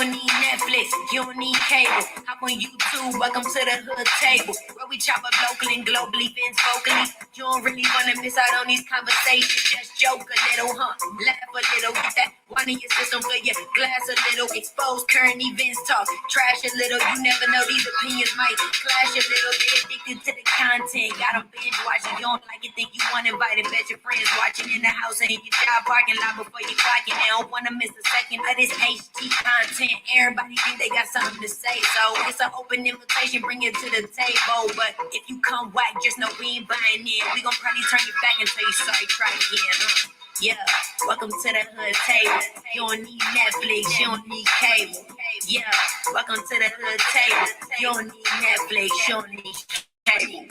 don't need Netflix, you don't need cable. Hop on YouTube, welcome to the hood table. Where we chop up locally and globally, Vince vocally. You don't really wanna miss out on these conversations. Just joke a little, huh? Laugh a little, get that one in your system for your glass a little. Expose current events talk, trash a little. You never know, these opinions might clash a little. They addicted to the content, got them binge watching. You don't like it, think you want invited. Bet your friends watching in the house and in your job parking lot before you clock it. They don't wanna miss a second of this HD content. Everybody think they got something to say, so it's an open invitation, bring it to the table. But if you come whack, just know we ain't buying in. We gon' probably turn you back and tell you sorry, try again. Yeah, welcome to the hood table. You don't need Netflix, you don't need cable. Yeah, welcome to the hood table. You don't need Netflix, you don't need cable.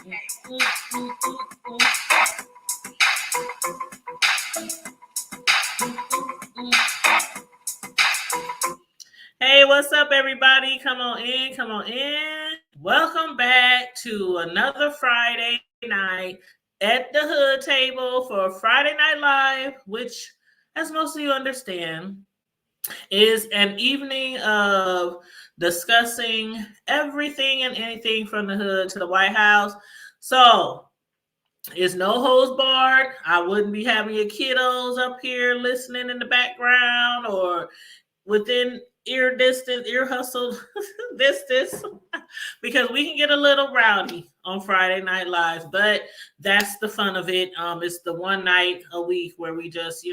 Hey, what's up, everybody? Come on in, come on in. Welcome back to another Friday night at the hood table for Friday Night Live, which, as most of you understand, is an evening of discussing everything and anything from the hood to the White House. So, it's no holds barred. I wouldn't be having your kiddos up here listening in the background or within ear distance, ear hustle distance, because we can get a little rowdy on Friday Night Lives, but that's the fun of it. It's the one night a week where we just,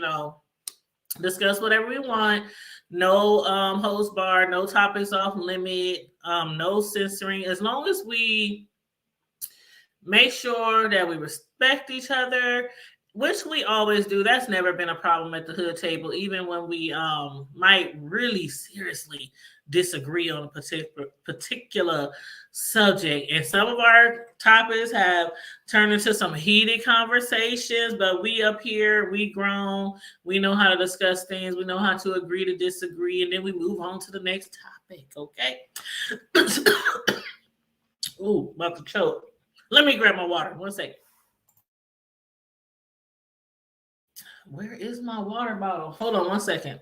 discuss whatever we want. No host bar, no topics off limit, no censoring. As long as we make sure that we respect each other, which we always do. That's never been a problem at the hood table, even when we might really seriously disagree on a particular subject. And some of our topics have turned into some heated conversations, but we up here, we grown, we know how to discuss things, we know how to agree to disagree, and then we move on to the next topic, okay? Ooh, about to choke. Let me grab my water, 1 second. Where is my water bottle? Hold on 1 second.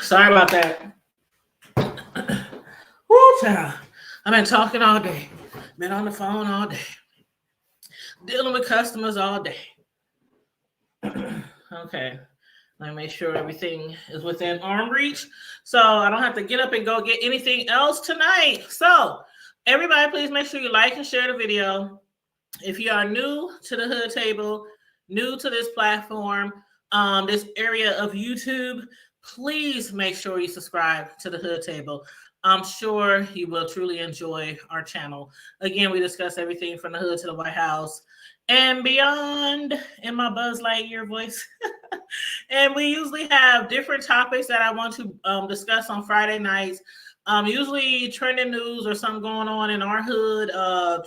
Sorry about that. Woo, child. I've been talking all day. Been on the phone all day. Dealing with customers all day. Okay. Let me make sure everything is within arm reach, so I don't have to get up and go get anything else tonight. So, everybody, please make sure you like and share the video. If you are new to the hood table, new to this platform, this area of YouTube, please make sure you subscribe to the hood table. I'm sure you will truly enjoy our channel. Again, we discuss everything from the hood to the White House and beyond in my Buzz Lightyear voice. And we usually have different topics that I want to discuss on Friday nights. Usually trending news or something going on in our hood,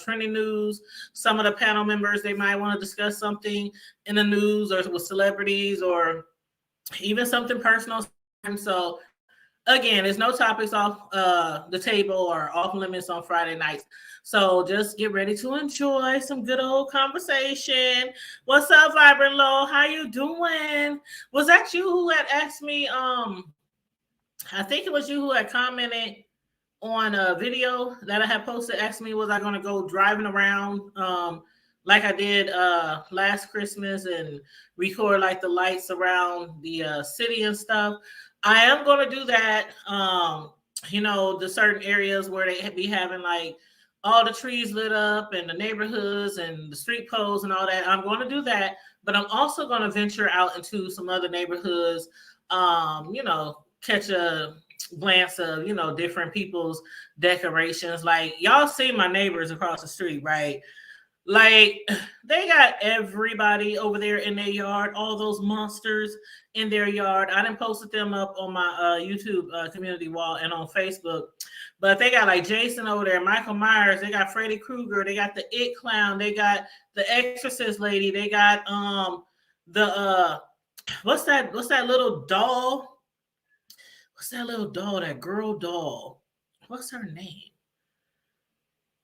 trending news. Some of the panel members, they might want to discuss something in the news or with celebrities or even something personal. And so, again, there's no topics off the table or off limits on Friday nights. So just get ready to enjoy some good old conversation. What's up, Vibrant Low? How you doing? Was that you who had asked me? I think it was you who had commented on a video that I had posted, asked me, was I going to go driving around like I did last Christmas and record like the lights around the city and stuff. I am going to do that. The certain areas where they be having like all the trees lit up and the neighborhoods and the street poles and all that. I'm going to do that, but I'm also going to venture out into some other neighborhoods, catch a glance of, different people's decorations. Like, y'all see my neighbors across the street, right? Like, they got everybody over there in their yard, all those monsters in their yard. I done posted them up on my YouTube community wall and on Facebook. But they got like Jason over there, Michael Myers, they got Freddy Krueger, they got the It Clown, they got the Exorcist lady, they got the what's that little doll? What's that little doll? That girl doll. What's her name?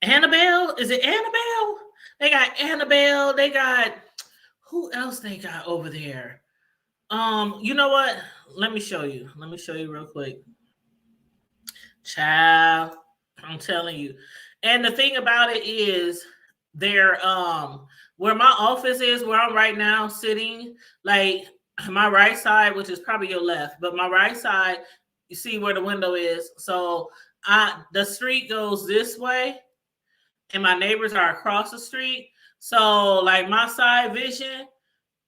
Annabelle? Is it Annabelle? They got Annabelle. They got who else they got over there? You know what? Let me show you. Let me show you real quick. Child, I'm telling you. And the thing about it is they're where my office is, where I'm right now sitting, like my right side, which is probably your left, but my right side, you see where the window is. So the street goes this way and my neighbors are across the street. So like my side vision,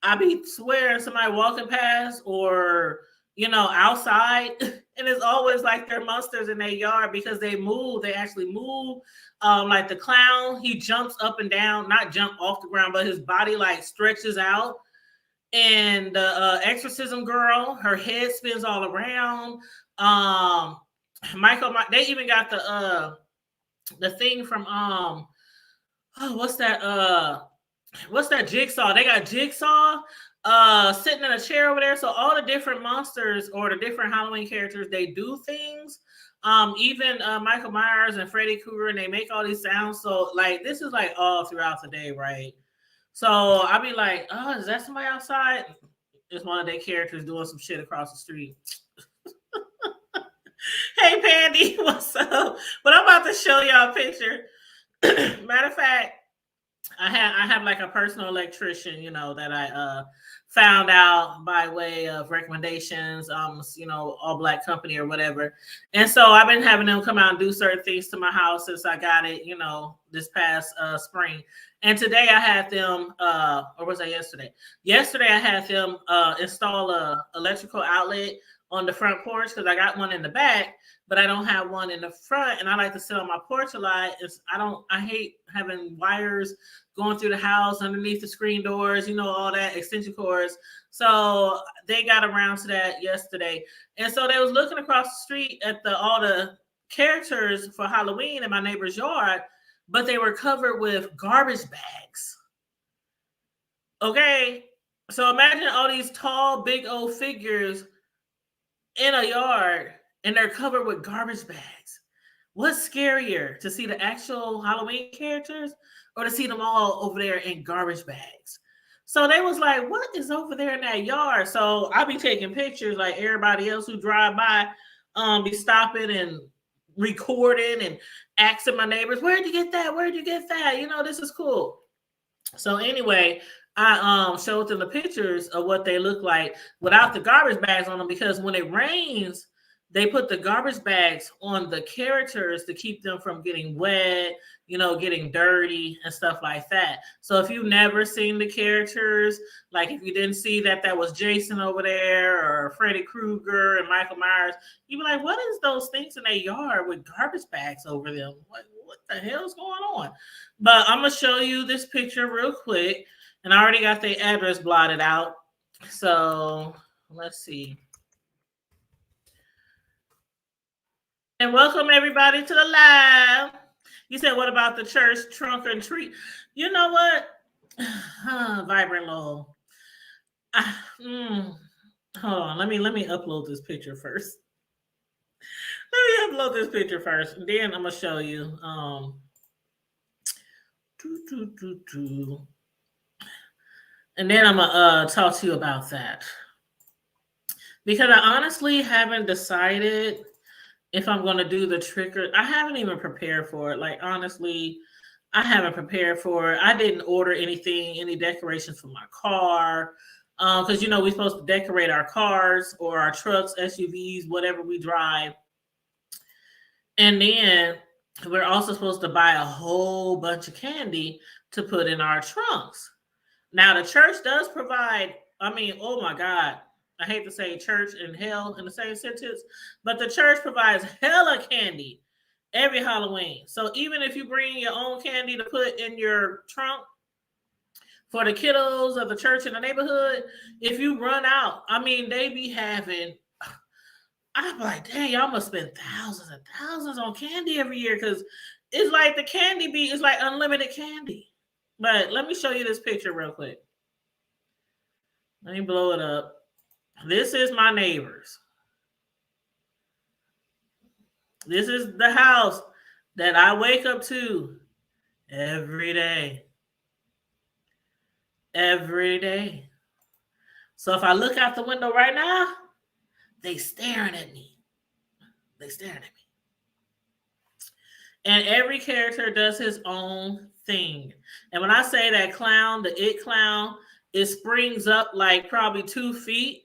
I be swearing somebody walking past or outside, and it's always like they're monsters in their yard because they move. They actually move. Like the clown, he jumps up and down, not jump off the ground, but his body like stretches out. And the exorcism girl, her head spins all around. Michael, they even got the thing from what's that Jigsaw? They got Jigsaw sitting in a chair over there. So all the different monsters or the different Halloween characters, they do things. Even Michael Myers and Freddy Krueger, and they make all these sounds. So like this is like all throughout the day, right? So I'll be like, oh, is that somebody outside? It's one of their characters doing some shit across the street. Hey Pandy, what's up? But I'm about to show y'all a picture. Matter of fact, I have like a personal electrician, that I found out by way of recommendations, all black company or whatever. And so I've been having them come out and do certain things to my house since I got it, this past spring. And today I had them, or was that yesterday? Yesterday I had them install a electrical outlet on the front porch because I got one in the back, but I don't have one in the front. And I like to sit on my porch a lot. I hate having wires going through the house, underneath the screen doors, all that, extension cords. So they got around to that yesterday. And so they was looking across the street at all the characters for Halloween in my neighbor's yard, but they were covered with garbage bags. Okay. So imagine all these tall, big old figures in a yard and they're covered with garbage bags. What's scarier, to see the actual Halloween characters or to see them all over there in garbage bags? So they was like, what is over there in that yard? So I'll be taking pictures like everybody else who drive by, be stopping and recording and asking my neighbors, where'd you get that? Where'd you get that? This is cool. So anyway, I showed them the pictures of what they look like without the garbage bags on them, because when it rains, they put the garbage bags on the characters to keep them from getting wet, getting dirty and stuff like that. So if you've never seen the characters, like if you didn't see that was Jason over there or Freddy Krueger and Michael Myers, you'd be like, what is those things in their yard with garbage bags over them? What the hell is going on? But I'm going to show you this picture real quick. And I already got the address blotted out. So let's see. And welcome everybody to the live. You said, what about the church trunk and treat? You know what? Vibrant Lowell. Hold on. Let me upload this picture first. Let me upload this picture first. And then I'm going to show you. And then I'm going to talk to you about that. Because I honestly haven't decided if I'm going to do the trick or I haven't even prepared for it. Like, honestly, I haven't prepared for it. I didn't order any decorations for my car. Because, we're supposed to decorate our cars or our trucks, SUVs, whatever we drive. And then we're also supposed to buy a whole bunch of candy to put in our trunks. Now, the church does provide, oh my God, I hate to say church and hell in the same sentence, but the church provides hella candy every Halloween. So even if you bring your own candy to put in your trunk for the kiddos of the church in the neighborhood, if you run out, they be having, I'm like, dang, y'all must spend thousands and thousands on candy every year, because it's like the candy is like unlimited candy. But let me show you this picture real quick. Let me blow it up. This is my neighbors. This is the house that I wake up to every day. Every day. So if I look out the window right now, they staring at me. They staring at me. And every character does his own thing. And when I say that clown, the It clown, it springs up like probably 2 feet.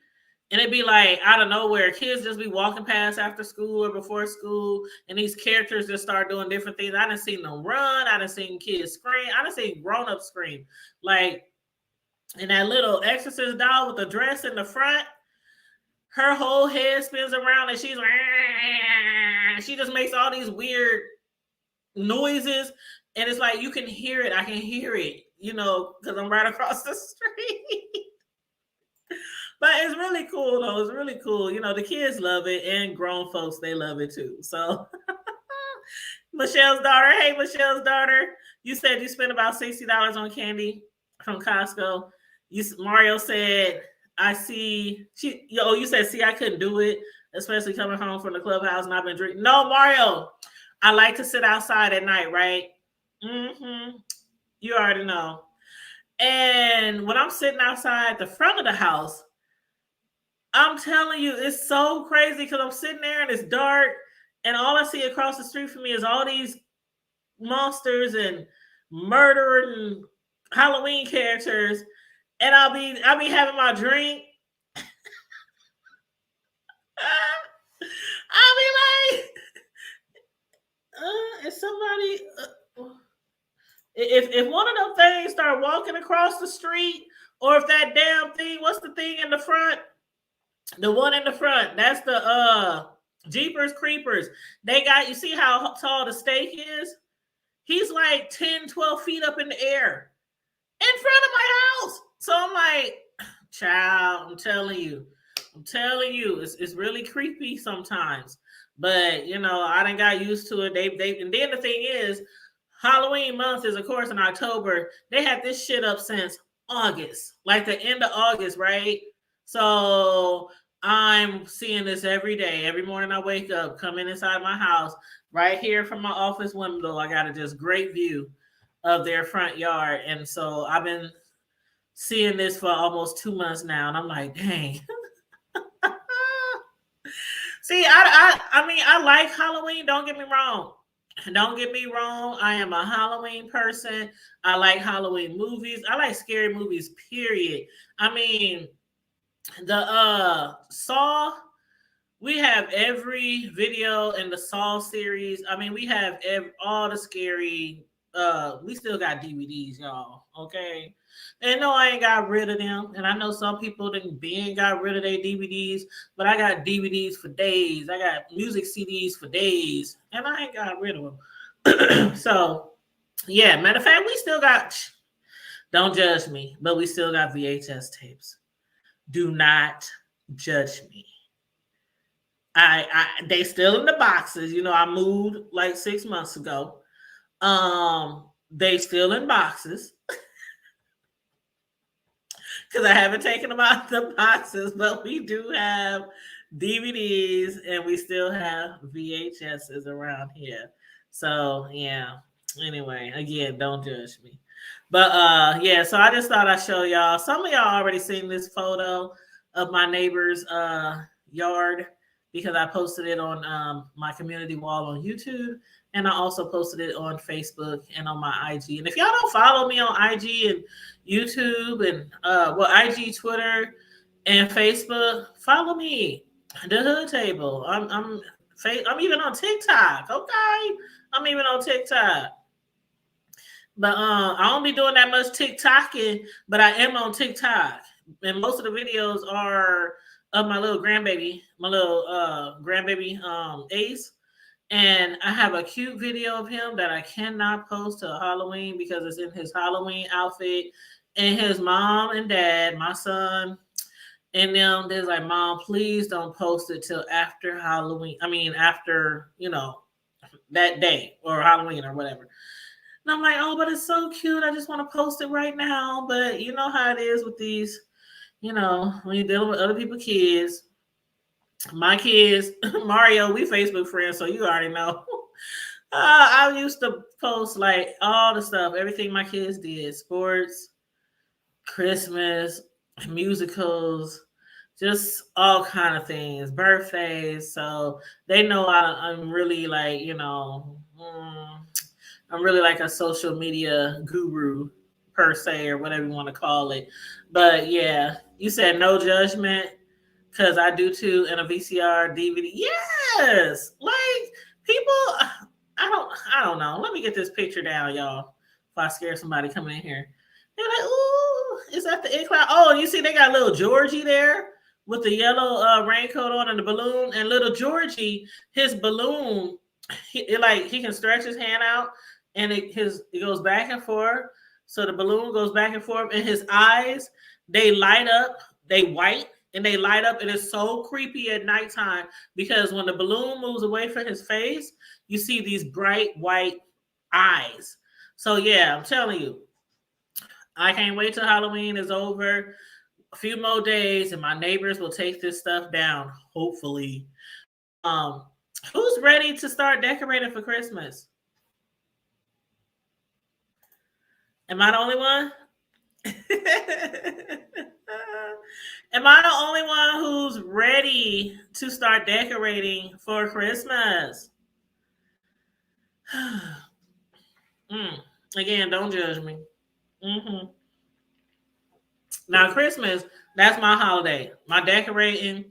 And it'd be like out of nowhere, kids just be walking past after school or before school, and these characters just start doing different things. I done seen them run, I done seen kids scream, I done seen grown-ups scream. Like in that little exorcist doll with the dress in the front, her whole head spins around and she's like, she just makes all these weird noises, and it's like you can hear it. I can hear it, you know, because I'm right across the street. But it's really cool, though. It's really cool. You know, the kids love it, and grown folks, they love it too. So, Michelle's daughter. Hey, Michelle's daughter. You said you spent about $60 on candy from Costco. Mario said, I see. You said, see, I couldn't do it, especially coming home from the clubhouse and I've been drinking. No, Mario, I like to sit outside at night, right? Mm-hmm. You already know. And when I'm sitting outside the front of the house, I'm telling you, it's so crazy because I'm sitting there and it's dark, and all I see across the street from me is all these monsters and murder and Halloween characters, and I'll be having my drink. I'll be like, is somebody? If one of them things start walking across the street, or if that damn thing, what's the thing in the front? The one in the front, that's the Jeepers Creepers. They got, you see how tall the stake is? He's like 10, 12 feet up in the air in front of my house. So I'm like, child, I'm telling you, it's really creepy sometimes. But, you know, I done got used to it. And then the thing is, Halloween month is, of course, in October. They had this shit up since August, like the end of August, right? So I'm seeing this every day. Every morning I wake up, coming inside my house, right here from my office window. I got a just great view of their front yard. And so I've been seeing this for almost 2 months now. And I'm like, dang. See, I mean, I like Halloween. Don't get me wrong. I am a Halloween person. I like Halloween movies. I like scary movies, period. I mean, the Saw, we have every video in the Saw series. I mean, we have all the scary, we still got DVDs, y'all, okay? And no, I ain't got rid of them. And I know some people didn't got rid of their DVDs, but I got DVDs for days. I got music CDs for days, and I ain't got rid of them. So, yeah, matter of fact, we still got, don't judge me, but we still got VHS tapes. Do not judge me. They still in the boxes. You know, I moved like 6 months ago. They still in boxes. Because I haven't taken them out of the boxes, but we do have DVDs and we still have VHSs around here. So yeah. Anyway, again, don't judge me. But yeah, so I just thought I'd show y'all. Some of y'all already seen this photo of my neighbor's yard because I posted it on my community wall on YouTube, and I also posted it on Facebook and on my IG. And if y'all don't follow me on IG and YouTube and IG, Twitter, and Facebook, follow me. The Hood Table. I'm even on TikTok. Okay, I'm even on TikTok. But I don't be doing that much TikToking, but I am on TikTok. And most of the videos are of my little grandbaby, Ace. And I have a cute video of him that I cannot post till Halloween because it's in his Halloween outfit. And his mom and dad, my son, and them, they're like, Mom, please don't post it till after Halloween. I mean, after, you know, that day or Halloween or whatever. And I'm like, oh, but it's so cute. I just want to post it right now. But you know how it is with these you know, when you're dealing with other people's kids, my kids, Mario, we Facebook friends, so you already know. I used to post like all the stuff, everything my kids did, sports, Christmas, musicals, just all kind of things, birthdays. So they know I'm really like, you know, I'm really like a social media guru per se, or whatever you want to call it. But yeah, you said no judgment because I do too in a VCR DVD. Yes, like people, I don't know. Let me get this picture down, y'all. If I scare somebody coming in here, they're like, "Ooh, is that the It Cloud?" Oh, you see, they got little Georgie there with the yellow raincoat on and the balloon. And little Georgie, his balloon, he can stretch his hand out, and it goes back and forth. So the balloon goes back and forth, and his eyes, they light up. They white and they light up, and it's so creepy at nighttime because when the balloon moves away from his face, you see these bright white eyes. So yeah, I'm telling you, I can't wait till Halloween is over. A few more days, and my neighbors will take this stuff down. Hopefully. Um, who's ready to start decorating for Christmas? Am I the only one? Am I the only one who's ready to start decorating for Christmas? Again, don't judge me. Mm-hmm. Now, Christmas, that's my holiday. My decorating,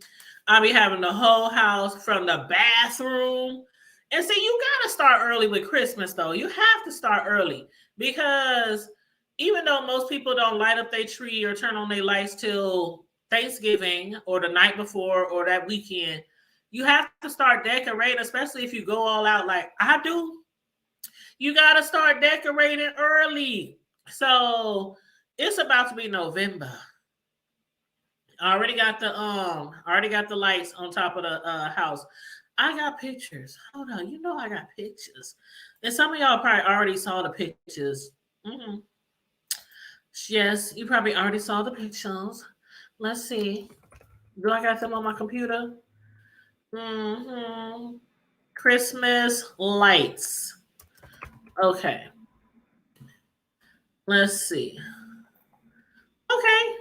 I'll be having the whole house from the bathroom. And see, you got to start early with Christmas, though. You have to start early because even though most people don't light up their tree or turn on their lights till Thanksgiving or the night before or that weekend, you have to start decorating, especially if you go all out like I do. You got to start decorating early. So it's about to be November. I already got the lights on top of the house. I got pictures. Hold on, you know I got pictures, and some of y'all probably already saw the pictures. Mm-hmm. Yes, you probably already saw the pictures. Let's see. Do I got them on my computer? Mm-hmm. Christmas lights. Okay. Let's see. Okay.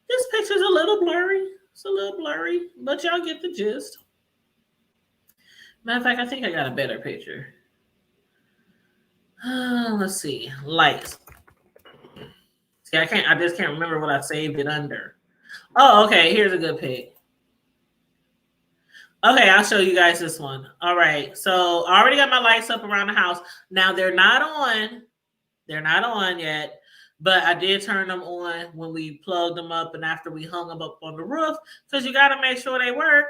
This picture's a little blurry. It's a little blurry, but y'all get the gist. Matter of fact, I think I got a better picture. Let's see. Lights. See, I just can't remember what I saved it under. Oh, okay. Here's a good pic. Okay, I'll show you guys this one. All right. So I already got my lights up around the house. Now they're not on. They're not on yet. But I did turn them on when we plugged them up and after we hung them up on the roof because you got to make sure they work,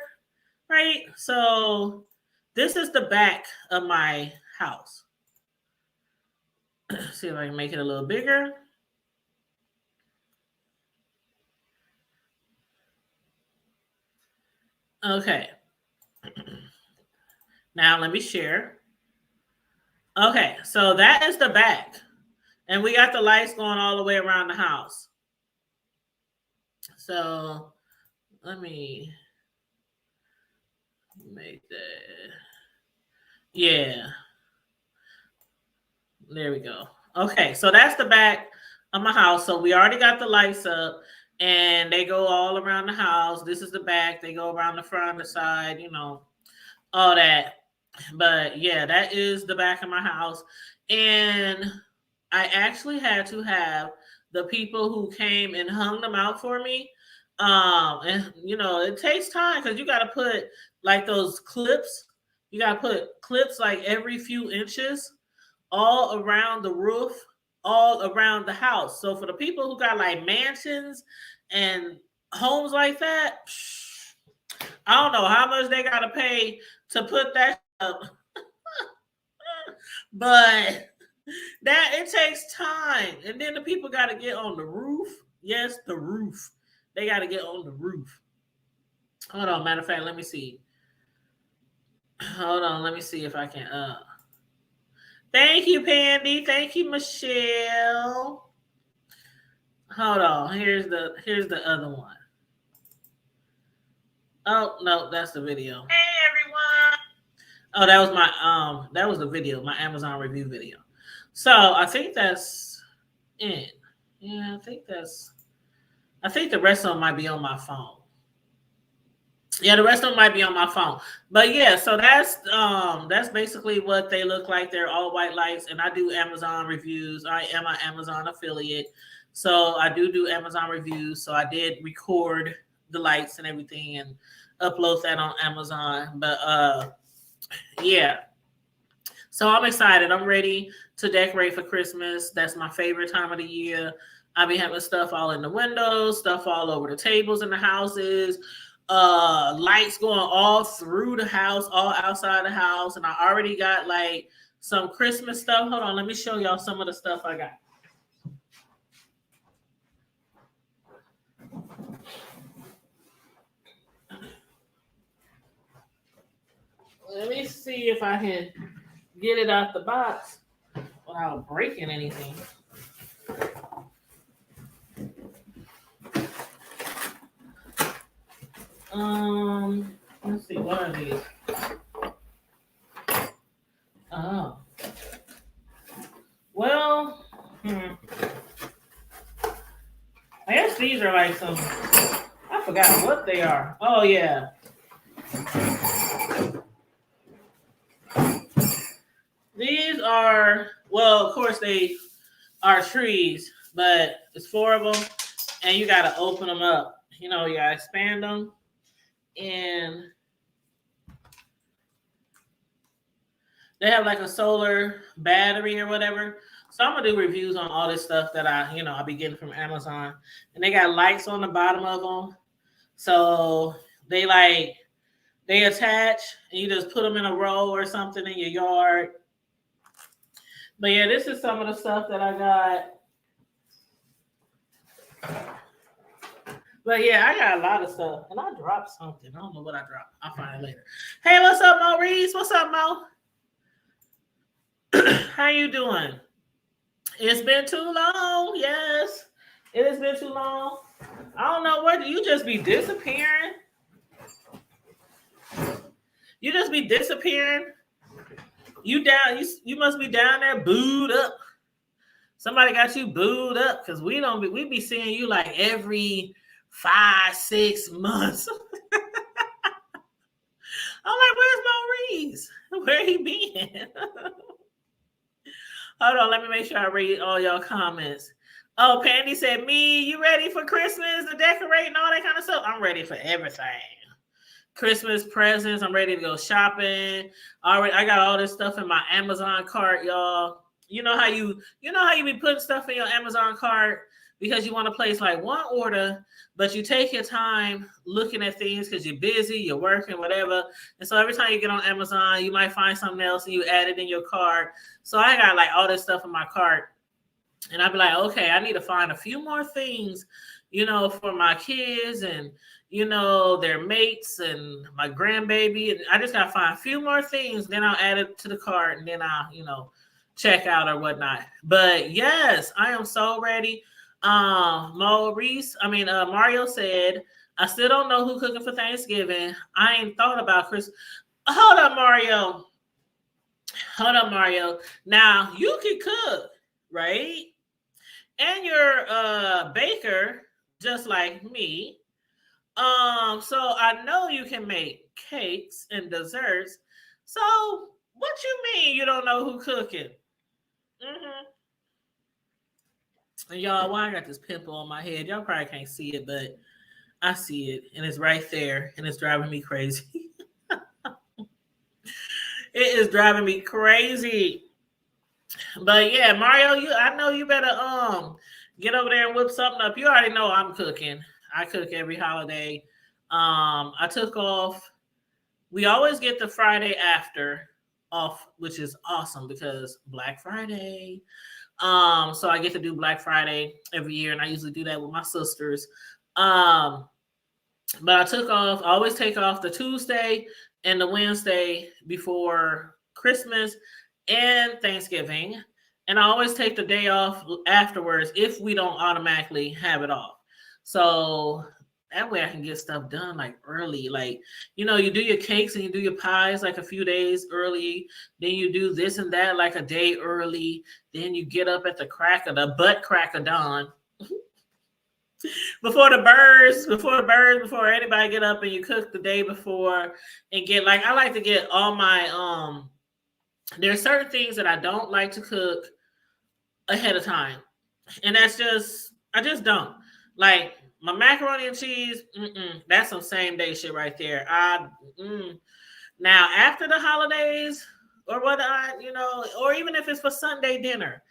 right? So this is the back of my house. See if I can make it a little bigger. Okay. Now let me share. Okay, so that is the back. And we got the lights going all the way around the house. So let me make that. Yeah. There we go. Okay, so that's the back of my house. So we already got the lights up and they go all around the house. This is the back. They go around the front, the side, you know, all that. But yeah, that is the back of my house. And I actually had to have the people who came and hung them out for me. And you know, it takes time because you got to put like those clips. You got to put clips like every few inches all around the roof, all around the house. So for the people who got like mansions and homes like that, I don't know how much they got to pay to put that up. But that it takes time. And then the people got to get on the roof. Yes, the roof. They got to get on the roof. Hold on, matter of fact, let me see. Hold on, let me see if I can Thank you, Pandy. Thank you, Michelle. Hold on. Here's the other one. Oh no, that's the video. Hey everyone. Oh, that was the video, my Amazon review video. So I think that's it. Yeah, I think the rest of them might be on my phone. Yeah, the rest of them might be on my phone. But yeah, so that's basically what they look like. They're all white lights, and I do Amazon reviews. I am an Amazon affiliate. So I do Amazon reviews. So I did record the lights and everything and upload that on Amazon. But yeah. So I'm excited. I'm ready to decorate for Christmas. That's my favorite time of the year. I be having stuff all in the windows, stuff all over the tables in the houses, lights going all through the house, all outside the house. And I already got like some Christmas stuff. Hold on, let me show y'all some of the stuff I got. Let me see if I can get it out the box without breaking anything. Let's see, what are these? Oh. Well, I guess these are like some, I forgot what they are. Oh yeah. These are, well, of course they are trees, but it's 4 of them, and you got to open them up. You know, you got to expand them, and they have like a solar battery or whatever. So I'm gonna do reviews on all this stuff that I be getting from Amazon, and they got lights on the bottom of them, so they attach, and you just put them in a row or something in your yard. But yeah, this is some of the stuff that I got. But yeah, I got a lot of stuff. And I dropped something. I don't know what I dropped. I'll find it later. Hey, what's up, Maurice? What's up, Mo? How you doing? It's been too long. Yes, it has been too long. I don't know, where do you just be disappearing? You just be disappearing. You must be down there booed up. Somebody got you booed up because we be seeing you like every 5-6 months. I'm like, where's Maurice? Where he been? Hold on, let me make sure I read all y'all comments. Oh, Pandy said, me, you ready for Christmas, to decorate and all that kind of stuff? I'm ready for everything. Christmas presents. I'm ready to go shopping. Already, I got all this stuff in my Amazon cart, y'all. You know how you be putting stuff in your Amazon cart because you want to place like one order, but you take your time looking at things because you're busy, you're working, whatever. And so every time you get on Amazon, you might find something else and you add it in your cart. So I got like all this stuff in my cart. And I'd be like, okay, I need to find a few more things, for my kids and, their mates and my grandbaby. And I just got to find a few more things. Then I'll add it to the cart and then I'll, check out or whatnot. But yes, I am so ready. Mario said, I still don't know who cooking for Thanksgiving. I ain't thought about Christmas. Hold up, Mario. Now you can cook, right? And you're a baker just like me. So I know you can make cakes and desserts. So what you mean you don't know who cooking? And y'all, why I got this pimple on my head? Y'all probably can't see it, but I see it, and it's right there, and it's driving me crazy. It is driving me crazy. But yeah, Mario, I know you better get over there and whip something up. You already know I'm cooking. I cook every holiday. I took off. We always get the Friday after off, which is awesome because Black Friday. So I get to do Black Friday every year, and I usually do that with my sisters. But I took off. I always take off the Tuesday and the Wednesday before Christmas and Thanksgiving. And I always take the day off afterwards if we don't automatically have it off. So that way I can get stuff done like early. Like, you know, you do your cakes and you do your pies like a few days early. Then you do this and that like a day early. Then you get up at the butt crack of dawn. Before anybody get up, and you cook the day before and get like, I like to get all my there's certain things that I don't like to cook ahead of time. And I just don't. Like my macaroni and cheese, that's some same day shit right there. Now after the holidays or or even if it's for Sunday dinner,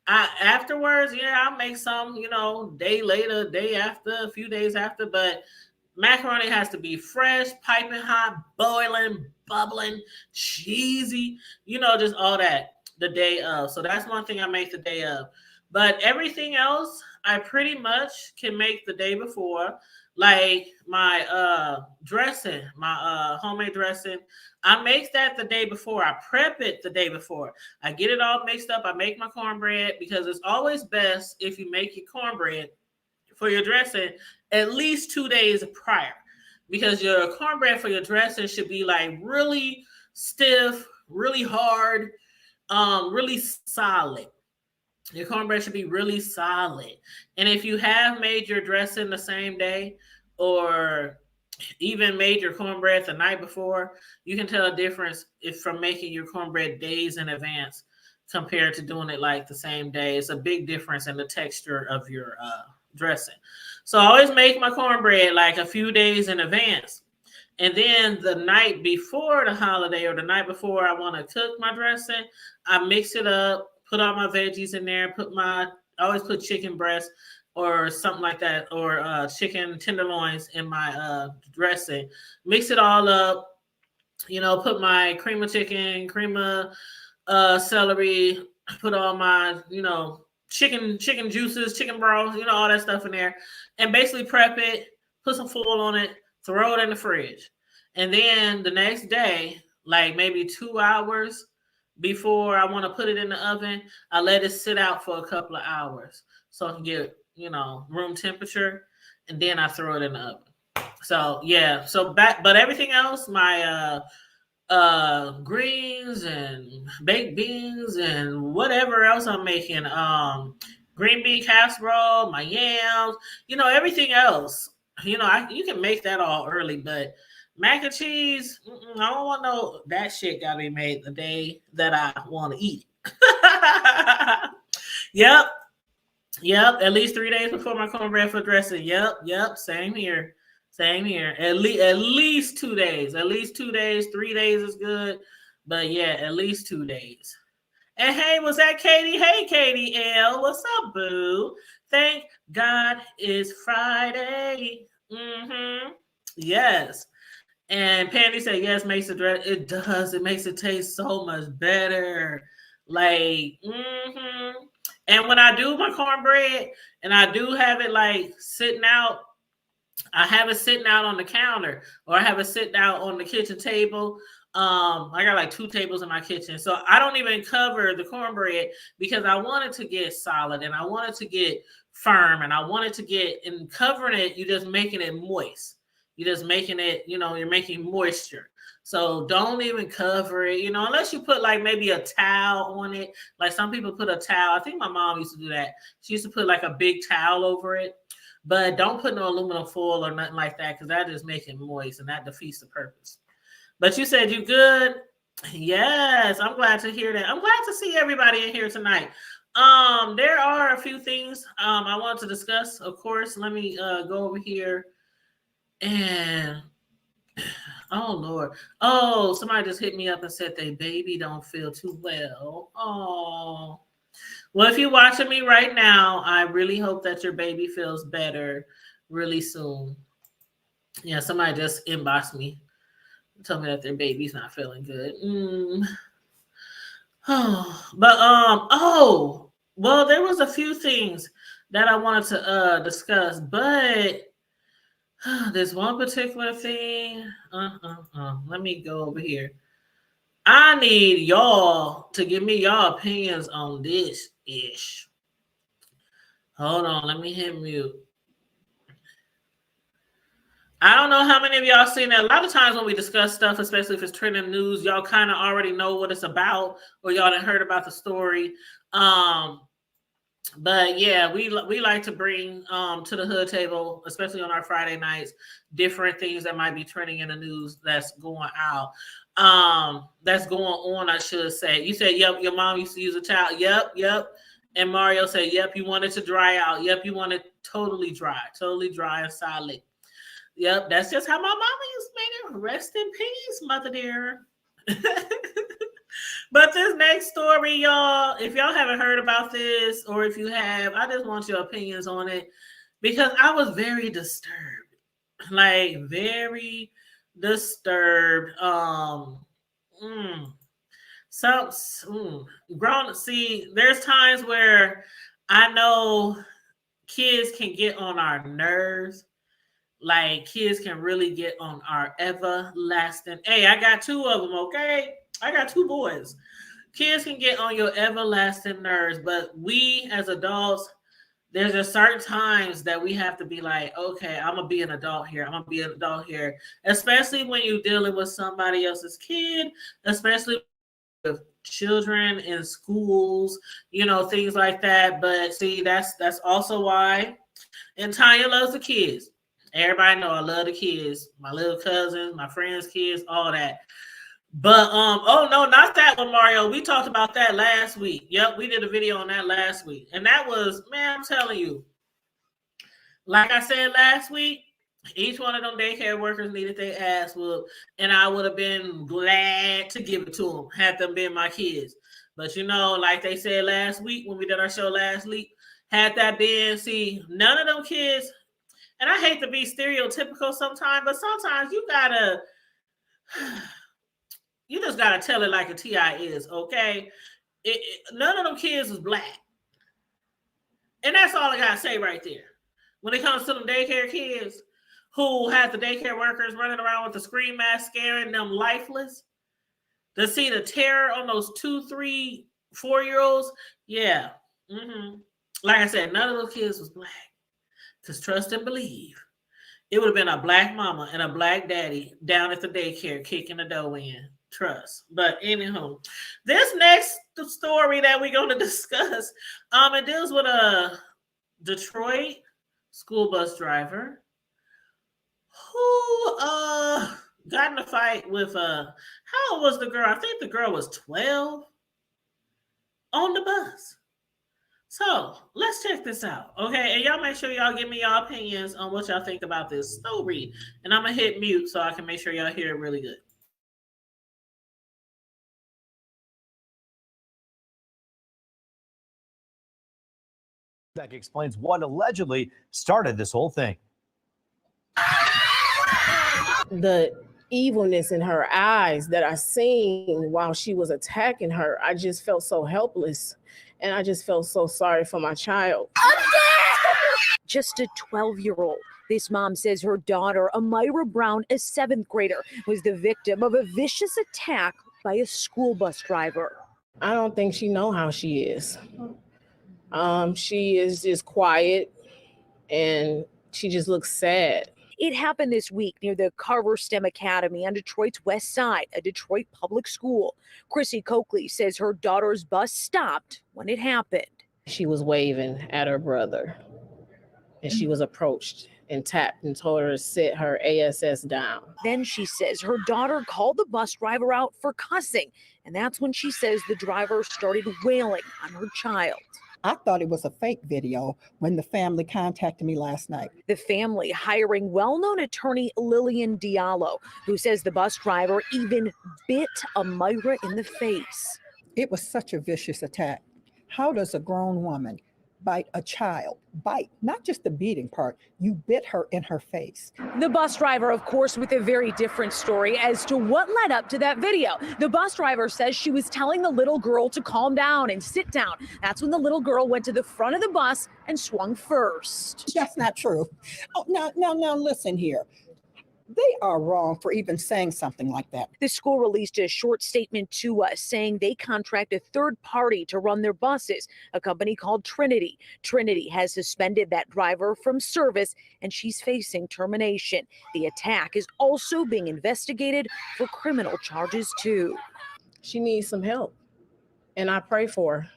afterwards, I'll make some, day later, day after, a few days after, but macaroni has to be fresh, piping hot, boiling, bubbling, cheesy, just all that the day of. So that's one thing I make the day of. But everything else, I pretty much can make the day before. Like my dressing, my homemade dressing, I make that the day before. I prep it the day before. I get it all mixed up. I make my cornbread, because it's always best if you make your cornbread for your dressing at least 2 days prior, because your cornbread for your dressing should be like really stiff, really hard, really solid. Your cornbread should be really solid. And if you have made your dressing the same day, or even made your cornbread the night before, you can tell a difference from making your cornbread days in advance compared to doing it like the same day. It's a big difference in the texture of your dressing. So I always make my cornbread like a few days in advance. And then the night before the holiday, or the night before I want to cook my dressing, I mix it up, put all my veggies in there, I always put chicken breast or something like that, or chicken tenderloins in my dressing. Mix it all up, put my cream of chicken, cream of celery, put all my, chicken juices, chicken broth, all that stuff in there, and basically prep it, put some foil on it, throw it in the fridge. And then the next day, like maybe 2 hours before I want to put it in the oven, I let it sit out for a couple of hours so I can get, room temperature, and then I throw it in the oven. So yeah, but everything else, my greens and baked beans and whatever else I'm making, green bean casserole, my yams, everything else, you can make that all early, but mac and cheese, I don't want that shit gotta be made the day that I want to eat. Yep. At least 3 days before my cornbread for dressing. Yep. Same here. At least 2 days. 2 days. 3 days is good, but yeah, at least 2 days. And hey, was that Katie? Hey, Katie L. What's up, boo? Thank God it's Friday. Yes. And Pandy said, yes, makes it dress. It does. It makes it taste so much better. Like, And when I do my cornbread and I do have it like sitting out, I have it sitting out on the counter, or I have it sitting out on the kitchen table. I got like 2 tables in my kitchen. So I don't even cover the cornbread, because I want it to get solid and I want it to get firm, and I want it to get, in covering it, you're just making it moist. You're just making it, you're making moisture. So don't even cover it, unless you put like maybe a towel on it. Like some people put a towel. I think my mom used to do that. She used to put like a big towel over it. But don't put no aluminum foil or nothing like that, because that just makes it moist, and that defeats the purpose. But you said you good? Yes, I'm glad to hear that. I'm glad to see everybody in here tonight. There are a few things I want to discuss. Of course, let me go over here. And oh Lord, somebody just hit me up and said their baby don't feel too well. Oh, well, if you're watching me right now, I really hope that your baby feels better really soon. Yeah, somebody just inboxed me, told me that their baby's not feeling good. Well, there was a few things that I wanted to discuss, but there's one particular thing. Let me go over here. I need y'all to give me y'all opinions on this ish. Hold on, let me hit mute. I don't know how many of y'all seen that. A lot of times when we discuss stuff, especially if it's trending news, y'all kind of already know what it's about, or y'all done heard about the story. But yeah, we like to bring to the hood table, especially on our Friday nights, different things that might be trending in the news that's going out. That's going on, I should say. You said, yep, your mom used to use a towel. Yep. And Mario said, yep, you want it to dry out. Yep, you want it totally dry and solid. Yep, that's just how my mama used to make it. Rest in peace, mother dear. But this next story, y'all, if y'all haven't heard about this, or if you have, I just want your opinions on it, because I was very disturbed. Like, very disturbed. Grown. See, there's times where I know kids can get on our nerves. Like, kids can really get on our everlasting. Hey, I got two of them, okay? I got two boys. Kids can get on your everlasting nerves, but we as adults, there's just certain times that we have to be like, okay, I'm gonna be an adult here. Especially when you're dealing with somebody else's kid, especially with children in schools, things like that. But see, that's also why, and Tanya loves the kids. Everybody know I love the kids, my little cousins, my friends' kids, all that. But oh no, not that one, Mario. We talked about that last week. Yep, we did a video on that last week. And that was, man, I'm telling you, like I said last week, each one of them daycare workers needed their ass whooped, and I would have been glad to give it to them had them been my kids. But like they said last week when we did our show last week, had that been, see, none of them kids. And I hate to be stereotypical sometimes, but sometimes you just gotta tell it like a TI is, okay? None of them kids was black. And that's all I gotta say right there. When it comes to them daycare kids who had the daycare workers running around with the screen mask scaring them lifeless, to see the terror on those 2, 3, 4-year-olds, yeah. Like I said, none of those kids was black. Because trust and believe, it would have been a black mama and a black daddy down at the daycare kicking the dough in. Trust. But anywho, this next story that we're going to discuss, it deals with a Detroit school bus driver who got in a fight with how old was the girl? I think the girl was 12 on the bus. So let's check this out, okay? And y'all make sure y'all give me y'all opinions on what y'all think about this story. And I'm gonna hit mute so I can make sure y'all hear it really good. That explains what allegedly started this whole thing. The evilness in her eyes that I seen while she was attacking her, I just felt so helpless. And I just felt so sorry for my child. Just a 12-year-old. This mom says her daughter, Amira Brown, a 7th grader, was the victim of a vicious attack by a school bus driver. I don't think she know how she is. She is just quiet and she just looks sad. It happened this week near the Carver STEM Academy on Detroit's west side, a Detroit public school. Chrissy Coakley says her daughter's bus stopped when it happened. She was waving at her brother and she was approached and tapped and told her to sit her ASS down. Then she says her daughter called the bus driver out for cussing. And that's when she says the driver started wailing on her child. I thought it was a fake video when the family contacted me last night. The family hiring well-known attorney Lillian Diallo, who says the bus driver even bit Amira in the face. It was such a vicious attack. How does a grown woman bite a child? Bite, not just the beating part. You bit her in her face. The bus driver, of course, with a very different story as to what led up to that video. The bus driver says she was telling the little girl to calm down and sit down. That's when the little girl went to the front of the bus and swung first. That's not true. Oh, now, listen here. They are wrong for even saying something like that. The school released a short statement to us saying they contract a third party to run their buses, a company called Trinity. Trinity has suspended that driver from service and she's facing termination. The attack is also being investigated for criminal charges too. She needs some help, and I pray for her.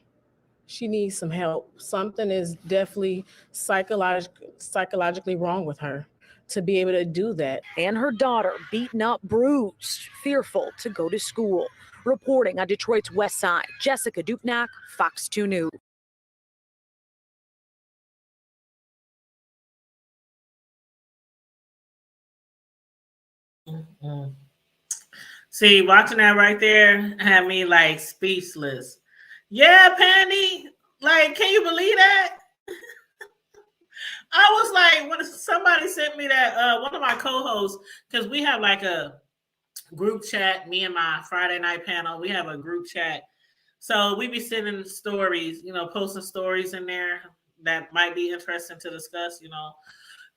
She needs some help. Something is definitely psychologically wrong with her to be able to do that. And her daughter beaten up, bruised, fearful to go to school. Reporting on Detroit's West Side, Jessica Dupnack, Fox 2 News. Mm-hmm. See, watching that right there had me like speechless. Yeah, Pandy, like, can you believe that? I was like, when somebody sent me that, one of my co-hosts, because we have like a group chat, me and my Friday night panel, we have a group chat. So we be sending stories, you know, posting stories in there that might be interesting to discuss, you know.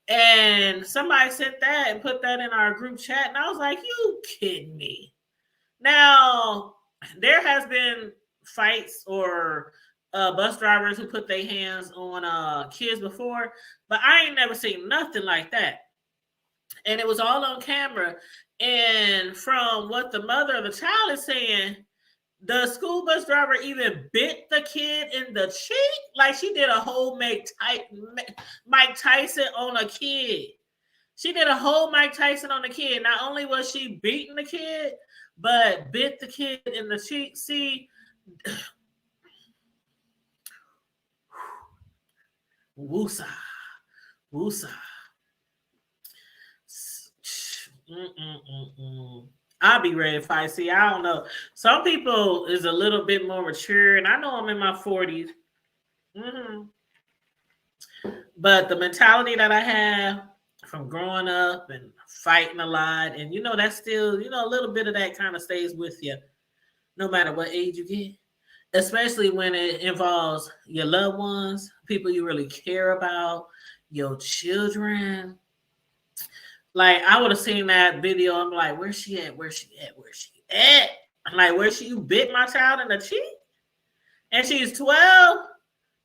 And somebody sent that and put that in our group chat. And I was like, you kidding me? Now, there has been fights or bus drivers who put their hands on kids before, but I ain't never seen nothing like that. And it was all on camera. And from what the mother of the child is saying, the school bus driver even bit the kid in the cheek. Like she did a whole Mike Tyson on a kid. She did a whole Mike Tyson on the kid. Not only was she beating the kid, but bit the kid in the cheek. See, woosah, woosah. I'll be ready to fight. See, I don't know. Some people is a little bit more mature, and I know I'm in my 40s. But the mentality that I have from growing up and fighting a lot, and you know, that's still, you know, a little bit of that kind of stays with you, no matter what age you get. Especially when it involves your loved ones, people you really care about, your children. Like, I would have seen that video. I'm like, where's she at? Where's she at? Where's she at? I'm like, where's she? You bit my child in the cheek? And she's 12.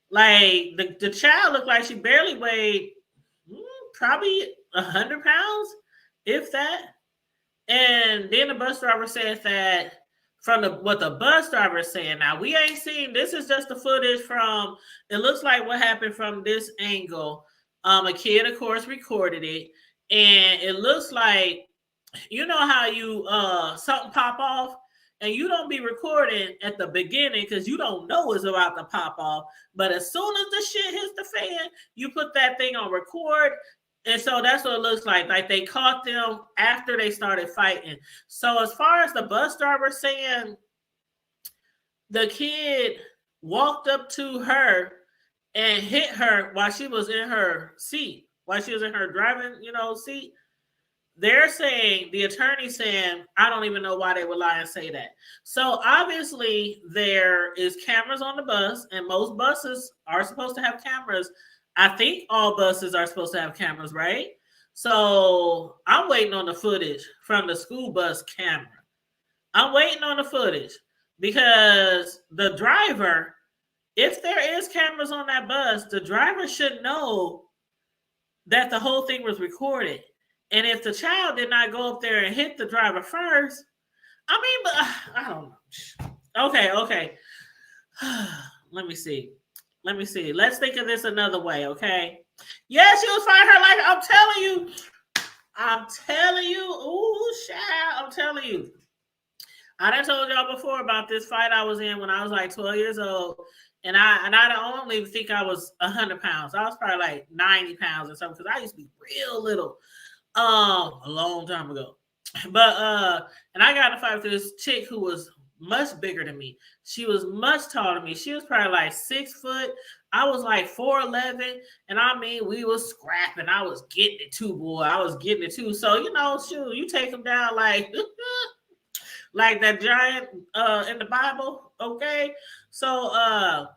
Like, the child looked like she barely weighed probably 100 pounds, if that. And then the bus driver said that from what the bus driver is saying. Now, we ain't seen, this is just the footage from, it looks like what happened from this angle. A kid, of course, recorded it. And it looks like, you know how you something pop off and you don't be recording at the beginning because you don't know it's about to pop off. But as soon as the shit hits the fan, you put that thing on record. And so that's what it looks like. Like they caught them after they started fighting. So as far as the bus driver saying the kid walked up to her and hit her while she was in her seat, while she was in her driving, seat, they're saying, the attorney saying, I don't even know why they would lie and say that. So obviously there is cameras on the bus, and most buses are supposed to have cameras. I think all buses are supposed to have cameras, right? So I'm waiting on the footage from the school bus camera. I'm waiting on the footage because the driver, if there is cameras on that bus, the driver should know that the whole thing was recorded. And if the child did not go up there and hit the driver first, I don't know. Okay. Let me see. Let's think of this another way, okay? Yeah, she was fighting her life. I'm telling you. Ooh, child, I'm telling you. I done told y'all before about this fight I was in when I was like 12 years old. And I don't only think I was 100 pounds. I was probably like 90 pounds or something because I used to be real little a long time ago. But and I got in a fight with this chick who was much bigger than me. She was much taller than me. She was probably like 6 foot. I was like 4'11", and we was scrapping. I was getting it too, boy. I was getting it too. So shoot, you take them down like like that giant in the Bible, okay? So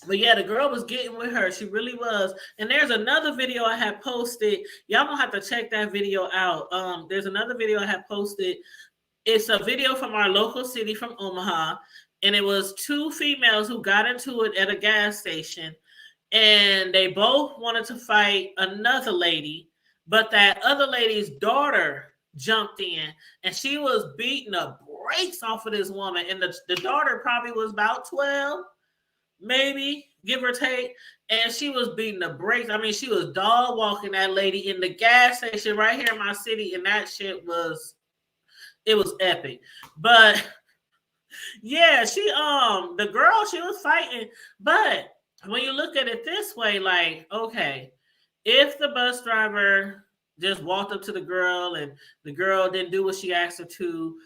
But yeah, the girl was getting with her. She really was. And there's another video I had posted. Y'all gonna have to check that video out. There's another video I had posted. It's a video from our local city from Omaha, and it was two females who got into it at a gas station, and they both wanted to fight another lady, but that other lady's daughter jumped in, and she was beating the brakes off of this woman, and the daughter probably was about 12, maybe, give or take, and she was beating the brakes. I mean, she was dog walking that lady in the gas station right here in my city, and that shit was, it was epic. But yeah, the girl, she was fighting. But when you look at it this way, like, okay, if the bus driver just walked up to the girl and the girl didn't do what she asked her to,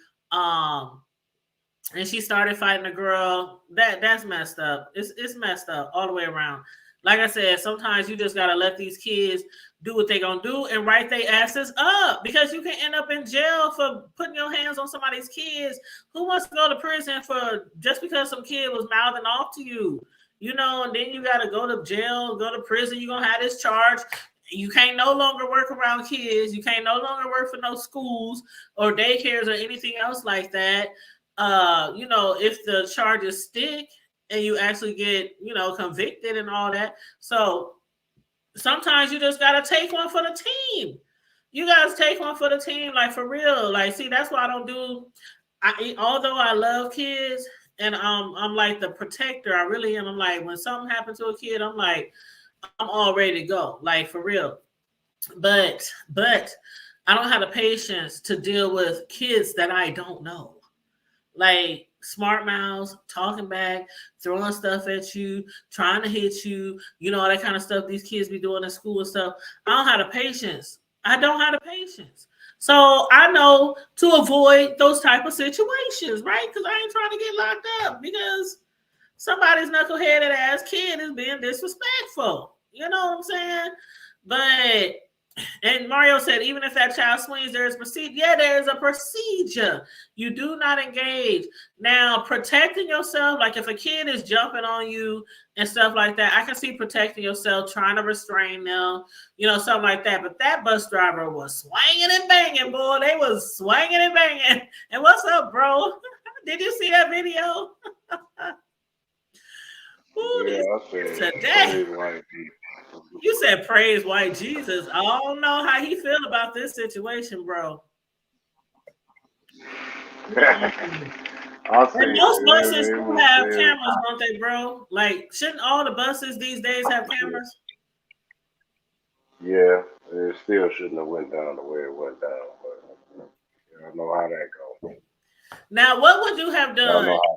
and she started fighting the girl, that's messed up. It's messed up all the way around. Like I said, sometimes you just gotta let these kids do what they gonna do and write their asses up, because you can end up in jail for putting your hands on somebody's kids. Who wants to go to prison for just because some kid was mouthing off to you? You know, and then you gotta go to jail, go to prison. You're gonna have this charge. You can't no longer work around kids. You can't no longer work for no schools or daycares or anything else like that. You know, if the charges stick and you actually get, you know, convicted and all that. So sometimes you just gotta take one for the team. You guys take one for the team, like for real. Like, see, that's why I don't do. Although I love kids and I'm like the protector. I really am. I'm like, when something happens to a kid, I'm like, I'm all ready to go, like for real. But I don't have the patience to deal with kids that I don't know. Like smart mouths, talking back, throwing stuff at you, trying to hit you, you know, all that kind of stuff these kids be doing in school and stuff. I don't have the patience. I don't have the patience. So I know to avoid those type of situations, right? Because I ain't trying to get locked up because somebody's knuckleheaded ass kid is being disrespectful. You know what I'm saying? But, and Mario said, even if that child swings, there's procedure. Yeah, there's a procedure. You do not engage. Now, protecting yourself, like if a kid is jumping on you and stuff like that, I can see protecting yourself, trying to restrain them, you know, something like that. But that bus driver was swinging and banging, boy. They was swinging and banging. And what's up, bro? Did you see that video? Ooh, Yeah, I said today. praise white Jesus. You said praise white Jesus. I don't know how he feel about this situation, bro. I said, And most buses it do was have there. cameras, don't they, bro? Like, shouldn't all the buses these days have cameras? Yeah, it still shouldn't have went down the way it went down, but I don't know how that goes. Now, what would you have I don't know done? how.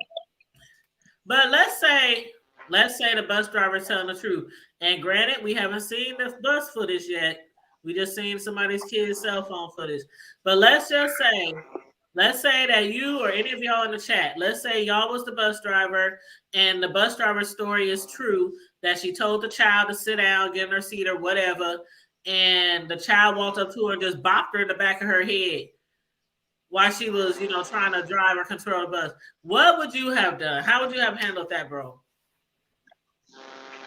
But let's say the bus driver is telling the truth. And granted, we haven't seen the bus footage yet. We just seen somebody's kid's cell phone footage. But let's say that you or any of y'all in the chat, let's say y'all was the bus driver and the bus driver's story is true, that she told the child to sit down, get in her seat or whatever, and the child walked up to her and just bopped her in the back of her head while she was, you know, trying to drive or control the bus. What would you have done? How would you have handled that, bro?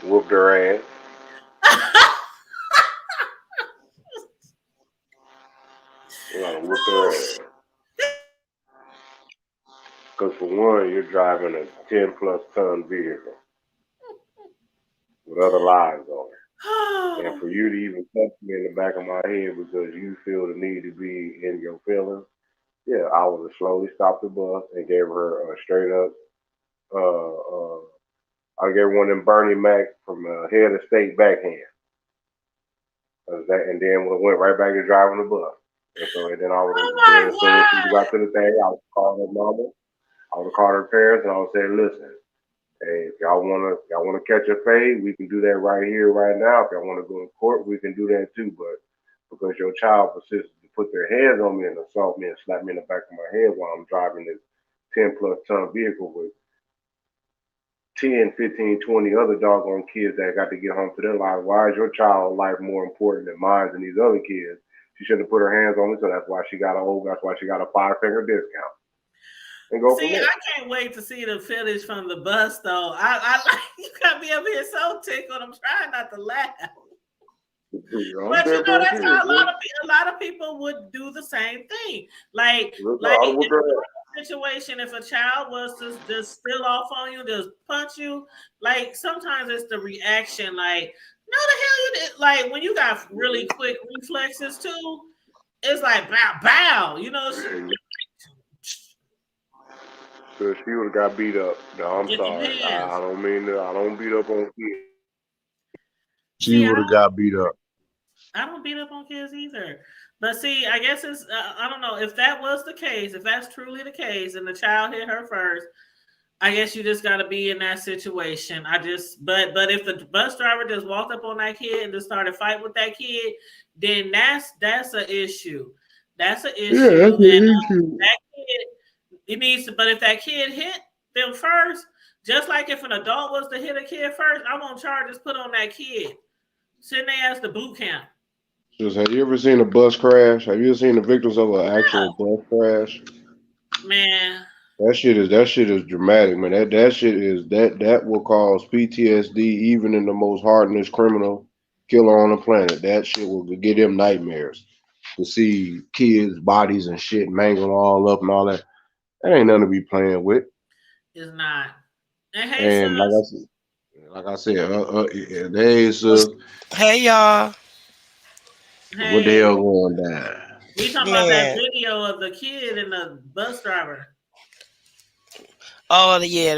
Whooped her ass. You gotta whoop her ass. Because for one, you're driving a 10 plus ton vehicle with other lives on it. And for you to even touch me in the back of my head because you feel the need to be in your feelings, yeah, I would have slowly stopped the bus and gave her a straight up, I gave her one of them Bernie Mac from head of state backhand. And then we went right back to driving the bus. And then I would have, as soon as she got to the thing, I would call her mama, I would have called her parents, and I would say, listen, hey, if y'all wanna catch a fade, we can do that right here, right now. If y'all wanna go to court, we can do that too. But because your child persisted to put their hands on me and assault me and slap me in the back of my head while I'm driving this 10 plus ton vehicle with 10, 15, 20 other doggone kids that got to get home to their lives, why is your child's life more important than mine and these other kids? She shouldn't have put her hands on me, so that's why she got a 5-finger discount. and go See, from there. I can't wait to see the footage from the bus, though. I like you got me up here so tickled. I'm trying not to laugh. I'm But dead that's serious, how a man. lot of people would do the same thing. Like Look, like I in would a situation, if a child was to just spill off on you, just punch you, like sometimes it's the reaction. Like, no, the hell you did. Like when you got really quick reflexes too, it's like bow bow. You know. Cause she would have got beat up. No, I'm Get them sorry. hands. I don't mean to. I don't beat up on kids. She See, would have got beat up. I don't beat up on kids either. But see, I guess it's, I don't know. If that was the case, if that's truly the case and the child hit her first, I guess you just got to be in that situation. But if the bus driver just walked up on that kid and just started fighting with that kid, then that's an issue. That's an issue. Yeah, that's an and issue. that kid, it needs to, but if that kid hit them first, just like if an adult was to hit a kid first, I'm on charges put on that kid. Send their ass to boot camp. Just, have you ever seen a bus crash? Have you ever seen the victims of an actual bus crash? Man, That shit is dramatic, man. That shit is that will cause PTSD even in the most hardened criminal killer on the planet. That shit will give them nightmares to see kids' bodies and shit mangled all up and all that. That ain't nothing to be playing with. it's not. And hey, And sus, like I said, there's Hey y'all, what the hey, hell going down? we talking about that man. video of the kid and the bus driver. Oh yeah,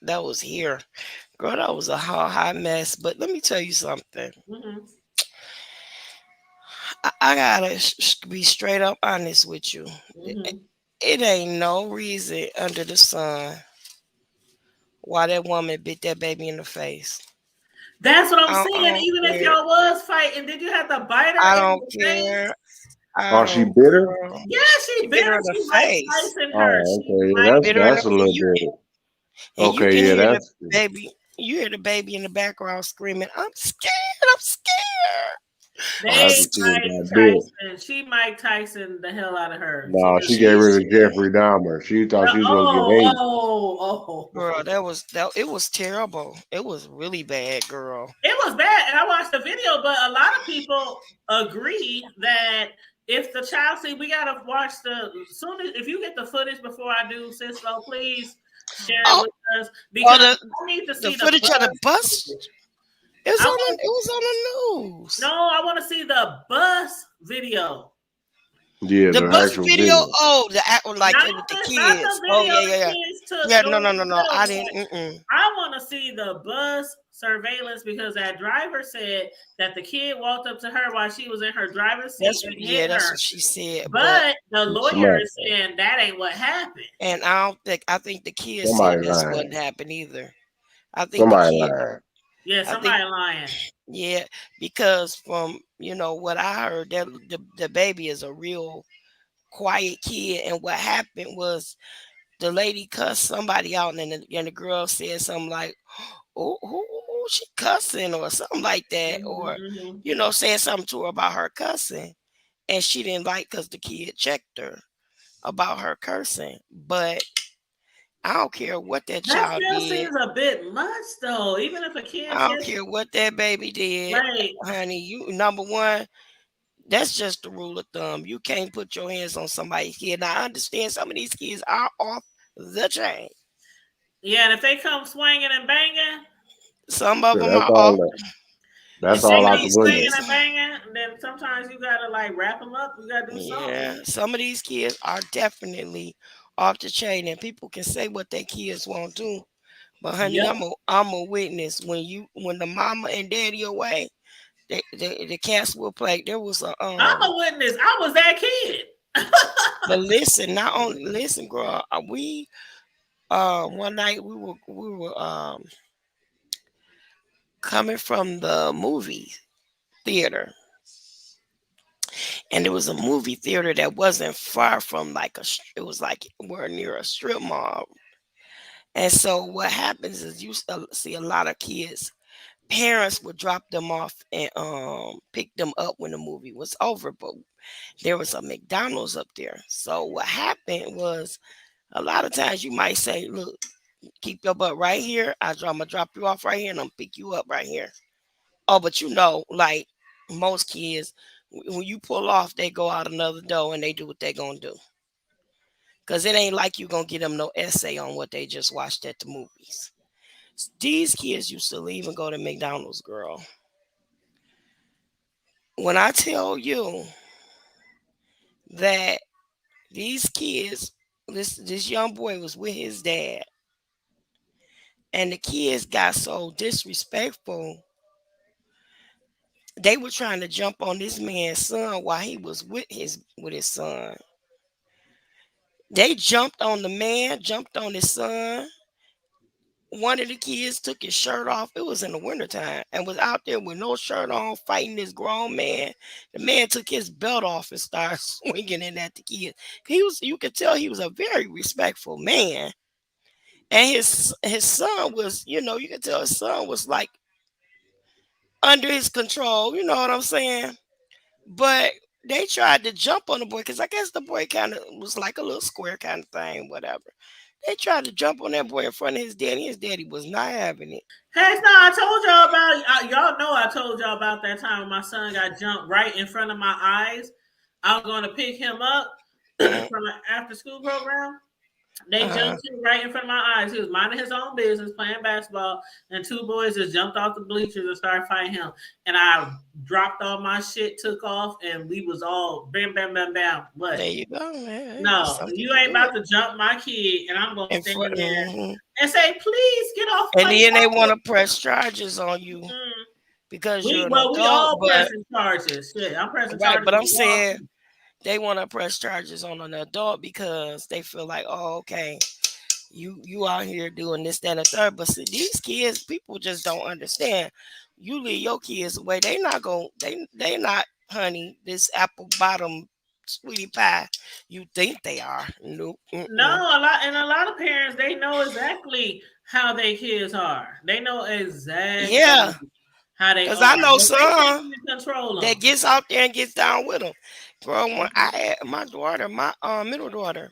that was here, girl. That was a hot mess. But let me tell you something. Mm-hmm. I gotta be straight up honest with you. Mm-hmm. It ain't no reason under the sun why that woman bit that baby in the face. That's what I'm I saying. don't Even if care. y'all was fighting, did you have to bite her I in don't the face? care. Oh, she bitter? Girl. Yeah, she She bit bit her her. in the She Mike face. Tyson her. Oh, She okay. Mike Bit her in That's the a little you bit. and you Okay, can yeah, hear the that's baby. You hear the baby in the background screaming, "I'm scared! I'm scared!" They I have to And see what Mike that bit. Tyson. She Mike Tyson the hell out of her. She Nah, just she gave her to she Jeffrey Dahmer. She thought she was gonna get eight. oh. Girl, it was terrible. It was really bad, girl. It was bad, and I watched the video, but a lot of people agree that if the child, see, we gotta watch soon as if you get the footage before I do, Cisco, please share it Oh, with us because the I need to the see the footage of the bus. footage. It was I on want, it was on the news. no, I want to see the bus video. Yeah, The the bus actual video. video. Oh, the act like Not it with the not kids. the Oh video yeah, the yeah, yeah. kids took Yeah, during the no. I film. didn't. I want to see the bus surveillance because that driver said that the kid walked up to her while she was in her driver's seat and hit That's her. what she said. But the lawyer Smack. is saying that ain't what happened. And I think the kids Somebody said that's lying. what happened either. I think the Somebody kid. lying. Yeah, I somebody think lying. yeah, because from what I heard that the baby is a real quiet kid, and what happened was the lady cussed somebody out, and the girl said something like, "Oh, who she cussing?" or something like that, or Mm-hmm. saying something to her about her cussing, and she didn't like because the kid checked her about her cursing. But I don't care what that That child still did. seems a bit much, though. Even if a kid I don't says, care what that baby did, like, honey. You number one. That's just the rule of thumb. You can't put your hands on somebody's kid. Now I understand some of these kids are off the chain. yeah, and if they come swinging and banging, Some of them That's are off. all. That's if they all Some of out come the these swinging window. kids, and banging, then sometimes you gotta like wrap them up. You gotta do something. yeah, some of these kids are definitely off the chain, and people can say what their kids won't do. But honey, Yep. I'm a witness. When the mama and daddy away, the cats will play. There was a I'm a witness. I was that kid. But listen, not only listen, girl. We one night we were coming from the movie theater, and there was a movie theater that wasn't far from it was like we're near a strip mall. And so what happens is you see a lot of kids parents would drop them off and pick them up when the movie was over, but there was a McDonald's up there. So what happened was A lot of times you might say, look, keep your butt right here. I'm going to drop you off right here and I'm going to pick you up right here. Oh, but you know, like most kids, when you pull off, they go out another door and they do what they're going to do. Because it ain't like you going to get them no essay on what they just watched at the movies. These kids used to leave and go to McDonald's, girl. When I tell you that these kids, this young boy was with his dad, and the kids got so disrespectful, they were trying to jump on this man's son while he was with his son. They jumped on the man, jumped on his son. One of the kids took his shirt off. It was in the wintertime and was out there with no shirt on fighting this grown man. The man took his belt off and started swinging it at the kid. You could tell he was a very respectful man. And his son was, you could tell his son was like under his control. You know what I'm saying? But they tried to jump on the boy because I guess the boy kind of was like a little square kind of thing, whatever. They tried to jump on that boy in front of his daddy. His daddy was not having it. Hey, no, I told y'all about, y'all know I told y'all about that time when my son got jumped right in front of my eyes. I was going to pick him up from an after school program. They jumped him right in front of my eyes. He was minding his own business, playing basketball, and two boys just jumped off the bleachers and started fighting him. And I dropped all my shit, took off, and we was all bam, bam, bam, bam. But there you go, man. No, you ain't about to jump my kid, and I'm going to stand there and say, please get off. And then they want to press charges on you because you're an adult. We all pressing charges. Shit, I'm pressing charges. But I'm saying they want to press charges on an adult because they feel like, oh, okay, you out here doing this, that, and the third. But see, these kids, people just don't understand. You leave your kids away. They not, honey, this apple bottom sweetie pie. You think they are. Nope. No, a lot of parents, they know exactly how their kids are. They know exactly how they are. Because I know some that gets out there and gets down with them. Bro, when I had my daughter, my middle daughter,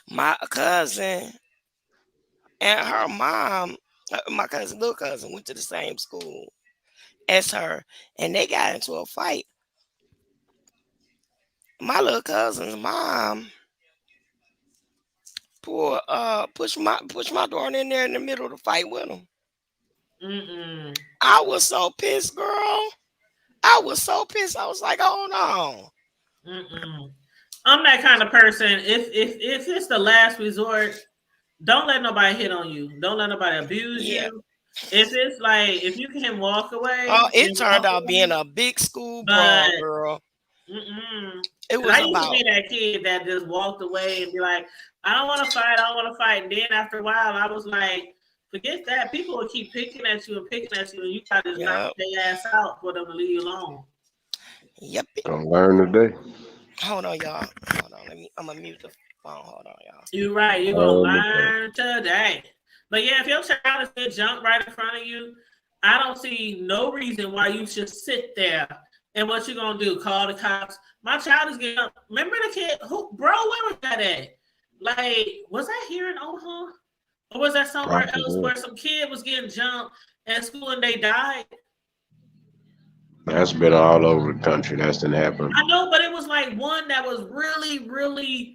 my cousin and her mom, my little cousin went to the same school as her, and they got into a fight. My little cousin's mom pushed my daughter in there in the middle of the fight with him. I was so pissed, girl. I was so pissed. I was like, hold on. I'm that kind of person. If it's the last resort, don't let nobody hit on you. Don't let nobody abuse you. If it's like, if you can walk away. Oh, it turned out being a big school brawl, girl. It was I used to be that kid that just walked away and be like, I don't want to fight. And then after a while, I was like, forget that. People will keep picking at you, and you try to just knock their ass out for them to leave you alone. Yep. Gonna learn today. Hold on, y'all. Hold on. I'm gonna mute the phone. Hold on, y'all. You're right. You're gonna learn today. But yeah, if your child is gonna jump right in front of you, I don't see no reason why you should sit there. And what you gonna do? Call the cops? My child is getting up. Remember the kid who, bro? Where was that at? Like, was that here in Omaha? Or was that somewhere else where some kid was getting jumped at school and they died? That's been all over the country. That's didn't happen. I know, but it was like one that was really, really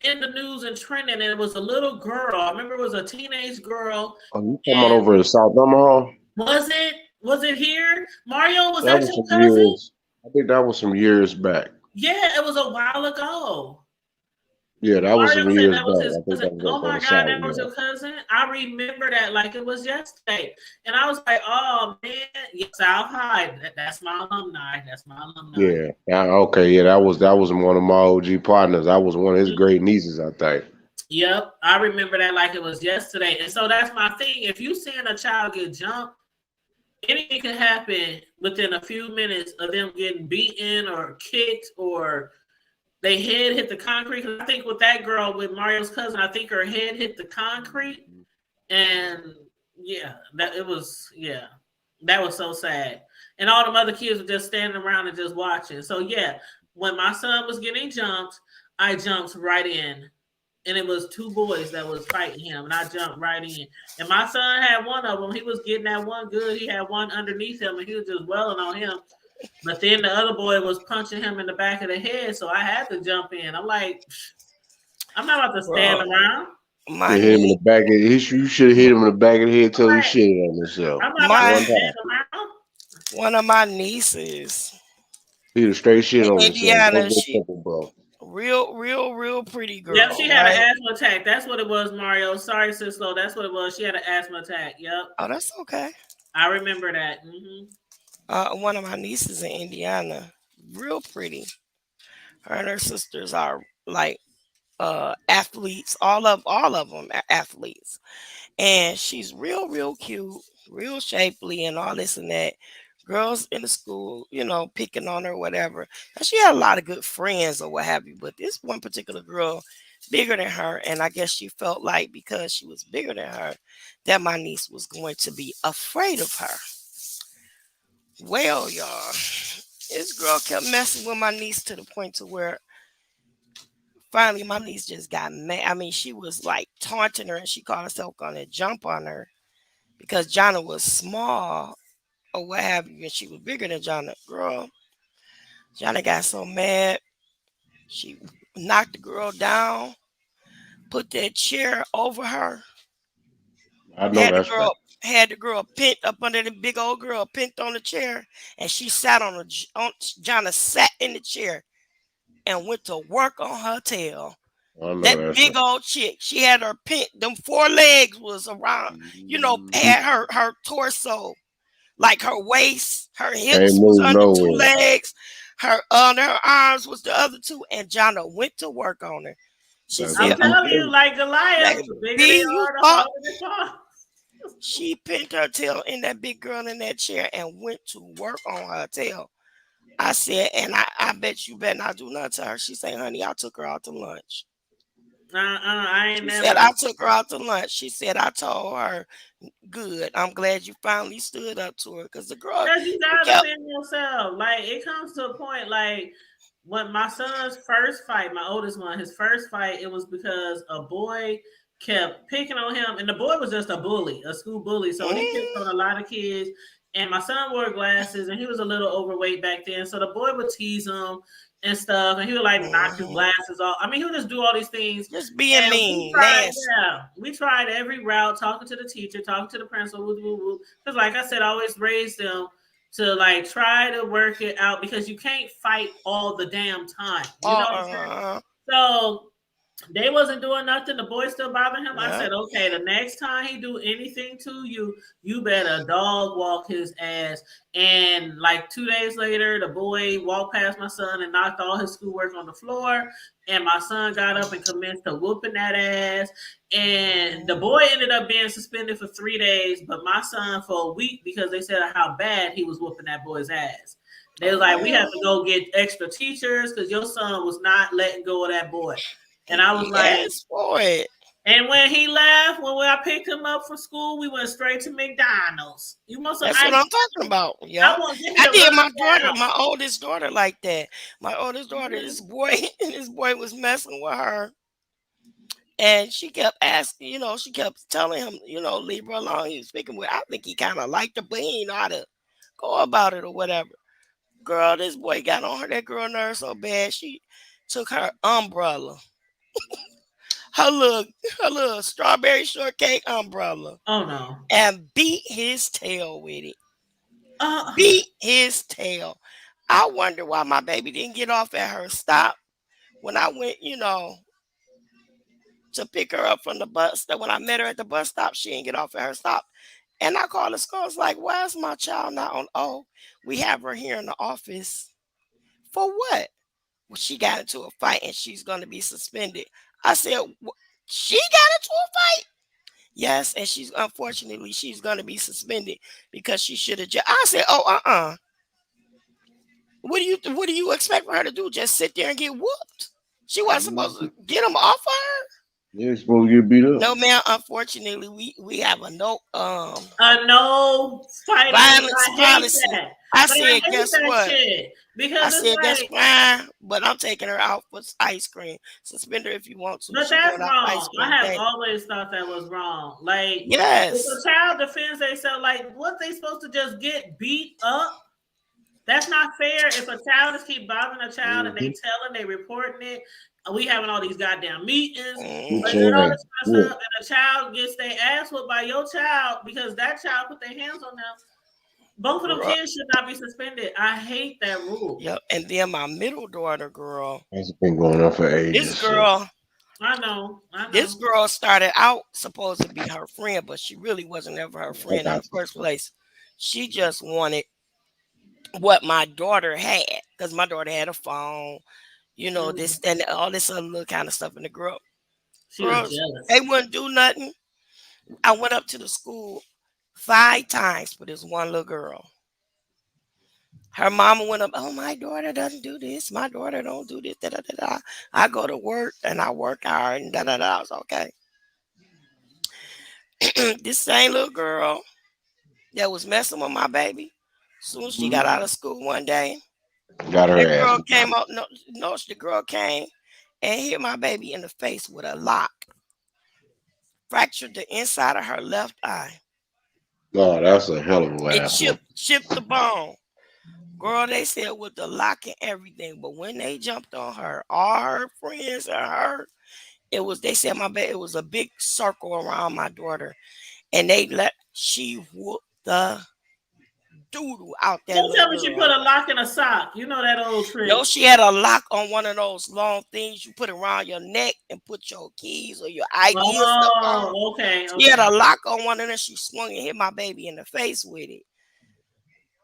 in the news and trending, and it was a little girl. I remember it was a teenage girl. Oh, you talking about over in South Omaha? Was it here? Mario, was that your cousin? Years. I think that was some years back. Yeah, it was a while ago. Yeah, that was some years back. Oh my God, that was your cousin? I remember that like it was yesterday. And I was like, oh man, South High. That's my alumni. Yeah. Okay. Yeah, that was one of my OG partners. I was one of his great nieces, I think. Yep. I remember that like it was yesterday. And so that's my thing. If you seeing a child get jumped, anything can happen within a few minutes of them getting beaten or kicked or they head hit the concrete. I think with that girl, with Mario's cousin, I think her head hit the concrete. And that was so sad. And all the other kids were just standing around and just watching. So yeah, when my son was getting jumped, I jumped right in. and it was two boys that was fighting him, and I jumped right in. And my son had one of them. He was getting that one good. He had one underneath him, and he was just welling on him. But then the other boy was punching him in the back of the head, so I had to jump in. I'm like, I'm not about to stand around. My You hit him in the back of you should have hit him in the back of the head till he Right. shitted on himself. I'm not about to stand around. one of my nieces, He was straight shit on Indiana, himself. she real pretty girl. Yep, she had right? an asthma attack. That's what it was, Mario. Sorry, Cislo. That's what it was. She had an asthma attack. Yep. Oh, that's okay. I remember that. One of my nieces in Indiana, real pretty. Her and her sisters are like athletes. All of them are athletes, and she's real cute, real shapely, and all this and that. Girls in the school, picking on her, whatever. And she had a lot of good friends or what have you. But this one particular girl, bigger than her, and I guess she felt like because she was bigger than her, that my niece was going to be afraid of her. Well, y'all, this girl kept messing with my niece to the point to where finally my niece just got mad. I mean, she was like taunting her, and she called herself going to jump on her because Jonna was small or what have you, and she was bigger than Jonna. Girl, Jonna got so mad, she knocked the girl down, put that chair over her. I know that's right. Had the girl pinned up under the big old girl, pinned on the chair, and she sat on Jonna sat in the chair and went to work on her tail. That big old chick, she had her pinned, them 4 legs was around, had her torso, like her waist, her hips was under 2 legs, her arms was the other 2, and Jonna went to work on her. She said, I'm telling you, like Goliath, she pinned her tail in that big girl in that chair and went to work on her tail. I said, and I bet you better not do nothing to her. She said, honey, I took her out to lunch. I took her out to lunch. She said, I told her, good. I'm glad you finally stood up to her because the girl. Because you gotta defend yourself. Like it comes to a point, like when my son's first fight, my oldest one, his first fight, it was because a boy kept picking on him, and the boy was just a bully, a school bully. So he picked on a lot of kids. And my son wore glasses, and he was a little overweight back then. So the boy would tease him and stuff, and he would like knock his glasses off. I mean, he would just do all these things. Just being mean. We tried every route, talking to the teacher, talking to the principal, because like I said, I always raised them to like try to work it out because you can't fight all the damn time. You know what I'm saying? So they wasn't doing nothing. The boy still bothering him. I said, okay, the next time he do anything to you, you better dog walk his ass. And like 2 days later, the boy walked past my son and knocked all his schoolwork on the floor. And my son got up and commenced to whooping that ass. And the boy ended up being suspended for 3 days, but my son for a week because they said how bad he was whooping that boy's ass. They was like, we have to go get extra teachers because your son was not letting go of that boy. And I was boy. And when he left, when I picked him up from school, we went straight to McDonald's. You want some That's what I'm talking about. Yeah, I did my oldest daughter like that. My oldest daughter, this boy was messing with her. And she kept asking, she kept telling him, leave her alone. He was speaking with, I think he kind of liked her, but he didn't know how to go about it or whatever. Girl, this boy got on her, that girl nerve so bad, she took her umbrella. her little strawberry shortcake umbrella. Oh no. And beat his tail with it. Beat his tail. I wonder why my baby didn't get off at her stop when I went, to pick her up from the bus. That when I met her at the bus stop, she didn't get off at her stop. And I called the school. I was like, why is my child not on? Oh, we have her here in the office. For what? Well, she got into a fight and she's going to be suspended. I said, she got into a fight? Yes, and unfortunately, she's going to be suspended because she should have I said, What do you expect for her to do? Just sit there and get whooped? She wasn't supposed to get them off of her? You're supposed to get beat up. No, ma'am. Unfortunately, we have a no No fighting. violence I hate policy. that. I But I said, hate guess that what? shit because I it's said that's like, fine, but I'm taking her out for ice cream. Suspend her if you want to. but She that's going out for ice wrong. cream I have day. always thought that was wrong. Like, Yes. if a child defends themselves, like, what they supposed to just get beat up? That's not fair. If a child is keep bothering a child and they telling, they reporting it, we having all these goddamn meetings, but then all this kind of stuff, and a child gets their ass whooped by your child because that child put their hands on them. Both of them kids should not be suspended. I hate that rule. Yep. And then my middle daughter, girl. It's been going on for ages. This girl. I know. This girl started out supposed to be her friend, but she really wasn't ever her friend in the first place. She just wanted what my daughter had, because my daughter had a phone, you know, this and all this other little kind of stuff. And the girls, they wouldn't do nothing. I went up to the school 5 times for this one little girl. Her mama went up, oh, my daughter doesn't do this. My daughter don't do this. Da, da, da, da. I go to work and I work hard and da da da. I was okay. This same little girl that was messing with my baby, as soon as she got out of school one day, got her that ass. girl came up. No, the girl came and hit my baby in the face with a lock. Fractured the inside of her left eye. Oh, that's a hell of a laugh. It chipped the bone. Girl, they said with the lock and everything, but when they jumped on her, all her friends and her, they said my baby, it was a big circle around my daughter, and she whooped the doodle out there. Don't tell me she put a lock in a sock. You know that old trick. No, she had a lock on one of those long things you put around your neck and put your keys or your ID. Oh, okay. She had a lock on one of them. She swung and hit my baby in the face with it.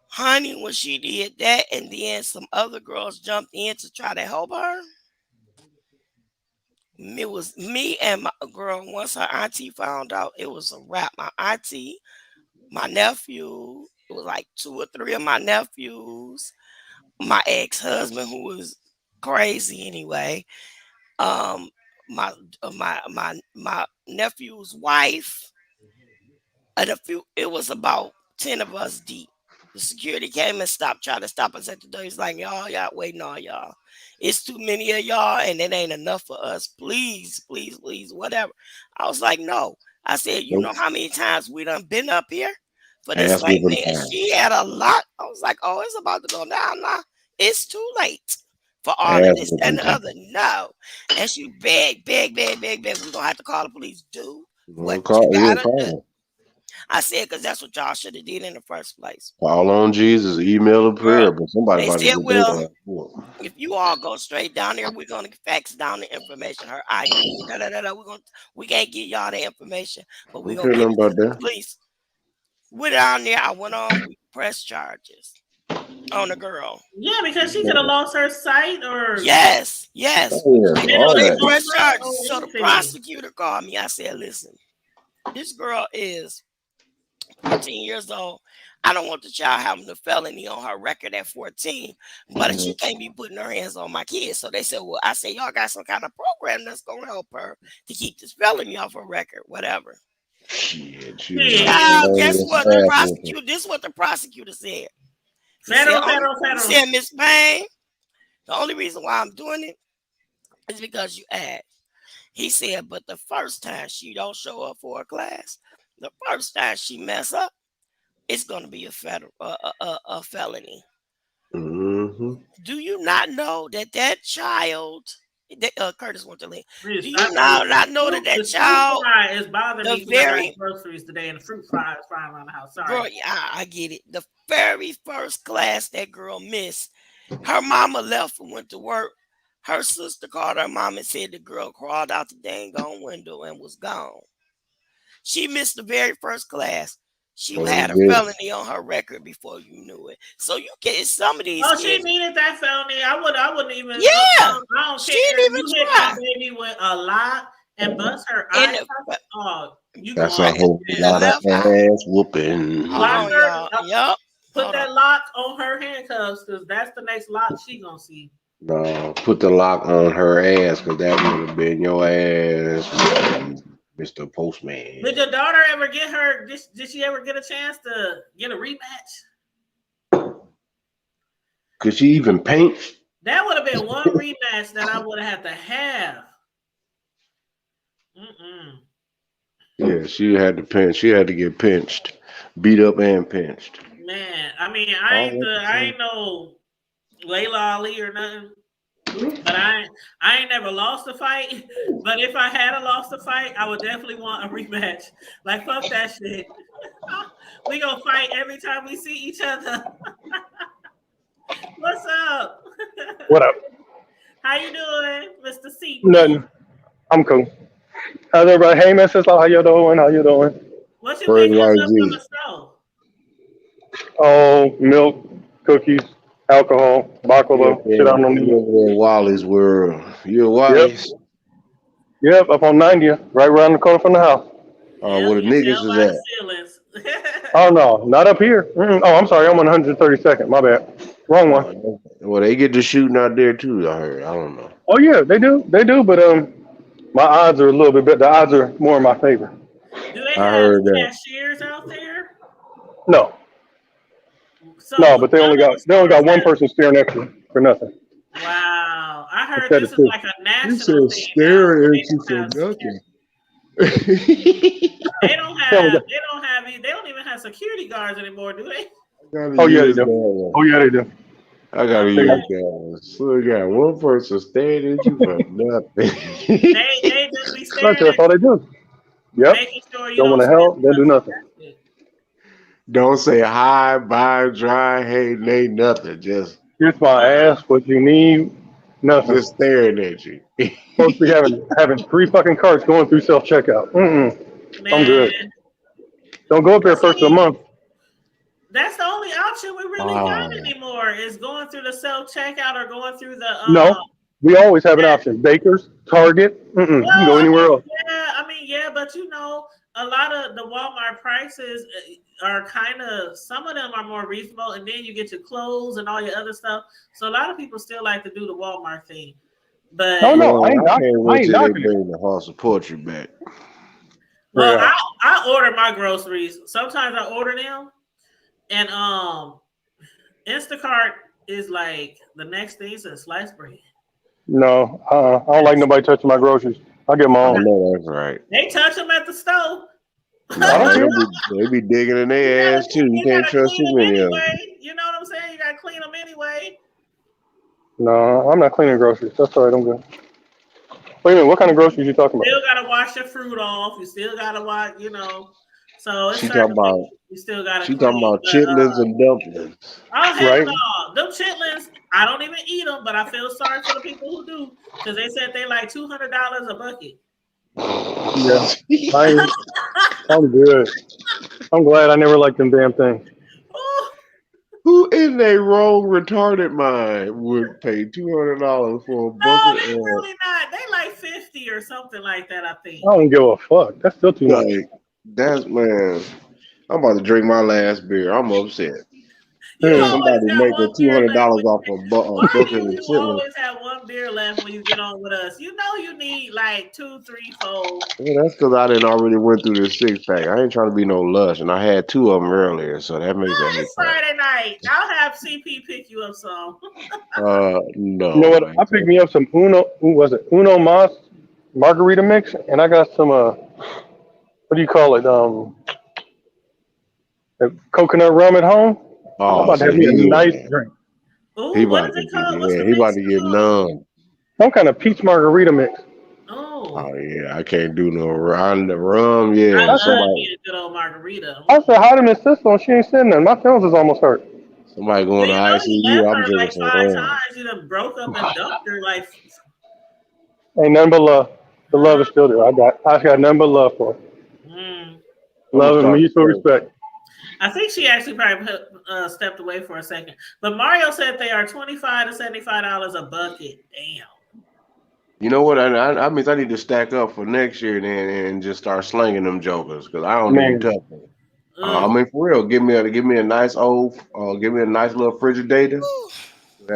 Honey, when she did that, and then some other girls jumped in to try to help her, it was me and my girl. Once her auntie found out, it was a wrap. My auntie, my nephew, it was like 2 or 3 of my nephews, my ex-husband, who was crazy anyway, my nephew's wife, and it was about 10 of us deep. The security came and tried to stop us at the door. He's like, y'all waiting on y'all. It's too many of y'all, and it ain't enough for us. Please, please, please, whatever. I was like, no. I said, you know how many times we done been up here for this same thing? And she had a lot. I was like, oh, it's about to go down now. It's too late for all of this and the other. No. And she begged. We're going to have to call the police. Do what you gotta do. I said, because that's what y'all should have did in the first place. Call on Jesus, email a prayer, but somebody they said, well, if you all go straight down there, we're gonna fax down the information, her ID. We can't get y'all the information, but we're gonna give it to the police. We're down there. I went on, we pressed charges on the girl. Yeah, because she could have lost her sight or yes. They pressed charges. So the prosecutor called me. I said, listen, this girl is 14 years old. I don't want the child having a felony on her record at 14, but she can't be putting her hands on my kids. So they said, well, I said, y'all got some kind of program that's going to help her to keep this felony off her record, whatever. Shit, guess what? This is what the prosecutor said. Federal. He said, Miss Payne, the only reason why I'm doing it is because you asked. He said, but the first time she don't show up for a class, the first time she mess up, it's going to be a felony. Mm-hmm. Do you not know that child, Curtis wants to leave. Do you not know that child is bothering me very groceries today and the fruit fry is frying around the house. Sorry. Girl, I get it. The very first class that girl missed, her mama left and went to work. Her sister called her mom and said the girl crawled out the dang on window and was gone. She missed the very first class. She had a felony on her record before you knew it. So you get some of these. Oh, she needed that felony. I wouldn't even. Yeah, I don't she care. didn't even hit try. My baby with a lot and bust her eyes. That's a whole lot of ass whooping. Put that lock on her handcuffs because that's the next lock she gonna see. No, put the lock on her ass because that would have been your ass, Mr. Postman. Did your daughter ever get her? Did she ever get a chance to get a rematch? Could she even paint? That would have been one rematch that I would have had to have. Yeah, she had to pinch. She had to get pinched, beat up and pinched. Man, I mean, I ain't no Layla Ali or nothing, but I ain't never lost a fight. But if I had lost a fight, I would definitely want a rematch. Like, fuck that shit. We gonna fight every time we see each other. What's up? What up? How you doing, Mr. C? Nothing. I'm cool. How's everybody? Hey, Mrs. How you doing? How you doing? What you picking us up from the stove? Oh, milk, cookies, alcohol, baklava. Shit, I don't know. Wally's World. You at Wally's? Yep, up on 90th, right around the corner from the house. Oh, where the niggas is at? Oh, no, not up here. Oh, I'm sorry. I'm on 132nd. My bad. Wrong one. Well, they get to shooting out there too, I heard. I don't know. Oh, yeah, they do. They do, but my odds are a little bit better. The odds are more in my favor. Do they have cashiers out there? No. So no, but they only got one person staring at you for nothing. Wow, I heard this is like a national thing. Staring at you for nothing. They don't even have security guards anymore, do they? Oh yeah, they do. Oh yeah, they do. I gotta use that. So you got one person staring at you for nothing. they just be staring. That's all they do. Yep. Sure you don't want to help. Don't do nothing. Don't say hi, bye, dry, hey, nay, nothing. Just here's my ass. What you need? Nothing. Just staring at you. Supposed to be having 3 fucking carts going through self checkout. I'm good. Don't go up there first of the month. That's the only option we really got anymore is going through the self checkout or going through the. No, we always have an option. Baker's, Target. You can go anywhere else. Yeah, but you know, a lot of the Walmart prices are kind of, some of them are more reasonable, and then you get your clothes and all your other stuff. So a lot of people still like to do the Walmart thing. But no, I ain't knocking bring the House of Poetry back. Well, I order my groceries. Sometimes I order them, and Instacart is like the next thing since sliced bread. No, I don't like nobody touching my groceries. I get my own. I know that's right. They touch them at the stove. No, they be digging in their ass too. You can't trust too many of them. You know what I'm saying? You gotta clean them anyway. No, I'm not cleaning groceries. That's all right. I'm good. Wait a minute. What kind of groceries you talking about? You still gotta wash your fruit off. You still gotta wash. You know. So it's she talking about. You still gotta. She talking about chitlins and dumplings. Oh hell no! Them chitlins, I don't even eat them, but I feel sorry for the people who do because they said they like $200 a bucket. Yeah, I'm good. I'm glad I never liked them damn things. Who in their wrong retarded mind would pay $200 for a bucket? No, they really not. They like 50 or something like that, I think. I don't give a fuck. That's still too much. That's, man. I'm about to drink my last beer. I'm upset. Yeah, somebody make a $200 off a bucket of chitlins. You always have one beer left when you get on with us. You know you need like 2, 3, 4. Yeah, that's because I didn't already went through this 6-pack. I ain't trying to be no lush, and I had 2 of them earlier, so that makes it. It's Friday night. I'll have CP pick you up some. No. You know what? I picked me up some Uno Mas margarita mix, and I got some what do you call it? Coconut rum at home. Oh, I'm about to have me a nice drink. Ooh, he about to get numb. Some kind of peach margarita mix. Oh yeah, I can't do no rum. Yeah, I love me a good old margarita. I said hi to Miss Cisco, and she ain't saying nothing. My feelings is almost hurt. Somebody going to ICU. I'm drinking some rum. 5 times, you done broke up and dumped her like. Ain't nothing but love. The love is still there. I got nothing but love for her. Love and mutual respect. I think she actually probably stepped away for a second. But Mario said they are $25 to $75 a bucket. Damn. You know what? I mean, I need to stack up for next year and just start slinging them jokers because I don't need to touch them. I mean, for real, give me a nice little Frigidator.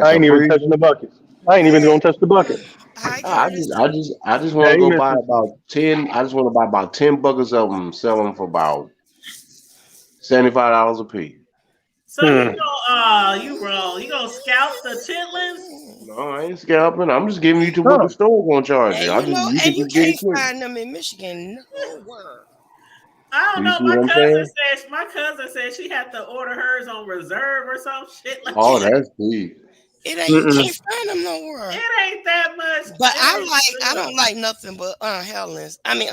I ain't even touching the buckets. I ain't even gonna touch the bucket. Hi, I Curtis. just want Hey, to go Mr. buy about 10. I just want to buy about 10 buckets of them, sell them for about $75 a piece. So you go, you wrong. You gonna scalp the chitlins? No, I ain't scalping. I'm just giving you to what No. the store gonna charge you. And you You can you just get it can't quick. find them in Michigan nowhere. I don't You know. see what I'm saying? My cousin said she had to order hers on reserve or some shit like Oh, that. that's deep. It ain't you can't find them nowhere. It ain't that much. But It I ain't don't like nothing but Helen's. I mean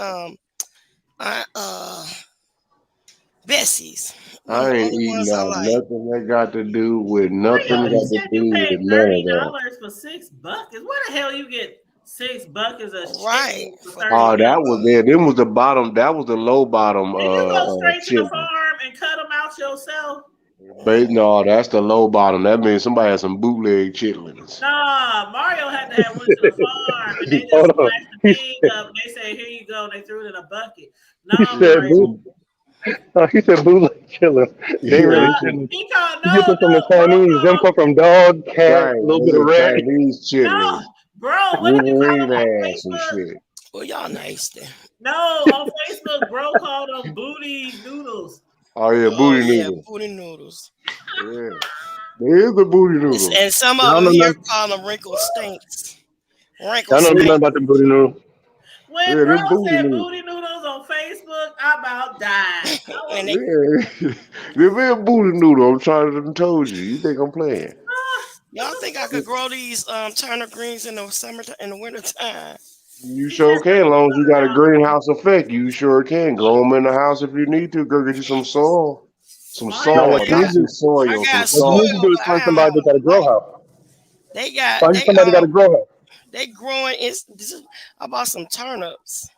Bessie's. One of I the ain't only eating ones I out like. nothing that got to do with nothing You got to said you do with paid none of that. $30 for 6 buckets. Where the hell you get 6 buckets of Right. chitlins for $30? Oh, that was there. Them was the bottom. That was the low bottom. And you go straight to the Chitlin. farm and cut them out yourself? No, that's the low bottom. That means somebody has some bootleg chitlins. Nah, Mario had to have went to the farm and they just Hold on. slashed the thing up. And they said, "Here you go." And they threw it in a bucket. He Nah, said Mario. he said bootleg chillin'. They really Nah, shouldn't. he called, You get them from the bro, Chinese. Them come from dog, cat, a little bit of rat. Chinese no, chitlins. bro. What did you call them Wolverine on ass and Facebook? shit. Well, y'all nice then. No, on Facebook, bro called them booty noodles. Oh yeah, booty noodles. Booty noodles. Yeah, there is the booty noodles. And some Y'all of know them here nothing. call them wrinkled stinks. Wrinkled Y'all know nothing stinks. about them booty noodles. When Yeah, bro them booty said noodles. booty noodles on Facebook, I about died. And they, Yeah, they're booty noodle. I'm trying to told you. You think I'm playing? y'all think I could grow these turnip greens in the summer in the winter time? You sure can, as long as you got a greenhouse effect. You sure can. Grow them in the house if you need to. Go get you some soil. Some No, soil. what you Not need to some do, soil. I Some got what you need to soil, do is but find I somebody that got a grow like house. they got Find you somebody that got a grow house. they growing. I bought some turnips.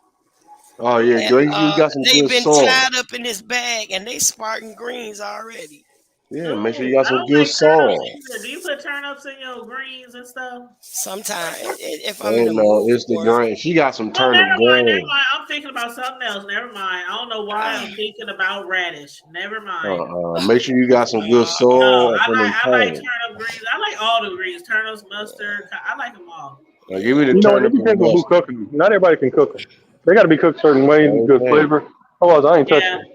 Oh yeah, And, girl, you got some they've good been soil. tied up in this bag and they sparking greens already. Yeah, make sure Ooh, you got I some don't good like turnips soil. either. Do you put turnips in your greens and stuff? Sometimes if I'm in Oh the no, mood it's the for it. grain. She got some No, turnip never grain. mind. I'm thinking about something else. Never mind. I don't know why I'm thinking about radish. Never mind. Make sure you got some good No, soil up in them I like turnips. turnip greens. I like all the greens. Turnips, mustard. I like them all. Now give me the You know what? It turnip and depends on who mustard. cooking them. Not everybody can cook them. They got to be cooked certain ways with good Okay. flavor. Otherwise, I ain't touching Yeah, them.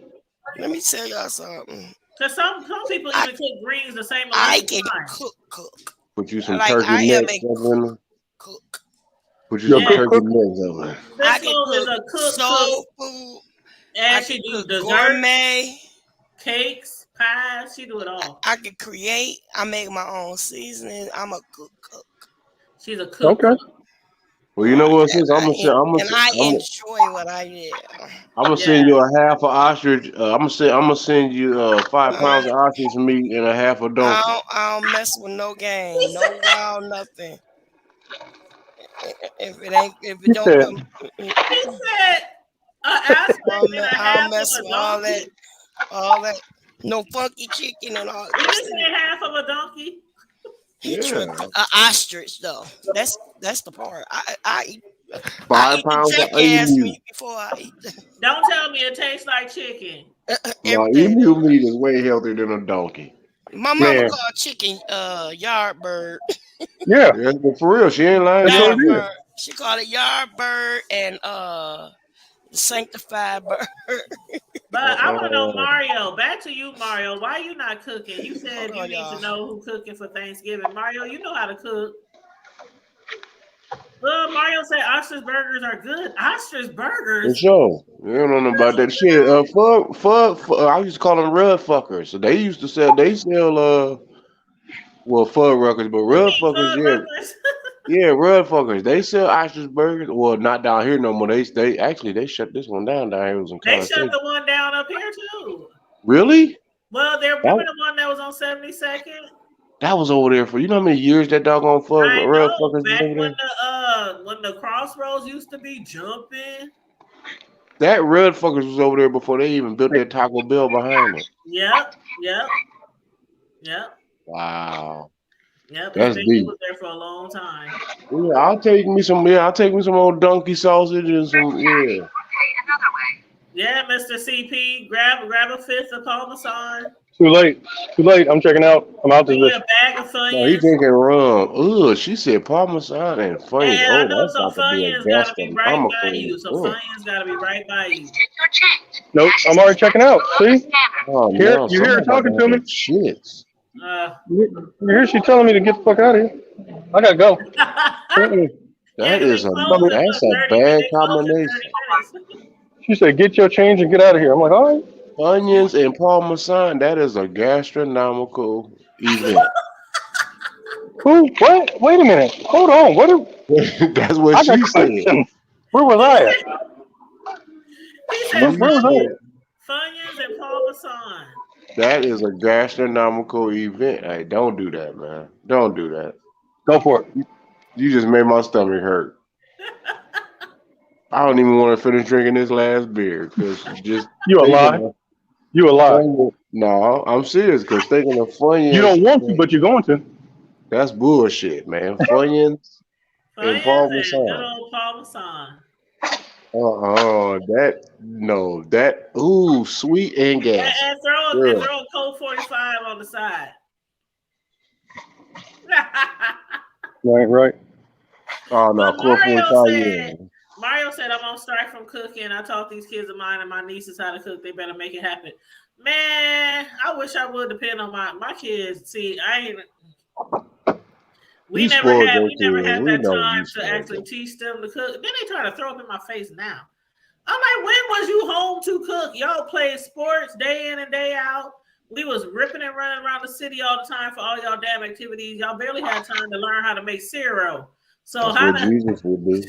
Let me tell y'all something. because some people even cook greens the same I amount of can time. cook. Put you some Like turkey I am necks a up in them. cook. Put you You're some a cook turkey cook? necks up in them. I This can one is cook a cook. soul food. I And she can do cook dessert, gourmet. cakes, pies. She do it all. I can create. I make my own seasoning. I'm a cook. She's a cook. Okay. Well, you know what, sis? And I enjoy what I do. I'm gonna send you a half of ostrich. I'm gonna send you 5 pounds of ostrich meat and a half a donkey. I don't mess with no game, no wild nothing. If it don't said- come, He said aspirin and a I half don't mess of a with all donkey. that. No funky chicken and all. Did you say half of a donkey? He tripped. Ostrich though. That's the part. I eat 5 the pounds of jackass emu. meat before I eat the Don't tell me it tastes like chicken. No, everything. emu meat is way healthier than a donkey. My mama Man. called chicken yard bird. Yeah. Yeah, but for real, she ain't lying. That's Yard what it is. bird. She called it yard bird and sanctified bird. But I want to know, Mario. Back to you, Mario. Why you not cooking? You said Hold on, you need y'all. to know who cooking for Thanksgiving. Mario, you know how to cook. Well, Mario said ostrich burgers are good. Ostrich For burgers. sure. You don't know about that shit. Fuck. I used to call them rud fuckers. So they used to sell. They sell fuck ruckers, but rud fuckers, yeah. Burgers. Yeah, rud fuckers. They sell ostrich burgers. Well, not down here no more. They shut this one down here. It was in They College shut Station. the one down up here too. Really? Well, they remember the one that was on 72nd? That was over there for you know how many years that doggone fuck I rud know. fuckers was Back over there? when the crossroads used to be jumping. That rud fuckers was over there before they even built that Taco Bell behind it. Yep. Wow. Yep. That's They deep. was there for a long time. Yeah, I'll take me some old donkey sausage and some Yeah, Mr. CP, grab a fifth of Parmesan. Too late. Too late. I'm checking out. I'm out this Bring me a bitch. bag of No, he Funyuns. drinking rum. Ugh, she said Parmesan and Funyuns. And I Oh, know that's some about to be a Funyuns gotta be right by gastronomical you. Some event. Funyuns gotta be right by you. Nope. I'm already checking out. See? Oh Here, no, you hear her somebody about talking to to have me? the shits. You hear she telling me to get the fuck out of here? I gotta go. Mm-mm. Yeah, That 'cause is they a close in that's what, a 30 minutes? bad They close in 30 combination. minutes. She said, get your change and get out of here. I'm like, all right. Onions and Parmesan, that is a gastronomical event. Who? What? Wait a minute. Hold on. What? That's what I got she said. questions. Where was I at? He She said Where was I said at? Funyuns and Parmesan. that is a gastronomical event. Hey, don't do that, man. Don't do that. Go for it. You just made my stomach hurt. I don't even want to finish drinking this last beer because just You a thinking lie. of You a lie. Funyuns. No, I'm serious because thinking of You don't Funyuns, want to, but you're going to. that's bullshit, man. Funyuns and Funyuns and good Parmesan. old Parmesan. Ooh, sweet and gassy. And throw a Colt 45 on the side. Right. Oh no, But Cool 45, Mario said, I'm on strike from cooking. I taught these kids of mine and my nieces how to cook. They better make it happen. Man, I wish I would depend on my kids. See, we never had that time to actually teach them to cook. Then they try to throw up in my face now. I'm like, when was you home to cook? Y'all played sports day in and day out. We was ripping and running around the city all the time for all y'all damn activities. Y'all barely had time to learn how to make cereal. So that's what Jesus would do.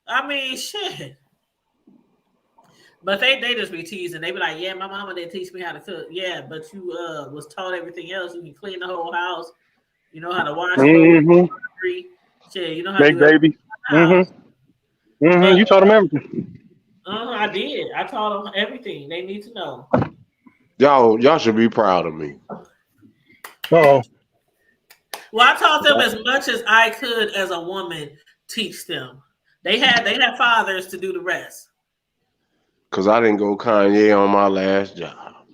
I mean, shit. But they just be teasing. They be like, yeah, my mama didn't teach me how to cook. Yeah, but you was taught everything else. You can clean the whole house. You know how to wash clothes. Shit, you know how to Make baby. You taught them everything. I did. I taught them everything they need to know. Y'all should be proud of me. Oh. Well, I taught them as much as I could as a woman teach them. They had fathers to do the rest. Cause I didn't go Kanye on my last job.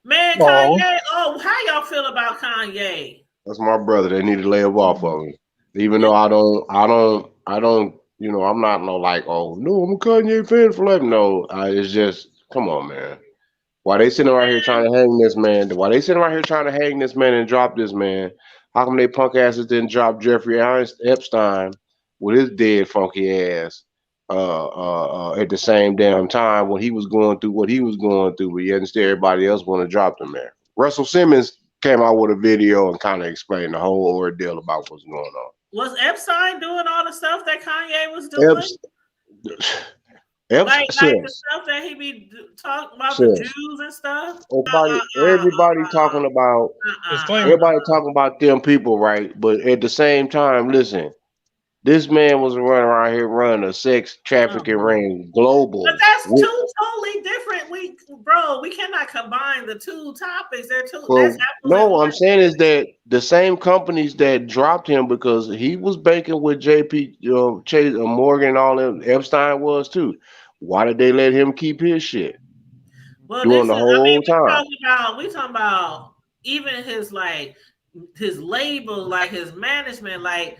Man, Kanye. Oh, how y'all feel about Kanye? That's my brother. They need to lay him off of me. Even though I don't. You know, I'm not no like, oh no, I'm a Kanye fan for life. No, it's just, come on, man. Why they sitting around here trying to hang this man? Why they sitting around here trying to hang this man and drop this man? How come they punk asses didn't drop Jeffrey Epstein with his dead funky ass at the same damn time when he was going through what he was going through, but yet instead everybody else want to drop him there? Russell Simmons came out with a video and kind of explained the whole ordeal about what's going on. Was Epstein doing all the stuff that Kanye was doing? Like the stuff that he be talking about the Jews and stuff. Everybody talking about everybody talking about them people, right? But at the same time, listen, this man was running around here running a sex trafficking ring global. But that's two totally different. We cannot combine the two topics. They're two. Well, no, I'm saying is that the same companies that dropped him because he was banking with JP Chase Morgan and all them, Epstein was too. Why did they let him keep his shit during the whole time? We talking about even his label, like his management, like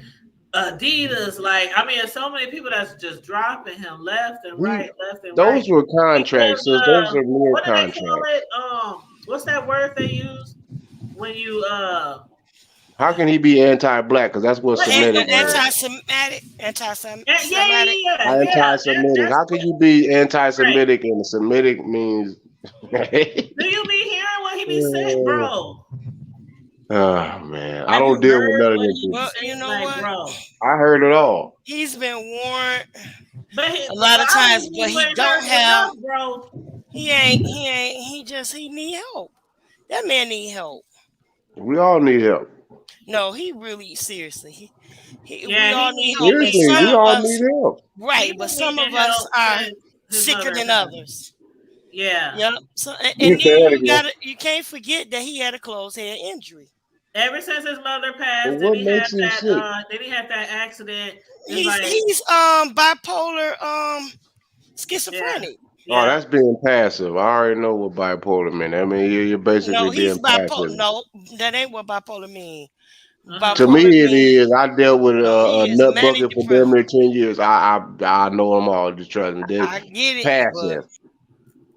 Adidas, there's so many people that's just dropping him left and right. Those were contracts. Those are mere what contracts. Do they call it? What's that word they use when you How can he be anti-black? Because that's what Semitic is. Anti-Semitic. How can you be anti-Semitic and Semitic means? Do you be hearing what he be saying, bro? Oh man, I don't deal with none of this. Well, you know what? Bro. I heard it all. He's been warned a lot of times, but he don't have. He need help. That man need help. We all need help. No, he really seriously. We all need help. Right, but some of us are sicker than others. Yeah. Yep. So and then you can't forget that he had a closed head injury. Ever since his mother passed, then he had that accident. He's bipolar, schizophrenic. Oh, that's being passive. I already know what bipolar mean. I mean, you're basically No, he's being passive. bipolar. No, that ain't what bipolar mean. To me, Bipolar it mean is. I dealt with he a is nut manic bucket for depressed. damn near 10 years. I know them all. Just trust me. They I get it, but passive.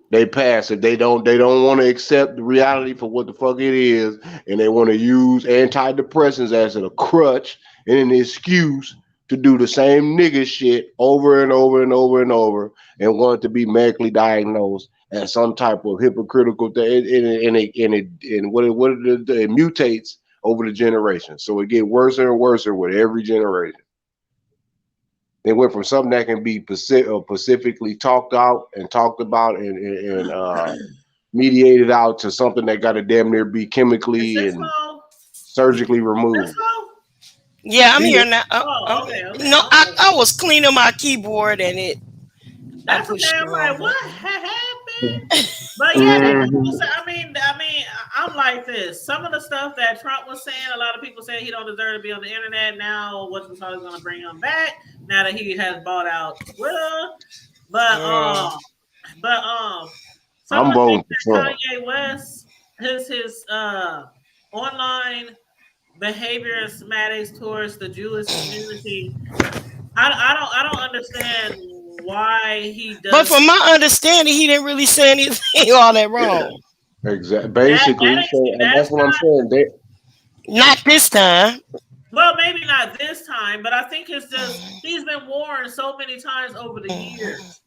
They passive. They don't want to accept the reality for what the fuck it is, and they want to use antidepressants as a crutch and an excuse to do the same nigga shit over and over and over and over, and want to be medically diagnosed as some type of hypocritical thing, and what it mutates over the generation. So it get worse and worse with every generation. They went from something that can be specifically talked out and talked about and mediated out to something that got to damn near be chemically and surgically removed. yeah, I'm here now. Okay. No, I was cleaning my keyboard and it. That's okay. I'm like, what happened? But yeah, people say, I mean, I'm like this. Some of the stuff that Trump was saying, a lot of people say he don't deserve to be on the internet. Now, what's going to bring him back? Now that he has bought out Twitter, but some I'm of the voting things for that Trump. Kanye West, his online behavior and schematics towards the Jewish community, I don't understand why he does. But from my understanding, he didn't really say anything all that wrong. Exactly. Basically, that's what I'm saying. Not this time. Well, maybe not this time, but I think it's just he's been warned so many times over the years.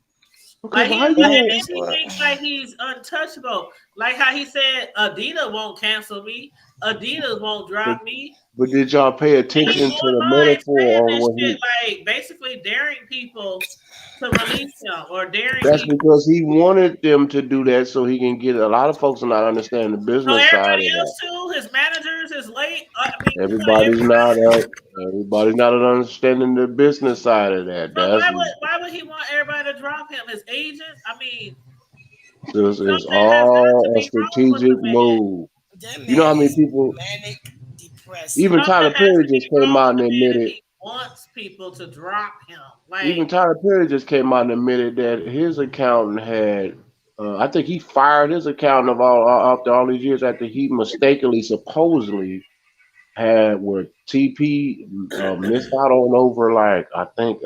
Okay, Like he thinks like he's untouchable. Like how he said, Adidas won't cancel me. Adidas won't drop me. But did y'all pay attention to the metaphor on what he? Like basically daring people to release him or daring. That's people. because he wanted them to do that so he can get. A lot of folks are not understanding the business side of Everybody that. else too. His managers, his late. Everybody's not understanding the business side of that. So That's why would he want everybody to drop him? His agents? I mean, this is all a strategic move. You know how many people? Even Tyler Perry just came out and admitted. He wants people to drop him. Like, even Tyler Perry just came out and admitted that his accountant had. I think he fired his accountant after all these years after he mistakenly, supposedly, had where TP missed out on over like I think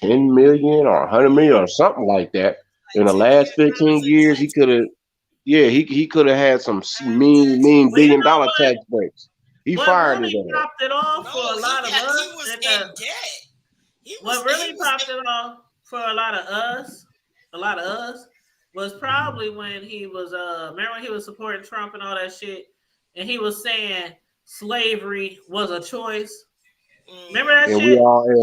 10 million or 100 million or something like that in the last 15 years. He could have, he could have had some mean $1 billion tax breaks. He fired his ass. Popped it off for a lot of us. What really popped it off for a lot of us was probably when he was remember when he was supporting Trump and all that shit, and he was saying slavery was a choice. Remember that shit?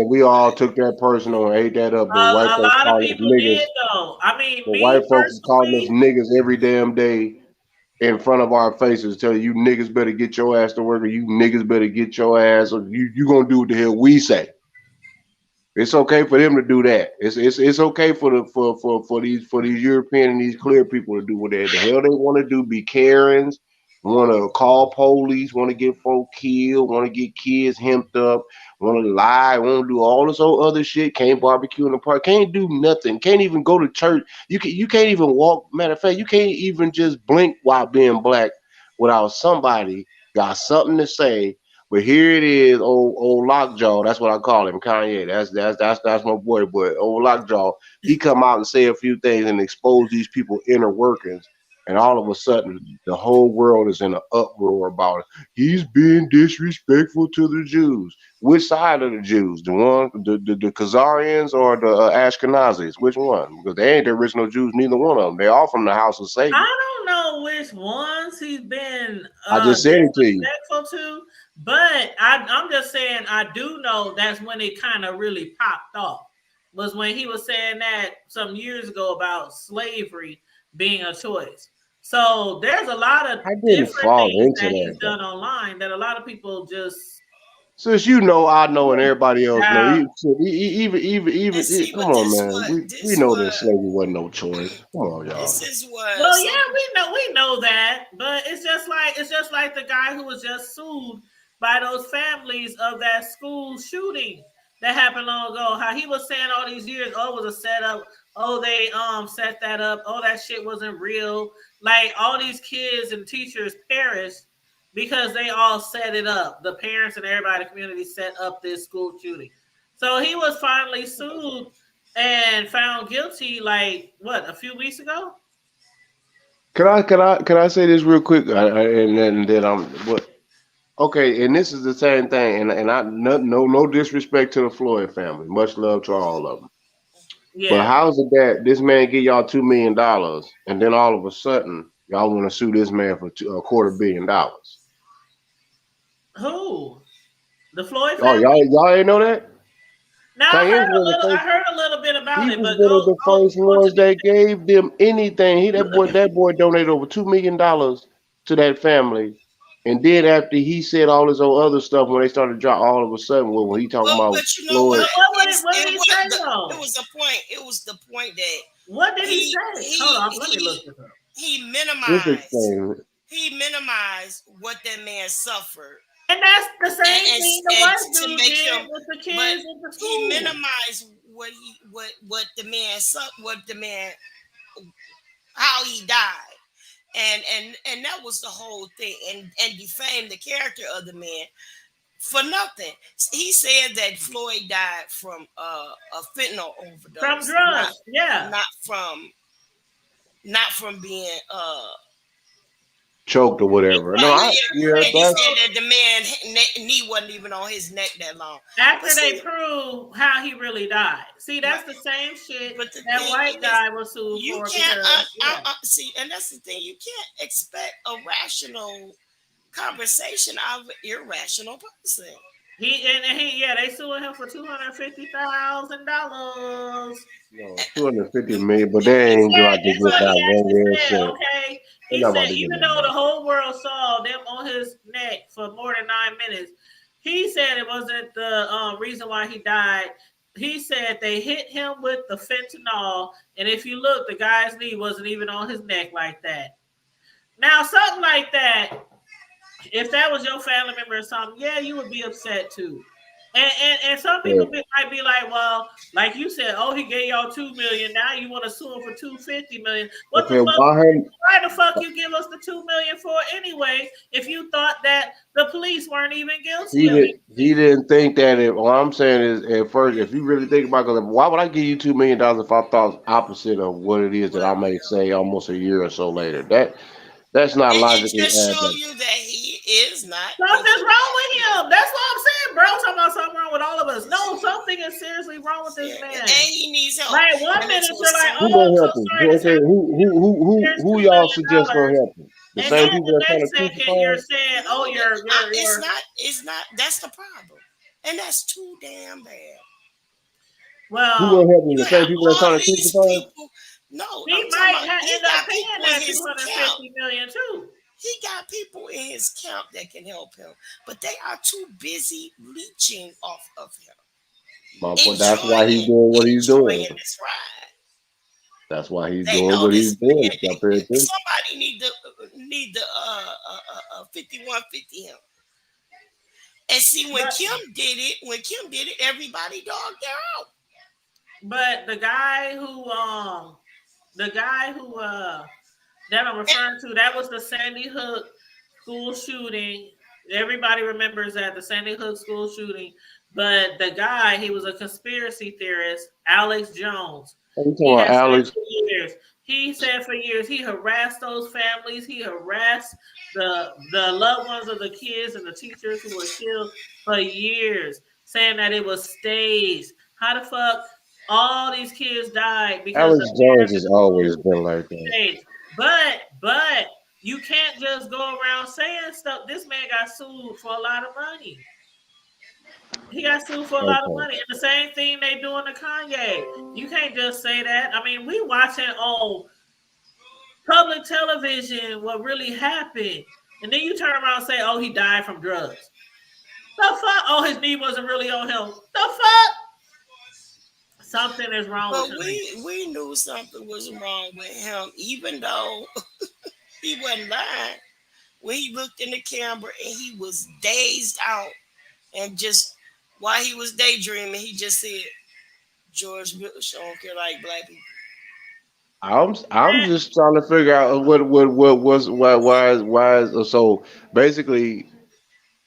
We all took that personal and ate that up. But white folks call us niggas. Though. I mean, white folks calling us niggas every damn day in front of our faces, telling you niggas better get your ass to work, or you niggas better get your ass, or you gonna do what the hell we say. It's okay for them to do that. It's okay for these European and these clear people to do what the hell they want to do. Be Karens, want to call police, want to get folk killed, want to get kids hemped up, want to lie, want to do all this old other shit. Can't barbecue in the park. Can't do nothing. Can't even go to church. You can't even walk. Matter of fact, you can't even just blink while being black without somebody got something to say. But here it is, old Lockjaw. That's what I call him, Kanye. That's my boy. But old Lockjaw, he come out and say a few things and expose these people inner workings, and all of a sudden, the whole world is in an uproar about it. He's being disrespectful to the Jews. Which side of the Jews? The one, the Khazarians or the Ashkenazis? Which one? Because they ain't the original Jews. Neither one of them. They're all from the house of Satan. I don't know which ones he's been. I just said it to you. To. But I'm just saying, I do know that's when it kind of really popped off. Was when he was saying that some years ago about slavery being a choice. So there's a lot of different things that he's done online that a lot of people just. Since you know, I know, and everybody else know. Even come on, man. We know that slavery wasn't no choice. Come on, y'all. Well, yeah, we know that, but it's just like the guy who was just sued by those families of that school shooting that happened long ago. How he was saying all these years, it was a setup oh, they set that up. Oh, that shit wasn't real. Like all these kids and teachers perished because they all set it up. The parents and everybody in the community set up this school shooting. So he was finally sued and found guilty like what, a few weeks ago? Can I say this real quick? And then I'm what? Okay, and this is the same thing. And I no disrespect to the Floyd family. Much love to all of them. Yeah. But how's it that this man give y'all $2 million and then all of a sudden y'all want to sue this man for $250 million? Who? The Floyd Oh, family? y'all ain't know that? No, I heard a little bit about it, but one of the first ones that gave them anything. That boy donated over $2 million to that family. And then after he said all this other stuff, when they started to drop, all of a sudden, when he talking about but you know Floyd, what did he say though? It was the point. It was the point that what did he say? Hold on, let me look this up. He minimized what that man suffered. And that's the same thing the white dude did with the kids in the school. He minimized what the man how he died. And that was the whole thing, and defamed the character of the man for nothing. He said that Floyd died from a fentanyl overdose. From drugs, not from being choked or whatever. He said that the man knee wasn't even on his neck that long. After they prove how he really died. See, that's the same shit that white guy was sued you for. Can't see, and that's the thing. You can't expect a rational conversation out of an irrational person. They sued him for $250,000. No, $250 million, but they ain't going to get that one real shit. Okay. He said even though the whole world saw them on his neck for more than 9 minutes, he said it wasn't the reason why he died. He said they hit him with the fentanyl, and if you look, the guy's knee wasn't even on his neck like that. Now, something like that, if that was your family member or something, yeah, you would be upset too. And some people might be like, well, like you said, oh, he gave y'all $2 million. Now you want to sue him for $250 million. Why the fuck you give us the $2 million for anyway? If you thought that the police weren't even guilty, he didn't think that. What I'm saying is, at first, if you really think about it, why would I give you $2 million if I thought opposite of what it is that I may say almost a year or so later? That's not logically. It just show you that he is not. Something's wrong with him. That's what I'm saying, bro. Talking about something wrong with all of us. No, something is seriously wrong with this man. And he needs help. Like 1 minute you're like, who gonna help him? Who y'all suggest gonna help him? The same people that trying to crucify him? You're saying, oh, It's not. That's the problem, and that's too damn bad. Well, who gonna help him? The same people that trying to crucify him? No, he might end up paying that $250 million too. He got people in his camp that can help him, but they are too busy leeching off of him. That's why he's doing what he's doing. That's why he's doing what he's doing. Somebody need the 5150 him. And see, when Kim did it, everybody dogged her out. But the guy who that I'm referring to, that was the Sandy Hook school shooting. Everybody remembers that, the Sandy Hook school shooting. But the guy, he was a conspiracy theorist, Alex Jones. He said for years he harassed those families. He harassed the loved ones of the kids and the teachers who were killed for years, saying that it was staged. How the fuck all these kids died because Alex Jones has always been like that. But you can't just go around saying stuff. This man got sued for a lot of money. He got sued for a lot of money. And the same thing they doing to Kanye. You can't just say that. I mean, we watching on public television what really happened. And then you turn around and say, oh, he died from drugs. The fuck? Oh, his knee wasn't really on him. The fuck? Something is wrong with him. We knew something was wrong with him, even though he wasn't lying. When he looked in the camera and he was dazed out, and just while he was daydreaming, he just said, George Bush don't care like black people. I'm just trying to figure out what was why is so basically,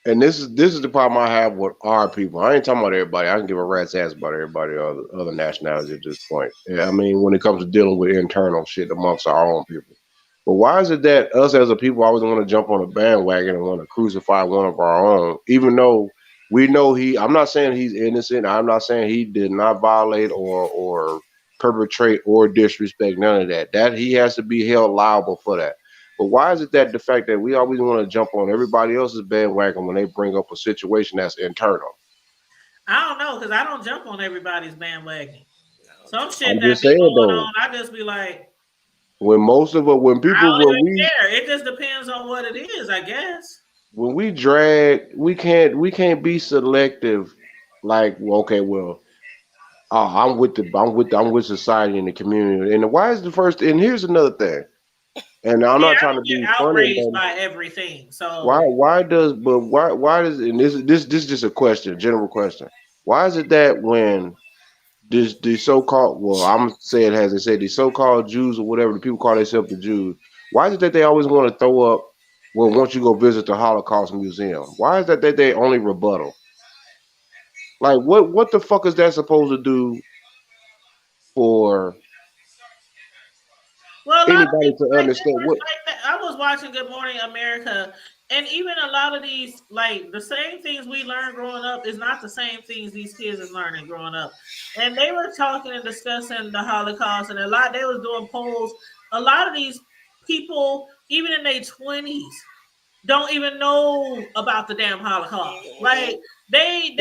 and this is the problem I have with our people. I ain't talking about everybody. I can give a rat's ass about everybody other nationalities at this point. Yeah, I mean, when it comes to dealing with internal shit amongst our own people. But why is it that us as a people always want to jump on a bandwagon and want to crucify one of our own, even though we know I'm not saying he's innocent. I'm not saying he did not violate or perpetrate or disrespect none of that. That he has to be held liable for that. But why is it that the fact that we always want to jump on everybody else's bandwagon when they bring up a situation that's internal? I don't know, because I don't jump on everybody's bandwagon. Some shit I'm that just be saying, going though. on, I just be like, When most of it, when I people, don't when even we, care. It just depends on what it is, I guess. when we drag, we can't be selective. Like, well, okay, well, I'm with society and the community. And why is the first? And here's another thing. And I'm Yeah, not I trying to don't be get funny, outraged but by everything. So why does and this is just a question, general question. Why is it that when the so-called, well, I'm saying as they say, the so-called Jews or whatever the people call themselves the Jews, why is it that they always want to throw up, well, once you go visit the Holocaust Museum? Why is that they only rebuttal? Like, what the fuck is that supposed to do for well, a lot of anybody people to like understand different what? like that. I was watching Good Morning America, and even a lot of these, like the same things we learned growing up is not the same things these kids is learning growing up. And they were talking and discussing the Holocaust, and they was doing polls. A lot of these people, even in their 20s, don't even know about the damn Holocaust. Like they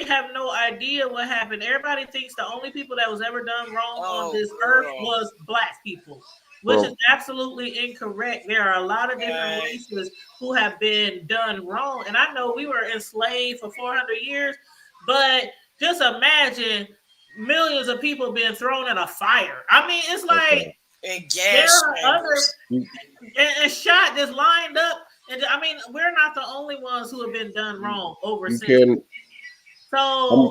have no idea what happened. Everybody thinks the only people that was ever done wrong on this earth was black people, which is absolutely incorrect. There are a lot of different races who have been done wrong. And I know we were enslaved for 400 years, but just imagine millions of people being thrown in a fire. I mean, it's like and there gas are other and shot just lined up. And I mean, we're not the only ones who have been done wrong over centuries. So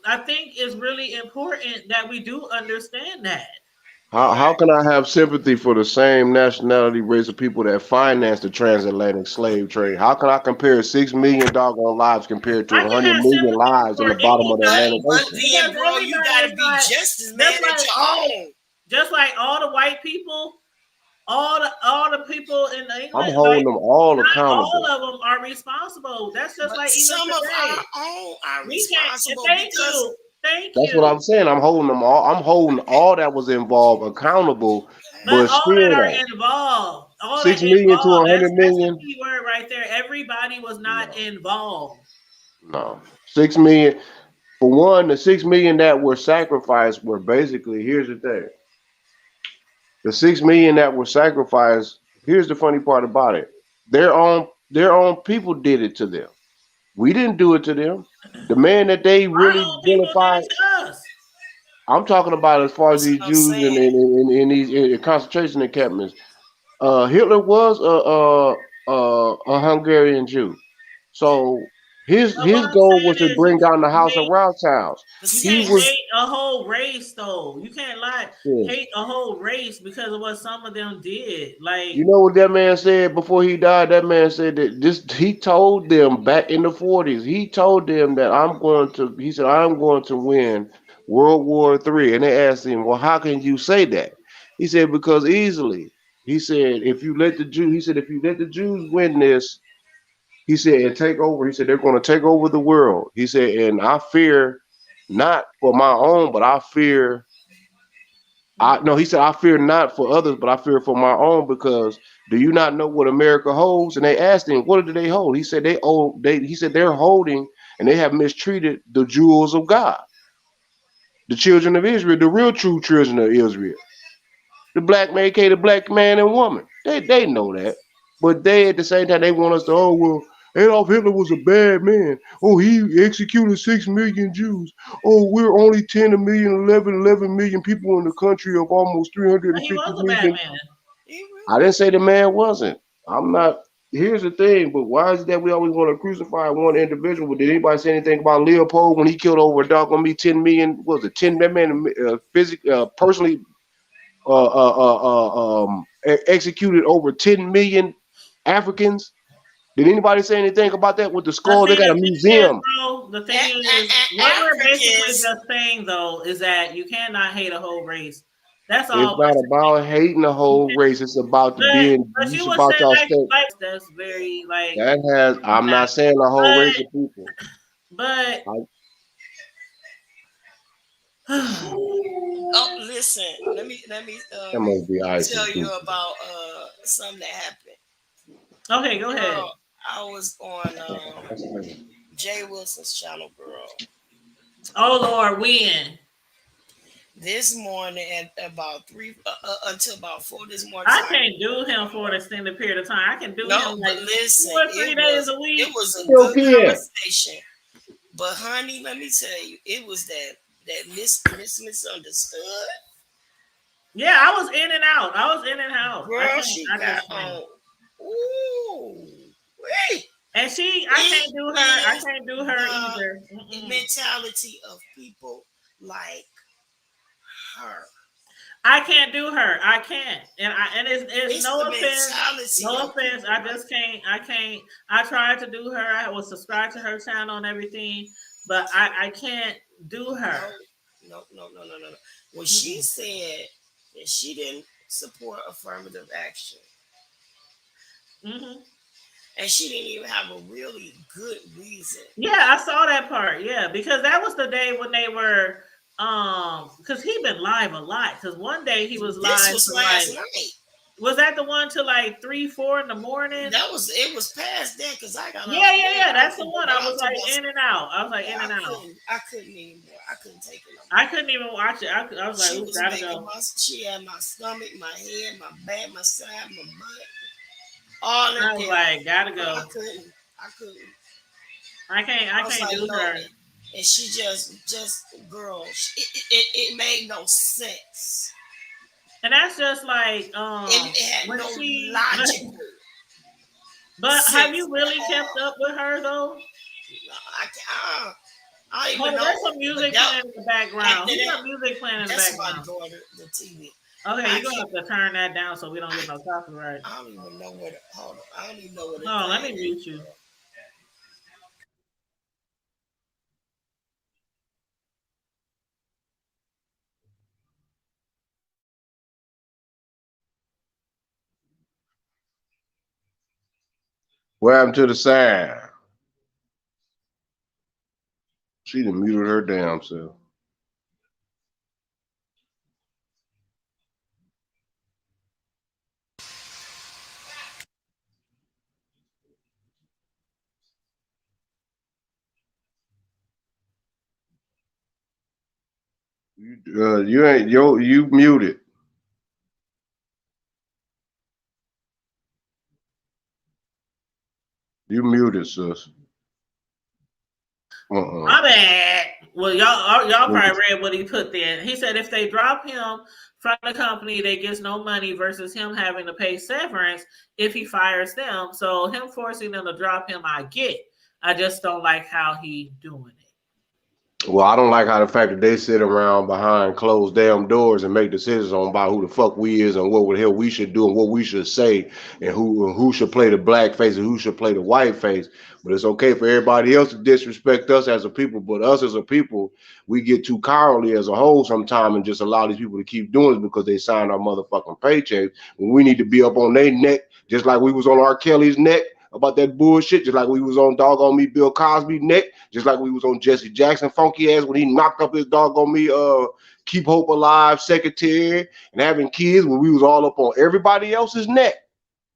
I think it's really important that we do understand that. How can I have sympathy for the same nationality race of people that financed the transatlantic slave trade? How can I compare 6 million doggone lives compared to 100 million lives in the bottom of the Atlantic Ocean? Then, bro, you gotta be just as mad at your own. Just like all the white people, all the people in England, I'm holding them all accountable. All of them are responsible. That's just like even some today. of our own are responsible. Thank That's you. what I'm saying. I'm holding them all. I'm holding all that was involved accountable, but all still that are involved. 6 million to 100 million. That's the key word right there. Everybody was not involved. No, 6 million. For one, the 6 million that were sacrificed were basically. Here's the thing. The 6 million that were sacrificed. Here's the funny part about it. Their own people did it to them. We didn't do it to them. The man that they really vilified. I'm talking about as far as these Jews in these concentration encampments. Hitler was a Hungarian Jew, so his goal was to bring down the House of Rothschild. You can't hate a whole race, though. You can't hate a whole race because of what some of them did. Like, you know what that man said before he died? That man said that he told them back in the 40s. He told them that I'm going to win World War III, and they asked him, "Well, how can you say that?" He said, "Because easily." He said, if you let the Jews win this, he said, and take over, he said, they're going to take over the world. He said, and I fear not for my own, but I fear not for others, but I fear for my own, because do you not know what America holds? And they asked him, what do they hold? He said, they're holding, and they have mistreated the jewels of God. The children of Israel, the real true children of Israel. The black man, the black man and woman. They know that. But they at the same time they want us to, oh well, Adolf Hitler was a bad man. Oh, he executed 6 million Jews. Oh, we're only 10 million, 11 million people in the country of almost 350 he was a million. bad man. I didn't say the man wasn't. I'm not. Here's the thing, but why is it that we always want to crucify one individual? But did anybody say anything about Leopold when he killed over a dog on me 10 million? What was it 10 that man personally executed over 10 million Africans. Did anybody say anything about that with the skull? They got a museum. The thing is, what we're basically just saying though is that you cannot hate a whole race. That's all. It's not about hating the whole race. It's about being. It's about y'all state. That's very like. That has. I'm not saying the whole race of people. But. Oh, listen. Let me tell you about something that happened. Okay, go ahead. I was on Jay Wilson's channel, girl. Oh Lord, when? This morning at about 3 until about 4 this morning. I can't do him for an extended period of time. I can do him like listen, 2 or 3 days a week. It was a good conversation. But honey, let me tell you, it was that misunderstood. Yeah, I was in and out. Girl, she got on. Ooh, wait. And I can't do her. I can't do her either. The mentality of people like her. I can't do her. I can't. And it's no offense. No offense. I just can't. I can't. I tried to do her. I was subscribed to her channel and everything, but I can't do her. No. When she said that she didn't support affirmative action, and she didn't even have a really good reason. Yeah, I saw that part. Yeah, because that was the day when they were, because he been live a lot. Because one day he was live. This was last night. Was that the one to like 3, 4 in the morning? It was past that because I got. Yeah. That's the one. I was like in and out. I couldn't anymore. I couldn't take it. I couldn't even watch it. I was like, "Ooh, gotta go." She had my stomach, my head, my back, my side, my butt. All I was like, gotta go. I couldn't. I can't do her. And she just girl. It made no sense. And that's just like it had no logic. But have you really kept up with her though? I don't even know. There's some music playing in the background. Who's got music playing in the background? That's my daughter, the TV. Okay, you're gonna have to turn that down so we don't get no copyright. I don't even know where. Hold on, I don't even know where. No, let me mute you. What happened to the sound? She done muted her damn self. You muted. You muted, sis. My bad. Well, y'all probably read what he put there. He said if they drop him from the company, they gets no money versus him having to pay severance if he fires them. So him forcing them to drop him, I get. I just don't like how he doing it. Well, I don't like how the fact that they sit around behind closed damn doors and make decisions on about who the fuck we is and what the hell we should do and what we should say and who should play the black face and who should play the white face. But it's okay for everybody else to disrespect us as a people, but us as a people, we get too cowardly as a whole sometime and just allow these people to keep doing it because they signed our motherfucking paychecks when we need to be up on their neck, just like we was on R. Kelly's neck about that bullshit, just like we was on doggone me Bill Cosby neck, just like we was on Jesse Jackson funky ass when he knocked up his doggone me Keep Hope Alive secretary and having kids when we was all up on everybody else's neck.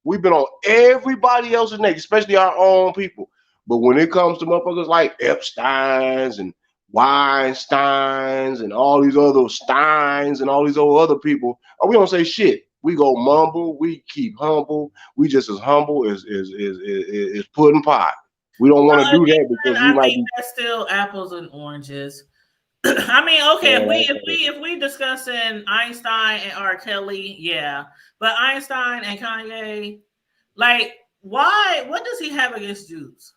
We've been on everybody else's neck, especially our own people. But when it comes to motherfuckers like Epstein's and Weinstein's and all these other Steins and all these other people, we don't say shit. We go mumble. We keep humble. We just as humble as pudding pot. We don't want to do that because we might be. That's still apples and oranges. I mean, okay, if we discussing Einstein and R. Kelly, yeah, but Einstein and Kanye, like, why? What does he have against Jews?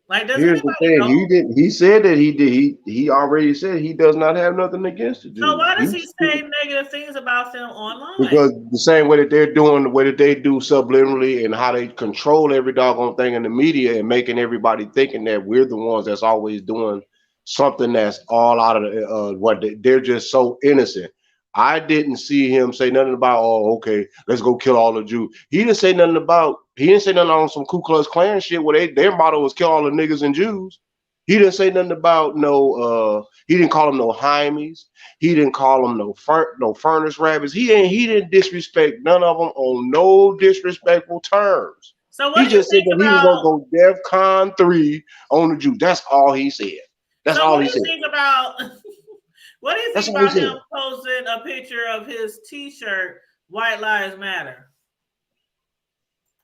Like, does Here's the anybody thing. know? He did. He said that he did. He already said he does not have nothing against the So Jews. why does he say negative things about them online? Because the same way that they're doing, the way that they do subliminally, and how they control every doggone thing in the media and making everybody thinking that we're the ones that's always doing something that's all out of the, they're just so innocent. I didn't see him say nothing about, oh, okay, let's go kill all the Jews. He didn't say nothing on some Ku Klux Klan shit where their motto was kill all the niggas and Jews. He didn't say nothing about he didn't call them no Heimies. He didn't call them no furnace rabbits. He didn't disrespect none of them on no disrespectful terms. So what He do you just said think that he was gonna go DEFCON 3 on the Jews. That's all he said. That's all he said. What do you think about him posting a picture of his T-shirt, White Lives Matter?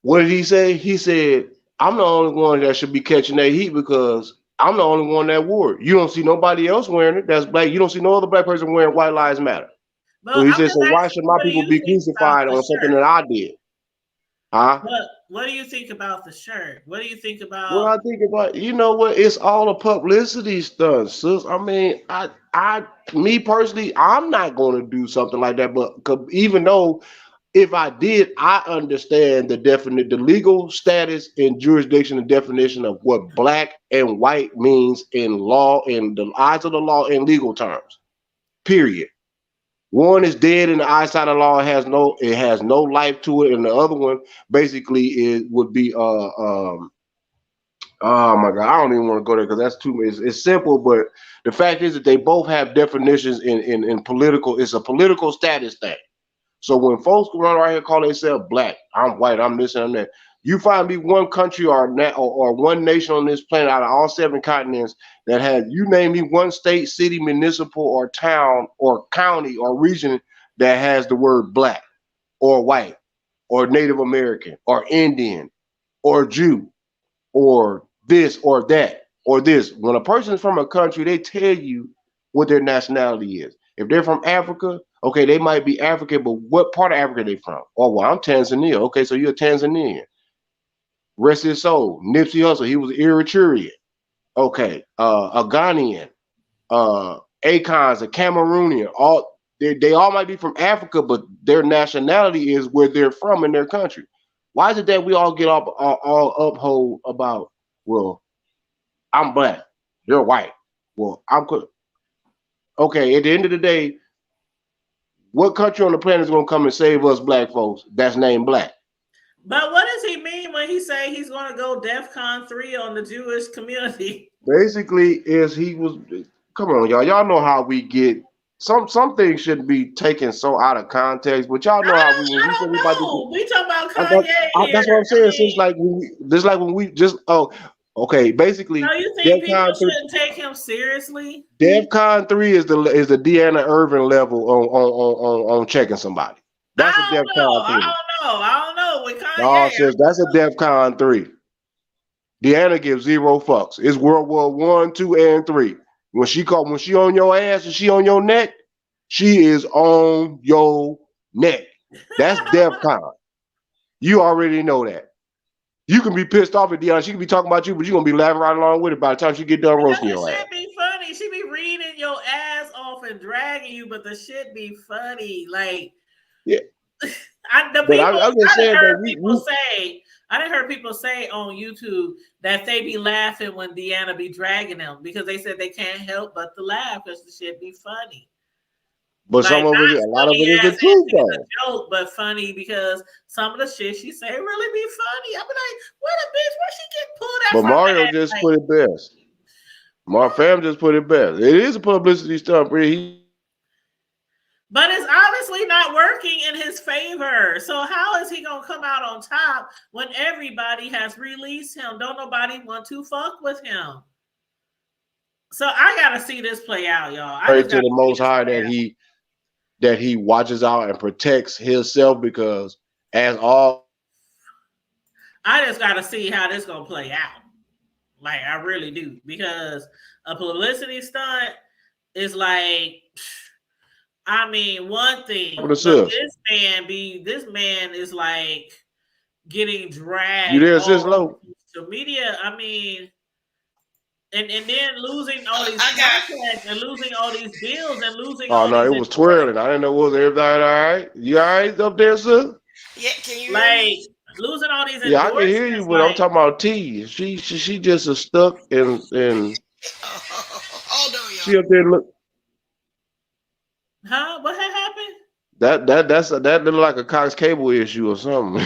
What did he say? He said, I'm the only one that should be catching that heat because I'm the only one that wore it. You don't see nobody else wearing it that's black. You don't see no other black person wearing White Lives Matter. So he said, so why should my people be crucified on something that I did? Huh? What do you think about the shirt? What do you think about? What I think about, you know what? It's all a publicity stunt, sis. I mean, me personally, I'm not going to do something like that. But even though, if I did, I understand the legal status and jurisdiction and definition of what black and white means in law, in the eyes of the law, in legal terms. Period. One is dead in the eyesight of the law. It has no life to it, and the other one basically would be oh my God, I don't even want to go there because that's too. It's simple, but the fact is that they both have definitions in political. It's a political status thing. So when folks run around here call themselves black, I'm white, I'm this and I'm that. You find me one country or one nation on this planet out of all 7 continents that has, you name me one state, city, municipal, or town, or county, or region that has the word black, or white, or Native American, or Indian, or Jew, or this, or that, or this. When a person's from a country, they tell you what their nationality is. If they're from Africa, okay, they might be African, but what part of Africa are they from? Oh, well, I'm Tanzania. Okay, so you're a Tanzanian. Rest his soul. Nipsey Hussle, he was Eritrean. Okay, a Ghanaian. Akon's a Cameroonian. They all might be from Africa, but their nationality is where they're from in their country. Why is it that we all get all uphold about, well, I'm black, you're white. Well, I'm good. Okay, at the end of the day, what country on the planet is going to come and save us black folks that's named black? But what does he mean when he say he's going to go DEFCON 3 on the Jewish community? Basically, come on, y'all. Y'all know how we get some things shouldn't be taken so out of context, but y'all know how we talk about Kanye. That's what I'm saying. Since when we just okay, basically. So you think people shouldn't take him seriously? DEFCON 3 is the Deanna Irvin level on checking somebody. That's a DEFCON 3. I don't know. With Kanye, no, sis, that's a DEFCON 3. Deanna gives 0 fucks. It's World War 1, 2, and 3. When she on your ass and she on your neck, she is on your neck. That's DEFCON. You already know that. You can be pissed off at Deanna. She can be talking about you, but you're going to be laughing right along with it by the time she get done roasting your ass. The shit be funny. She be reading your ass off and dragging you, but the shit be funny. Like, yeah. I didn't hear people say on YouTube that they be laughing when Deanna be dragging them because they said they can't help but to laugh because the shit be funny. But a lot of it is the truth, though. It's a joke, but funny because some of the shit she say really be funny. I be like, what a bitch, where she get pulled out? But Mario just put it best. Fam just put it best. It is a publicity stunt, but it's obviously not working in his favor. So how is he gonna come out on top when everybody has released him? Don't nobody want to fuck with him. So I gotta see this play out, y'all. Pray to the Most High that he watches out and protects himself because I just gotta see how this gonna play out. Like I really do, because a publicity stunt is like, I mean, one thing. This man is like getting dragged. You there, sis Low? The media. I mean, and then losing all these contracts and losing all these deals and losing Oh all no, these it was twirling. I didn't know was everybody all right. You all right up there, sir? Yeah, can you hear like me? losing all these Yeah, I can hear you, endorsements. but I'm Like, talking about T. She just is stuck and Hold on, she up there look. huh? What had happened? That look like a Cox Cable issue or something.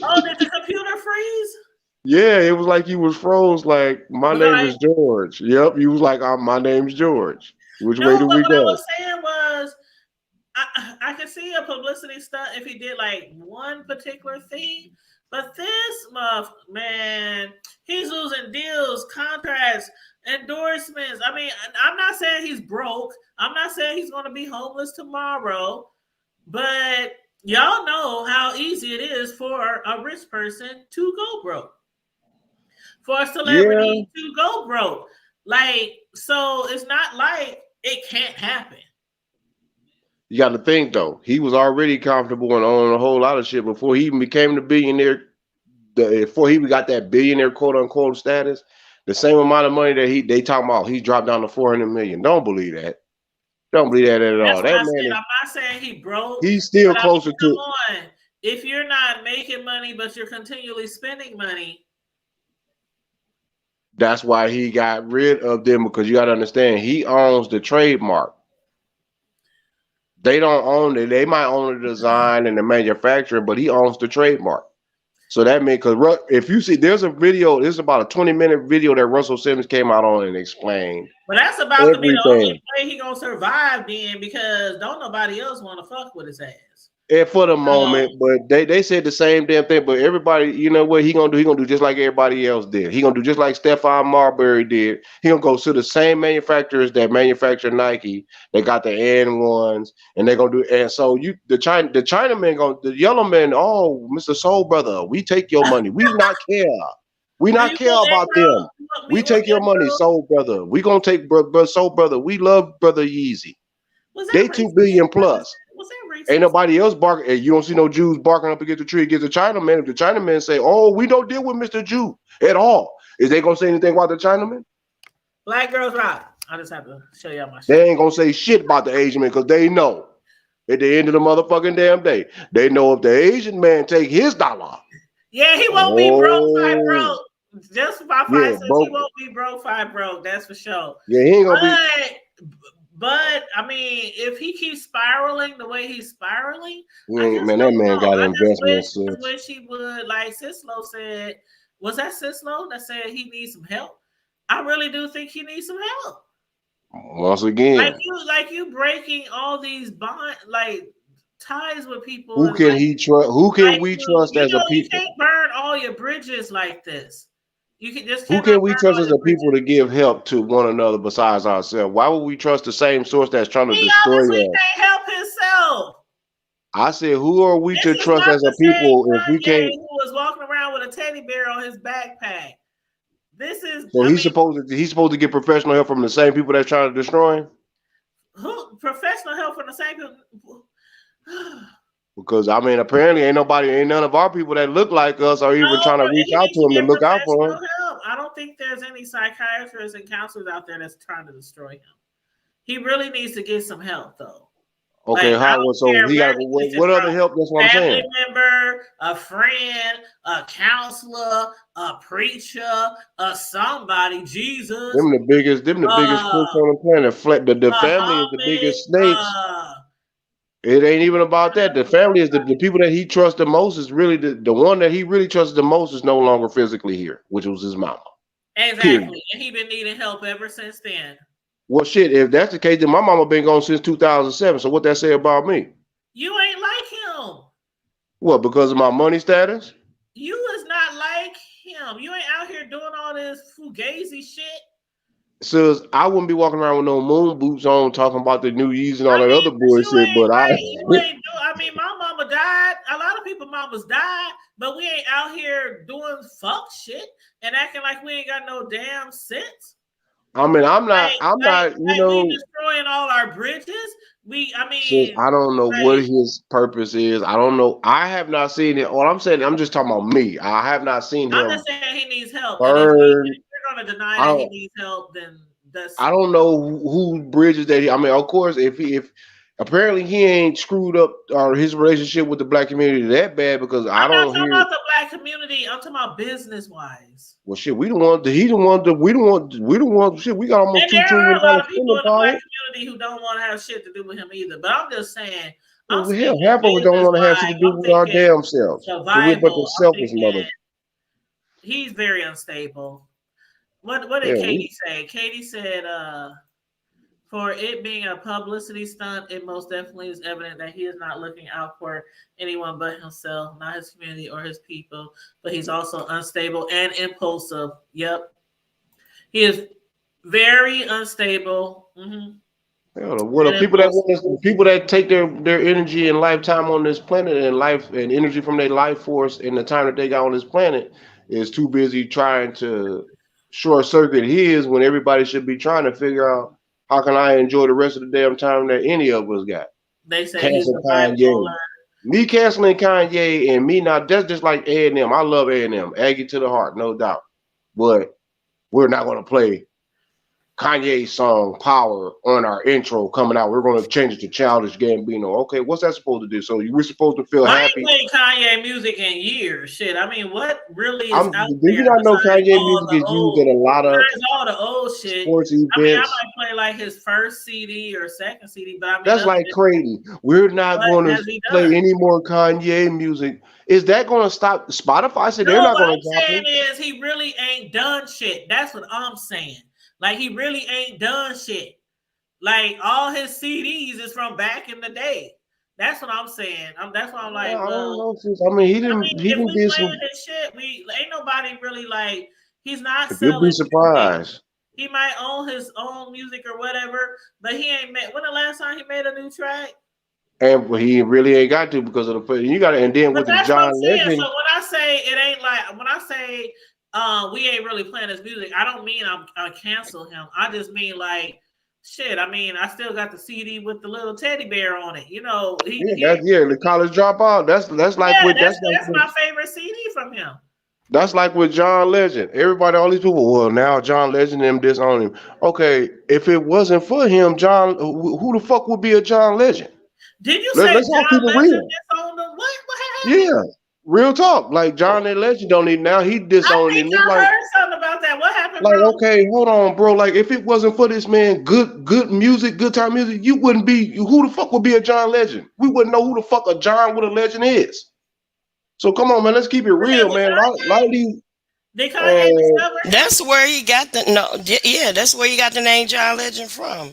Oh, did the computer freeze? Yeah, it was like you was froze. Like my Was name I- is George. Yep, you was like my name's George. Which way No, do but we what I go? was saying was, I could see a publicity stunt if he did like one particular thing, but this man, he's losing deals, contracts, endorsements. I mean, I'm not saying he's broke. I'm not saying he's going to be homeless tomorrow, but y'all know how easy it is for a rich person to go broke, for a celebrity to go broke. Like, so it's not like it can't happen. You got to think though. He was already comfortable and owning a whole lot of shit before he even became the billionaire. Before he got that billionaire quote unquote status, the same amount of money that they talking about, he dropped down to 400 million. Don't believe that. Don't believe that at all. That man, I'm not saying he broke. he's still closer come to. on, if you're not making money but you're continually spending money. That's why he got rid of them, because you got to understand he owns the trademark. They don't own it. They might own the design and the manufacturing, but he owns the trademark. So that means, because if you see, there's a video, this is about a 20-minute video that Russell Simmons came out on and explained. But that's about to be the only way he gonna survive then, because don't nobody else want to fuck with his ass. And for the moment, but they said the same damn thing. But everybody, you know what he gonna do? He gonna do just like everybody else did. He gonna do just like Stephon Marbury did. He gonna go to the same manufacturers that manufacture Nike. They got the N1s, and they're gonna do. And so the Chinaman, the yellow man. Oh, Mr. Soul Brother, we take your money. We not care. We not care about them. We take your money, Soul Brother. We gonna take Soul Brother. We love Brother Yeezy. They 2 billion plus. Ain't nobody else barking. You don't see no Jews barking up against the tree against the Chinaman. If the Chinaman say, "Oh, we don't deal with Mr. Jew at all," is they gonna say anything about the Chinaman? Black Girls Rock. I just have to show y'all my shit. They ain't gonna say shit about the Asian man, because they know at the end of the motherfucking damn day, they know if the Asian man take his dollar. Yeah, he won't be broke, five broke. Just by 5 cents, he won't be broke, 5 broke. That's for sure. Yeah, he ain't gonna be. But I mean, if he keeps spiraling the way he's spiraling, Man, that man got investments. I wish he would, like Sislo said. Was that Sislo that said he needs some help? I really do think he needs some help. Once again, like you breaking all these ties with people. Who can he trust? Who can we trust as a people? You can't burn all your bridges like this. You can just. Who can we trust as a people to give help to one another besides ourselves? Why would we trust the same source that's trying to destroy us? He can't help himself. I said, who are we to trust as a people if we can't? Who was walking around with a teddy bear on his backpack? This is. So he's supposed to get professional help from the same people that's trying to destroy him. Who professional help from the same people? Because I mean, apparently ain't none of our people that look like us are even trying to reach out to him and look out for him. I don't think there's any psychiatrists and counselors out there that's trying to destroy him. He really needs to get some help, though. Okay, so he got what other help? That's what I'm saying. Family member, a friend, a counselor, a preacher, somebody, Jesus. Them the biggest crooks on the planet. The family is the biggest snakes. It ain't even about that. The family is the people that he trusts the most. Is really the one that he really trusts the most is no longer physically here, which was his mama. Exactly, period. And he been needing help ever since then. Well, shit, if that's the case, then my mama been gone since 2007. So what that say about me? You ain't like him. What, because of my money status? You is not like him. You ain't out here doing all this fugazi shit. Says I wouldn't be walking around with no moon boots on talking about the new Yeezys and all that other bullshit, but I mean, my mama died. A lot of people mamas died, but we ain't out here doing fuck shit and acting like we ain't got no damn sense. I mean, I'm not, you know, we destroying all our bridges. I don't know what his purpose is. I don't know. I have not seen it. All I'm saying, I'm just talking about me. I have not seen him. I'm just saying he needs help. Burn want to deny I that he don't, needs help, then that's I don't know who bridges that. I mean, of course, if apparently he ain't screwed up or his relationship with the black community that bad, because I I'm not don't talking hear. about the black community. I'm talking about business wise. Well, shit, we don't want. He don't want. We don't want. Shit, we got almost And $2 there trillion are a lot of people spending in the black power. community who don't want to have shit to do with him either. But I'm just saying, I'm Well, hell, speaking half of us don't business want to have shit wise. to do I'm with our thinking damn selves. So we're a bunch survival. of I'm selfish thinking mother. he's very unstable. What did Yeah, Katie say? Katie said, for it being a publicity stunt, it most definitely is evident that he is not looking out for anyone but himself, not his community or his people. But he's also unstable and impulsive. Yep. He is very unstable. yeah, well, the And people that impulsive. people that take their energy and lifetime on this planet and life and energy from their life force and the time that they got on this planet is too busy trying to short circuit his when everybody should be trying to figure out how can I enjoy the rest of the damn time that any of us got. They say he's Cancel a Kanye. bipolar. Me canceling Kanye and me not, that's just like A&M. I love A&M. Aggie to the heart, no doubt. But we're not going to play Kanye's song Power on our intro coming out. We're going to change it to Childish Gambino. Okay, what's that supposed to do? So we're supposed to feel I ain't happy. played Kanye music in years. Shit. I mean, what really is out Do there you not know besides Kanye all music the is used old in a lot of besides all the old shit? sports I mean, I events? might play like his first CD or second CD, but I mean, That's like Creighton. We're not what going to has he play done? any more Kanye music. Is that going to stop? Spotify said they're No, not what going I'm to drop saying it. is he really ain't done shit. That's what I'm saying. Like, he really ain't done shit. Like, all his CDs is from back in the day. That's what I'm saying. That's why I'm like, I don't well, know. I mean, he I didn't. mean, He if didn't we do playing some. his shit, we ain't nobody really like. He's not You'll be selling music. surprised. He might own his own music or whatever, but he ain't made. When the last time he made a new track? And he really ain't got to because of the. You got to. And then But with the that's what John I'm saying. Legend. So when I say it ain't like when I say we ain't really playing his music, I don't mean I cancel him. I just mean like shit. I mean I still got the CD with the little teddy bear on it. You know, The college dropout. That's like yeah, with that's my favorite CD from him. That's like with John Legend. Everybody, all these people. Well, now John Legend and disown him. Okay, if it wasn't for him, John, who the fuck would be a John Legend? Did you say Let's all keep John it Legend real. disowned him? What happened? Yeah, real talk. Like John Legend don't need now. He disowned I him. think I Like, heard something about that. What happened, like, bro? okay, hold on, bro. Like, if it wasn't for this man, good music, good time music, you wouldn't be. Who the fuck would be a John Legend? We wouldn't know who the fuck a John with a legend is. So come on, man. Let's keep it real, man. A lot of these. Did Kanye discover him? That's where he got that's where he got the name John Legend from.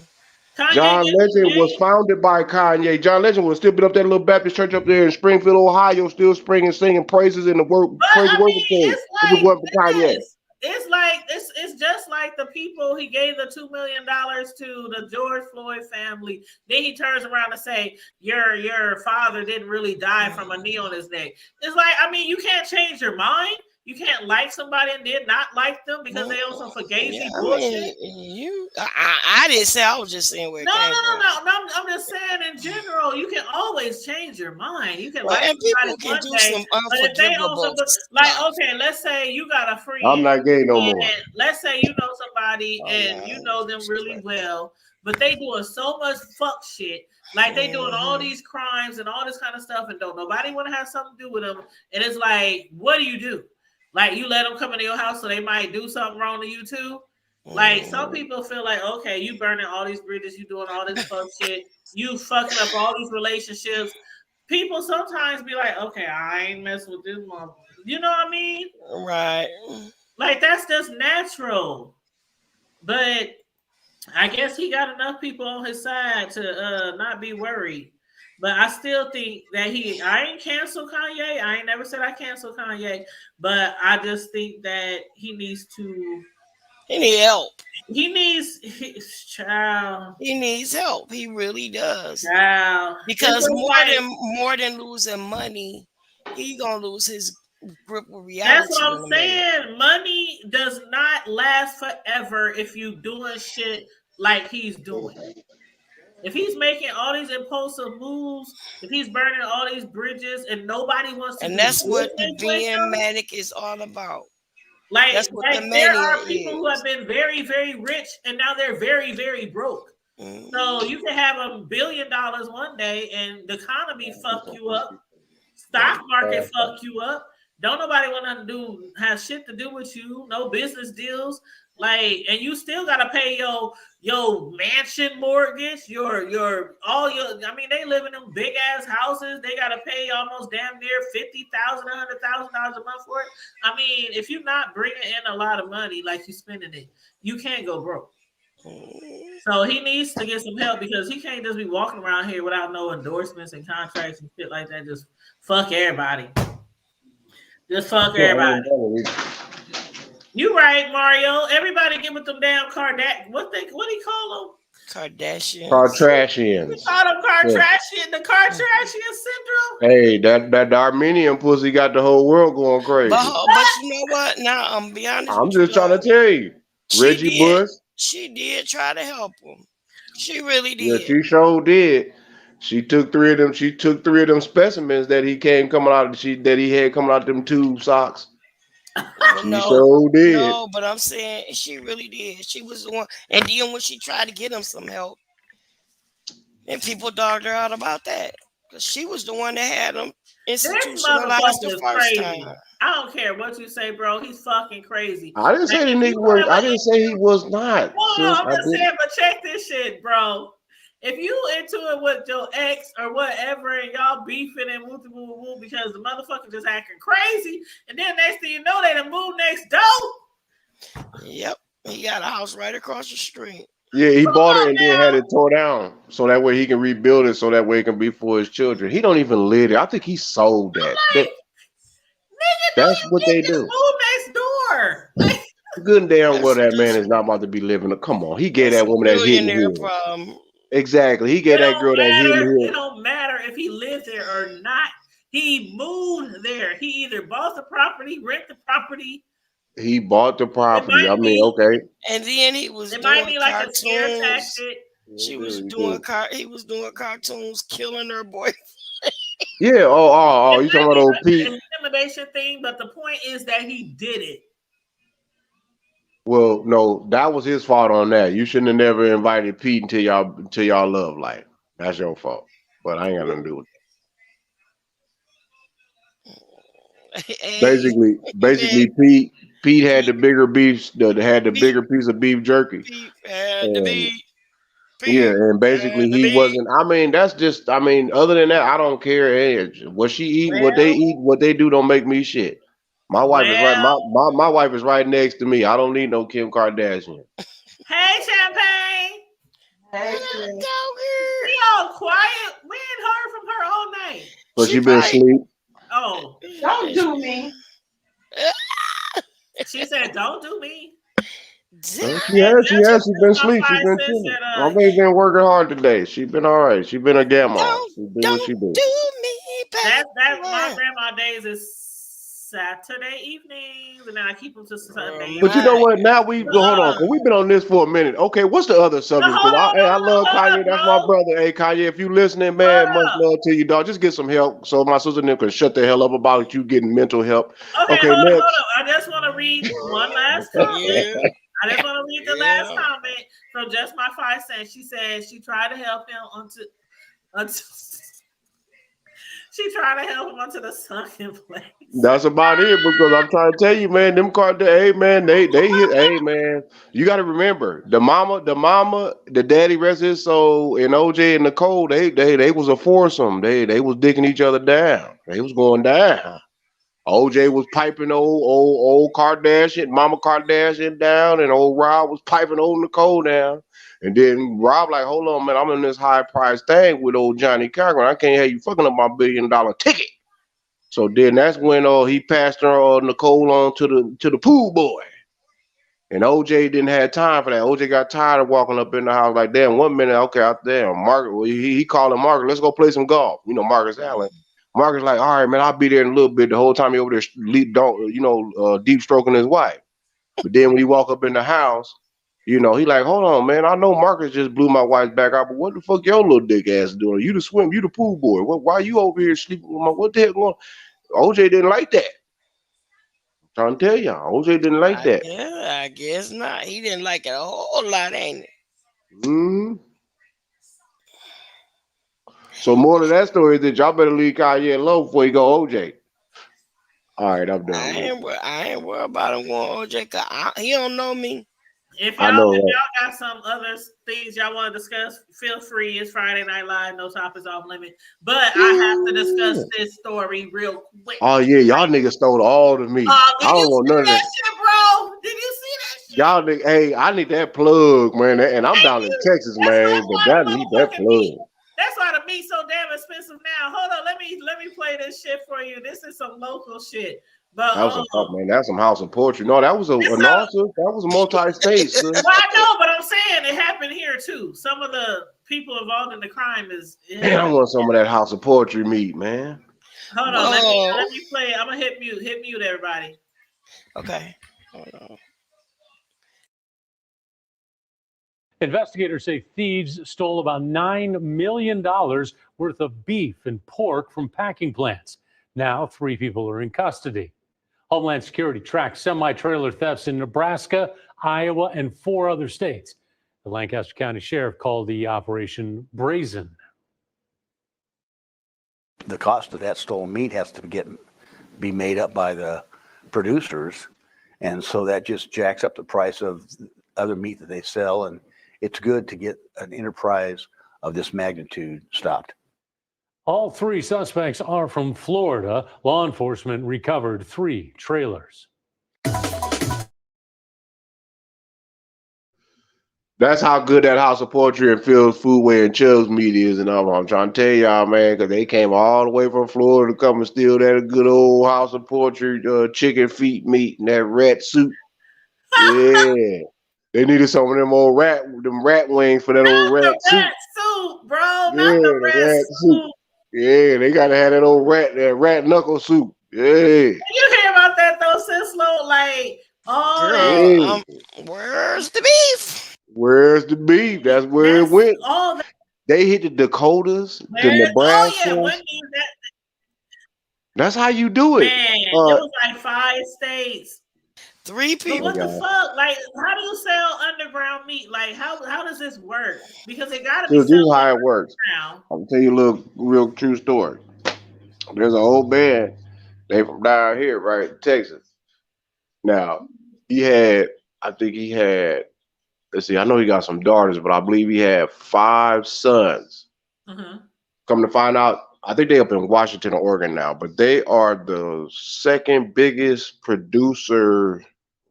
John Legend was founded by Kanye. John Legend was still been up that little Baptist church up there in Springfield, Ohio, still singing praises in the praise and worship team. If it wasn't for Kanye. It's like it's just like the people he gave the $2 million to, the George Floyd family. Then he turns around and say, your father didn't really die from a knee on his neck. It's like, I mean, you can't change your mind. You can't like somebody and then not like them because they also forgave you bullshit. I didn't say. I was just saying where. No. I'm just saying in general, you can always change your mind. You can like people somebody can one do day, some but if they unforgivable also like, okay, let's say you got a friend. I'm not gay no more. Let's say you know somebody and you know them really well, but they doing so much fuck shit. Like they doing all these crimes and all this kind of stuff, and don't nobody want to have something to do with them. And it's like, what do you do? Like you let them come into your house so they might do something wrong to you too. Like some people feel like, okay, you burning all these bridges, you doing all this fuck shit, you fucking up all these relationships. People sometimes be like, okay, I ain't messing with this mother. You know what I mean? Right. Like that's just natural. But I guess he got enough people on his side to not be worried. But I still think that I ain't cancel Kanye. I ain't never said I cancel Kanye. But I just think that he needs to. He needs help. He needs help. He really does. Child. Because more than losing money, he gonna lose his grip with reality. That's what I'm saying. Money does not last forever if you doing shit like he's doing. If he's making all these impulsive moves, if he's burning all these bridges and nobody wants to, and that's what the being manic is all about. Like, That's what the there mania are people who is. have been very, very rich and now they're very, very broke. So you can have $1 billion one day and the economy fuck you up, stock market fuck you up. Don't nobody want to have shit to do with you. No business deals. Like, and you still gotta pay your mansion mortgage, I mean, they live in them big ass houses. They gotta pay almost damn near $50,000, $100,000 a month for it. I mean, if you're not bringing in a lot of money, like you spending it, you can't go broke. So he needs to get some help because he can't just be walking around here without no endorsements and contracts and shit like that. Just fuck everybody. Just fuck everybody. You right, Mario. Everybody get with them damn Kardashians. What do you call them? Kardashians. Kardashians. We call them Kardashian. The Kardashian syndrome. Hey, that Armenian pussy got the whole world going crazy. But you know what? Now I'm be honest. I'm just trying to tell you, Reggie Bush. She did try to help him. She really did. Yeah, she sure did. She took three of them. She took 3 of them specimens that he had coming out of them tube socks. She sure did. No, but I'm saying she really did. She was the one. And then when she tried to get him some help, and people dogged her out about that. Because she was the one that had him institutionalized the first time. I don't care what you say, bro. He's fucking crazy. I didn't say the nigga was. I didn't say he was not. No, I'm just saying, but check this shit, bro. If you into it with your ex or whatever, and y'all beefing and woo because the motherfucker just acting crazy, and then next thing you know, they done moved next door. Yep, he got a house right across the street. Yeah, he bought it and then had it tore down so that way he can rebuild it so that way it can be for his children. He don't even live there. I think he sold that. That's what they do. Move next door. Good and damn well that man is not about to be living. Come on, he gave that woman that hidden hill. Exactly, he gave that girl that hidden hill. It don't matter if he lives there or not. He moved there. He either bought the property, rent the property. He bought the property. I mean, okay. And then he was. It might be like a scare tactic. She was doing. He was doing cartoons, killing her boyfriend. Yeah. Oh! You talking about old Pete? Intimidation thing, but the point is that he did it. Well, no, that was his fault on that. You shouldn't have never invited Pete until y'all love life. That's your fault. But I ain't got nothing to do with it. Basically, Pete had the bigger beef. Had the bigger piece of beef jerky. Yeah, and basically he wasn't. I mean, that's just. I mean, other than that, I don't care. What she eat, what they eat, what they do don't make me shit. My wife is right. My wife is right next to me. I don't need no Kim Kardashian. Hey, Champagne. Hey, she all quiet. We ain't heard from her all night. So she been asleep. Oh, don't do me. She said, "Don't do me." She has been asleep. She been chilling. My baby's been working hard today. She been all right. She been a grandma. She do what she do. That's my grandma days is Saturday evenings, and then I keep them to Sunday. But you know what? Now hold on. We've been on this for a minute. Okay, what's the other subject? I love Kanye. That's my brother. Hey, Kanye, if you listening, man, much love to you, dog. Just get some help so my sister and them can shut the hell up about you getting mental help. Okay, hold on. I just want to read one last comment. I just want to read the last comment from Just My 5 Cents. She said she tried to help him she tried to help him onto the sunken place. That's about it, because I'm trying to tell you, man, them hey man, they hit, hey man, you got to remember the mama, the daddy rest his soul, and OJ and Nicole, they was a foursome. They was digging each other down. They was going down. OJ was piping old Kardashian, Mama Kardashian down, and old Rob was piping old Nicole down. And then Rob like, hold on, man, I'm in this high price thing with old Johnny Cochran. I can't have you fucking up my $1 billion ticket. So then that's when he passed her Nicole on to the pool boy. And OJ didn't have time for that. OJ got tired of walking up in the house like, damn, 1 minute, okay, out there. Margaret, well, he called him Margaret, let's go play some golf. You know, Margaret's Allen. Margaret's like, all right, man, I'll be there in a little bit. The whole time he over there, deep stroking his wife. But then when he walk up in the house, you know, he like, hold on, man. I know Marcus just blew my wife's back out, but what the fuck your little dick ass doing? You the pool boy. Why you over here sleeping with what the hell going on? OJ didn't like that. Trying to tell y'all, OJ didn't like that. Yeah, I guess not. He didn't like it a whole lot, ain't it? Mm-hmm. So more of that story is that y'all better leave Kanye alone before you go OJ. All right, I'm done. I ain't worried about him going OJ. He don't know me. If I y'all know, right? got some other things y'all want to discuss, feel free. It's Friday Night Live. No topics off limit. But I have to discuss this story real quick. Oh yeah, y'all niggas stole all the meat. I don't want none of that. Shit, bro? Did you see that shit? Y'all niggas, hey, I need that plug, man. And I'm down in Texas, man. But that need that plug. That's why the meat's so damn expensive now. Hold on, let me play this shit for you. This is some local shit. But That's some House of Poetry. No, that was a multi-state. Well, I know, but I'm saying it happened here too. Some of the people involved in the crime Man, I want some of that House of Poetry meat, man. Hold on, let me play. I'm gonna hit mute everybody. Okay. Hold on. Investigators say thieves stole about $9 million worth of beef and pork from packing plants. Now 3 people are in custody. Homeland Security tracks semi-trailer thefts in Nebraska, Iowa, and 4 other states. The Lancaster County Sheriff called the operation brazen. The cost of that stolen meat has to be made up by the producers, and so that just jacks up the price of other meat that they sell, and it's good to get an enterprise of this magnitude stopped. All 3 suspects are from Florida. Law enforcement recovered 3 trailers. That's how good that House of Poetry and Phil's Foodway and Chubb's meat is. And I'm trying to tell y'all, man, because they came all the way from Florida to come and steal that good old House of Poetry chicken feet meat and that rat soup. Yeah. They needed some of them rat wings for that old rat soup. Rat soup, bro. Not the rat soup. Yeah, they gotta have that old rat knuckle soup. Yeah. You hear about that though, Sislo? Like, where's the beef? Where's the beef? That's where it went. They hit the Dakotas, the Nebraska. Oh, yeah. That's how you do it. Man, it was like 5 states. 3 people. But what the fuck? Like, how do you sell underground meat? Like, how does this work? Because it gotta be. This is how it works. I'll tell you a little real true story. There's an old man. They from down here, right, Texas. Now, I think he had. Let's see. I know he got some daughters, but I believe he had 5 sons. Mm-hmm. Come to find out, I think they up in Washington or Oregon now, but they are the 2nd biggest producer,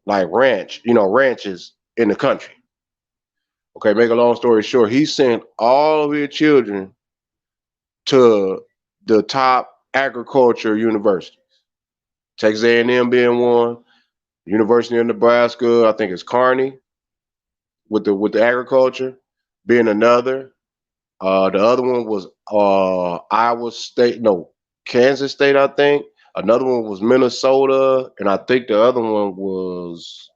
like ranches in the country. Okay, make a long story short, he sent all of his children to the top agriculture universities. Texas A&M being one, University of Nebraska, I think it's Kearney, with the agriculture being another. The other one was Kansas State, I think. Another one was Minnesota, and I think the other one was,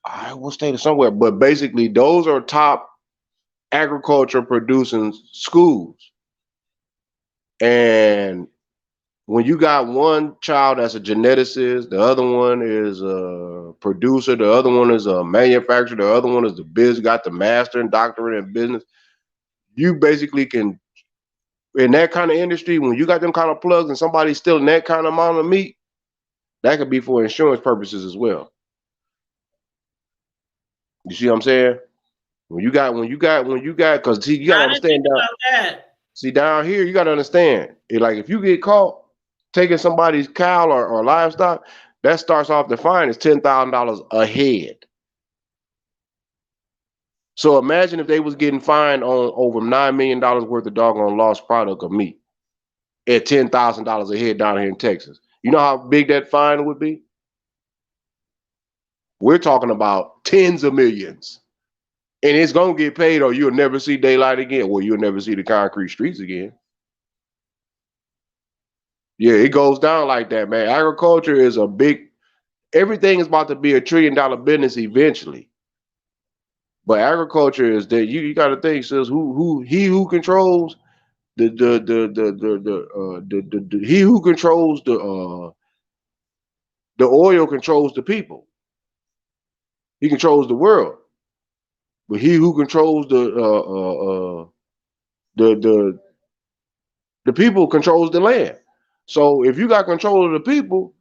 Iowa State or somewhere. But basically, those are top agriculture producing schools. And when you got one child that's a geneticist, the other one is a producer, the other one is a manufacturer, the other one is got the master and doctorate in business, you basically can, in that kind of industry, when you got them kind of plugs and somebody's stealing that kind of amount of meat, that could be for insurance purposes as well. You see what I'm saying? When you got, because see, you gotta understand down here, you gotta understand, like if you get caught taking somebody's cow or livestock, that starts off the fine as $10,000 a head. So imagine if they was getting fined on over $9 million worth of doggone lost product of meat at $10,000 a head down here in Texas. You know how big that fine would be? We're talking about tens of millions. And it's going to get paid or you'll never see daylight again. Well, you'll never see the concrete streets again. Yeah, it goes down like that, man. Agriculture is everything is about to be $1 trillion business eventually. But agriculture is that you got to think, sis, who controls he who controls The oil controls the people. He controls the world. But he who controls the people controls the land. So if you got control of the people,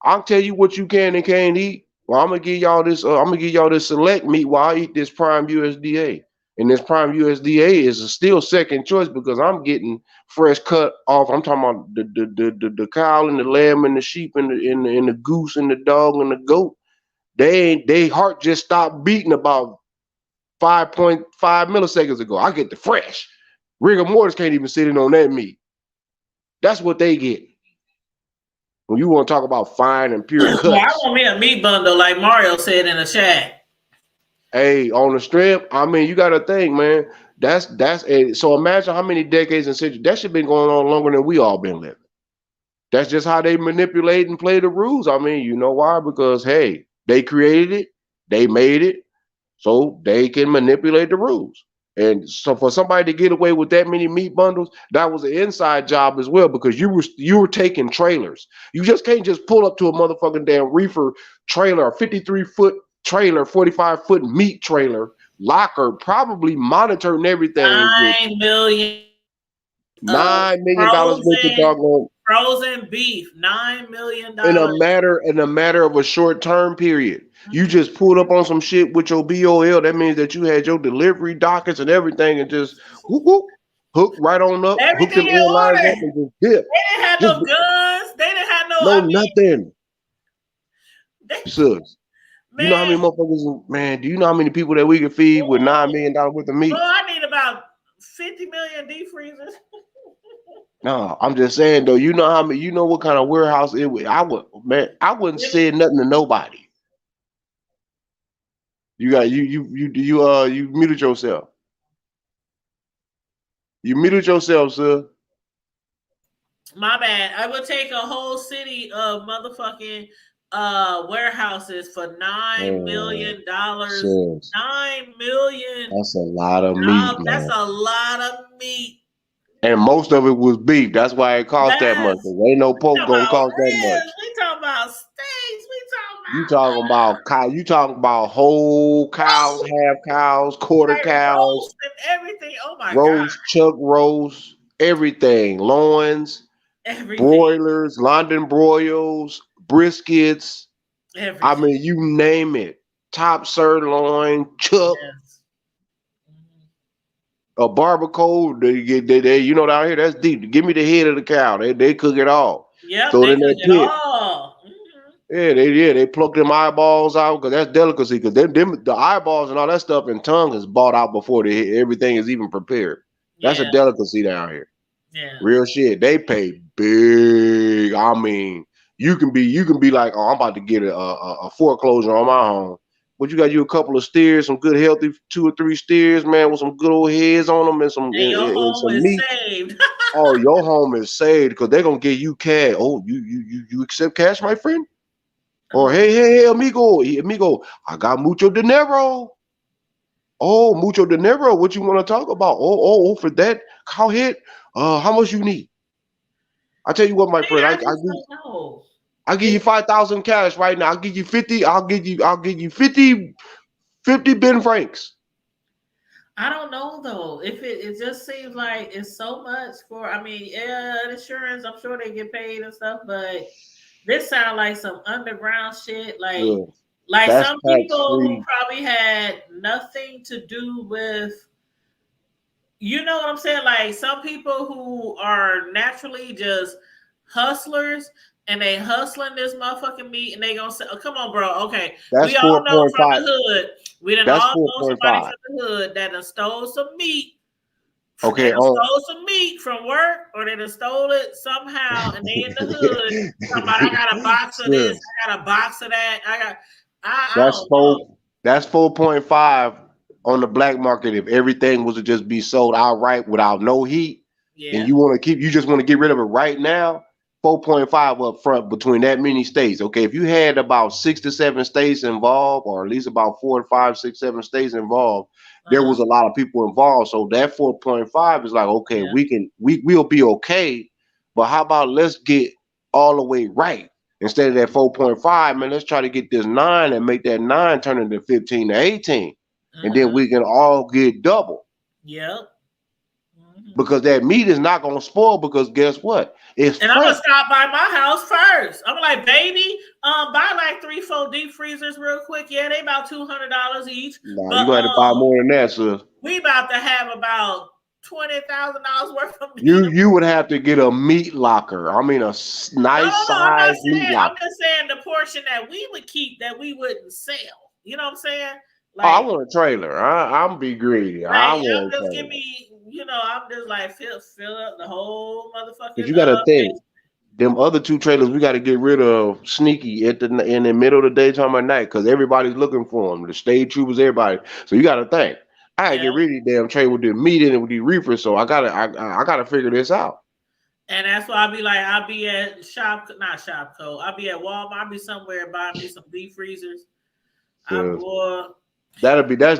I'll tell you what you can and can't eat. Well, I'm gonna give y'all this. I'm gonna give y'all this select meat while I eat this Prime USDA. And this Prime USDA is a still second choice because I'm getting fresh cut off. I'm talking about the cow and the lamb and the sheep and the goose and the dog and the goat. They heart just stopped beating about 5.5 milliseconds ago. I get the fresh. Rigor mortis can't even sit in on that meat. That's what they get. When you want to talk about fine and pure cuts. Well, I want me a meat bundle like Mario said in the chat. Hey, on the strip, I mean, you got to think, man. So imagine how many decades and centuries that shit been going on longer than we all been living. That's just how they manipulate and play the rules. I mean, you know why? Because hey, they created it, they made it, so they can manipulate the rules. And so for somebody to get away with that many meat bundles, that was an inside job as well because you were taking trailers. You just can't just pull up to a motherfucking damn reefer trailer, a 53-foot trailer, 45-foot meat trailer, locker, probably monitoring everything. $9 million. $9 million worth of doggone frozen beef. $9 million in a matter of a short-term period. You just pulled up on some shit with your BOL. That means that you had your delivery dockets and everything, and just whoop, whoop, hook right on up, hook them airlines up, and just dip. They didn't have no guns. They didn't have no nothing. Sus. You know how many motherfuckers, man? Do you know how many people that we could feed with $9 million worth of meat? Well, I need about 50 million deep freezers. No, I'm just saying though. You know how many? You know what kind of warehouse it would? I wouldn't say nothing to nobody. You muted yourself. You muted yourself, sir. My bad. I would take a whole city of motherfucking warehouses for $9 million. Sis. $9 million. That's a lot of meat. That's a lot of meat. And most of it was beef. That's why it cost that much. Ain't no pork gonna cost that much. We talking about steaks. You talking about cow? You talking about whole cows, half cows, quarter cows, roast and everything. Oh my roast, God. chuck roast, everything, loins, broilers, London broils, briskets. Everything. I mean, you name it. Top sirloin, chuck. Yes. A barbacoa, they you know down here that's deep. Give me the head of the cow. They cook it all. Yep, so they cook it all. They pluck them eyeballs out because that's delicacy. Because the eyeballs and all that stuff and tongue is bought out before everything is even prepared. That's a delicacy down here. Yeah, real shit. They pay big. I mean, you can be like, oh, I'm about to get a foreclosure on my home. But you got you a couple of steers, some good healthy 2 or 3 steers, man, with some good old heads on them and some meat. Saved. Oh, your home is saved because they're gonna give you cash. Oh, you accept cash, my friend? Or hey, amigo, I got mucho dinero. Oh, mucho dinero. What you want to talk about? Oh, for that cow head, how much you need? I tell you what, my friend, I'll give you 5,000 cash right now. I'll give you 50. I'll give you 50 Ben Franks. I don't know though. If it just seems like it's so much for. I mean, insurance. I'm sure they get paid and stuff, but this sounds like some underground shit. Like some people who probably had nothing to do with. You know what I'm saying? Like some people who are naturally just hustlers. And they hustling this motherfucking meat, and they gonna say, "Oh, come on, bro. Okay, that's we all know from 5. the hood. We done all know somebody from the hood that done stole some meat. Okay, they done stole some meat from work, or they done stole it somehow, and they in the hood. Somebody, I got a box of this. I got a box of that. That's 4.5 on the black market. If everything was to just be sold outright without no heat, and you just want to get rid of it right now. 4.5 up front between that many states. Okay, if you had about 6 to 7 states involved, or at least about 4 to 5, 6, 7 states involved, there was a lot of people involved. So that 4.5 is like, okay, we'll be okay. But how about let's get all the way right? Instead of that 4.5, man, let's try to get this 9 and make that 9 turn into 15 to 18. And then we can all get double. Yep. Because that meat is not gonna spoil, because guess what? It's And I'm gonna stop by my house first. I'm like, baby, buy like 3-4 deep freezers real quick. Yeah, they about $200 each. Nah, but, you're gonna have to buy more than that, sir. We about to have about $20,000 worth of meat. You would have to get a meat locker. I mean, a nice size meat locker. I'm just saying the portion that we would keep that we wouldn't sell. You know what I'm saying? Like, I want a trailer. I'm be greedy. Like, I want just give me, I'm just like fill up the whole motherfucking. Because you gotta think, them other 2 trailers we got to get rid of sneaky in the middle of the daytime at night, because everybody's looking for them. The state troopers, everybody. So you got to think. I gotta get rid of these damn trade with the meat in it with these reefers. So I gotta figure this out. And that's why I'll be at not Shopco. I'll be at Walmart. I'll be somewhere buying me some deep freezers. That's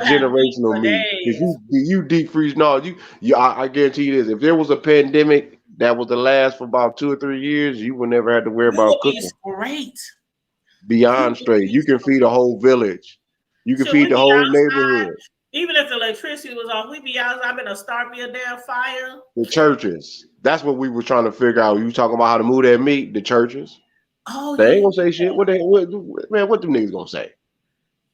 generational meat. Because you deep freeze. No, I guarantee you this. If there was a pandemic that was to last for about 2 or 3 years, you would never have to worry about cooking. Great. Beyond straight. You can feed a whole village. You can feed the whole neighborhood. Even if the electricity was off, we'd be out. I'm gonna start me a damn fire. The churches. That's what we were trying to figure out. You talking about how to move that meat? The churches. Oh, they ain't gonna say shit. What them niggas gonna say?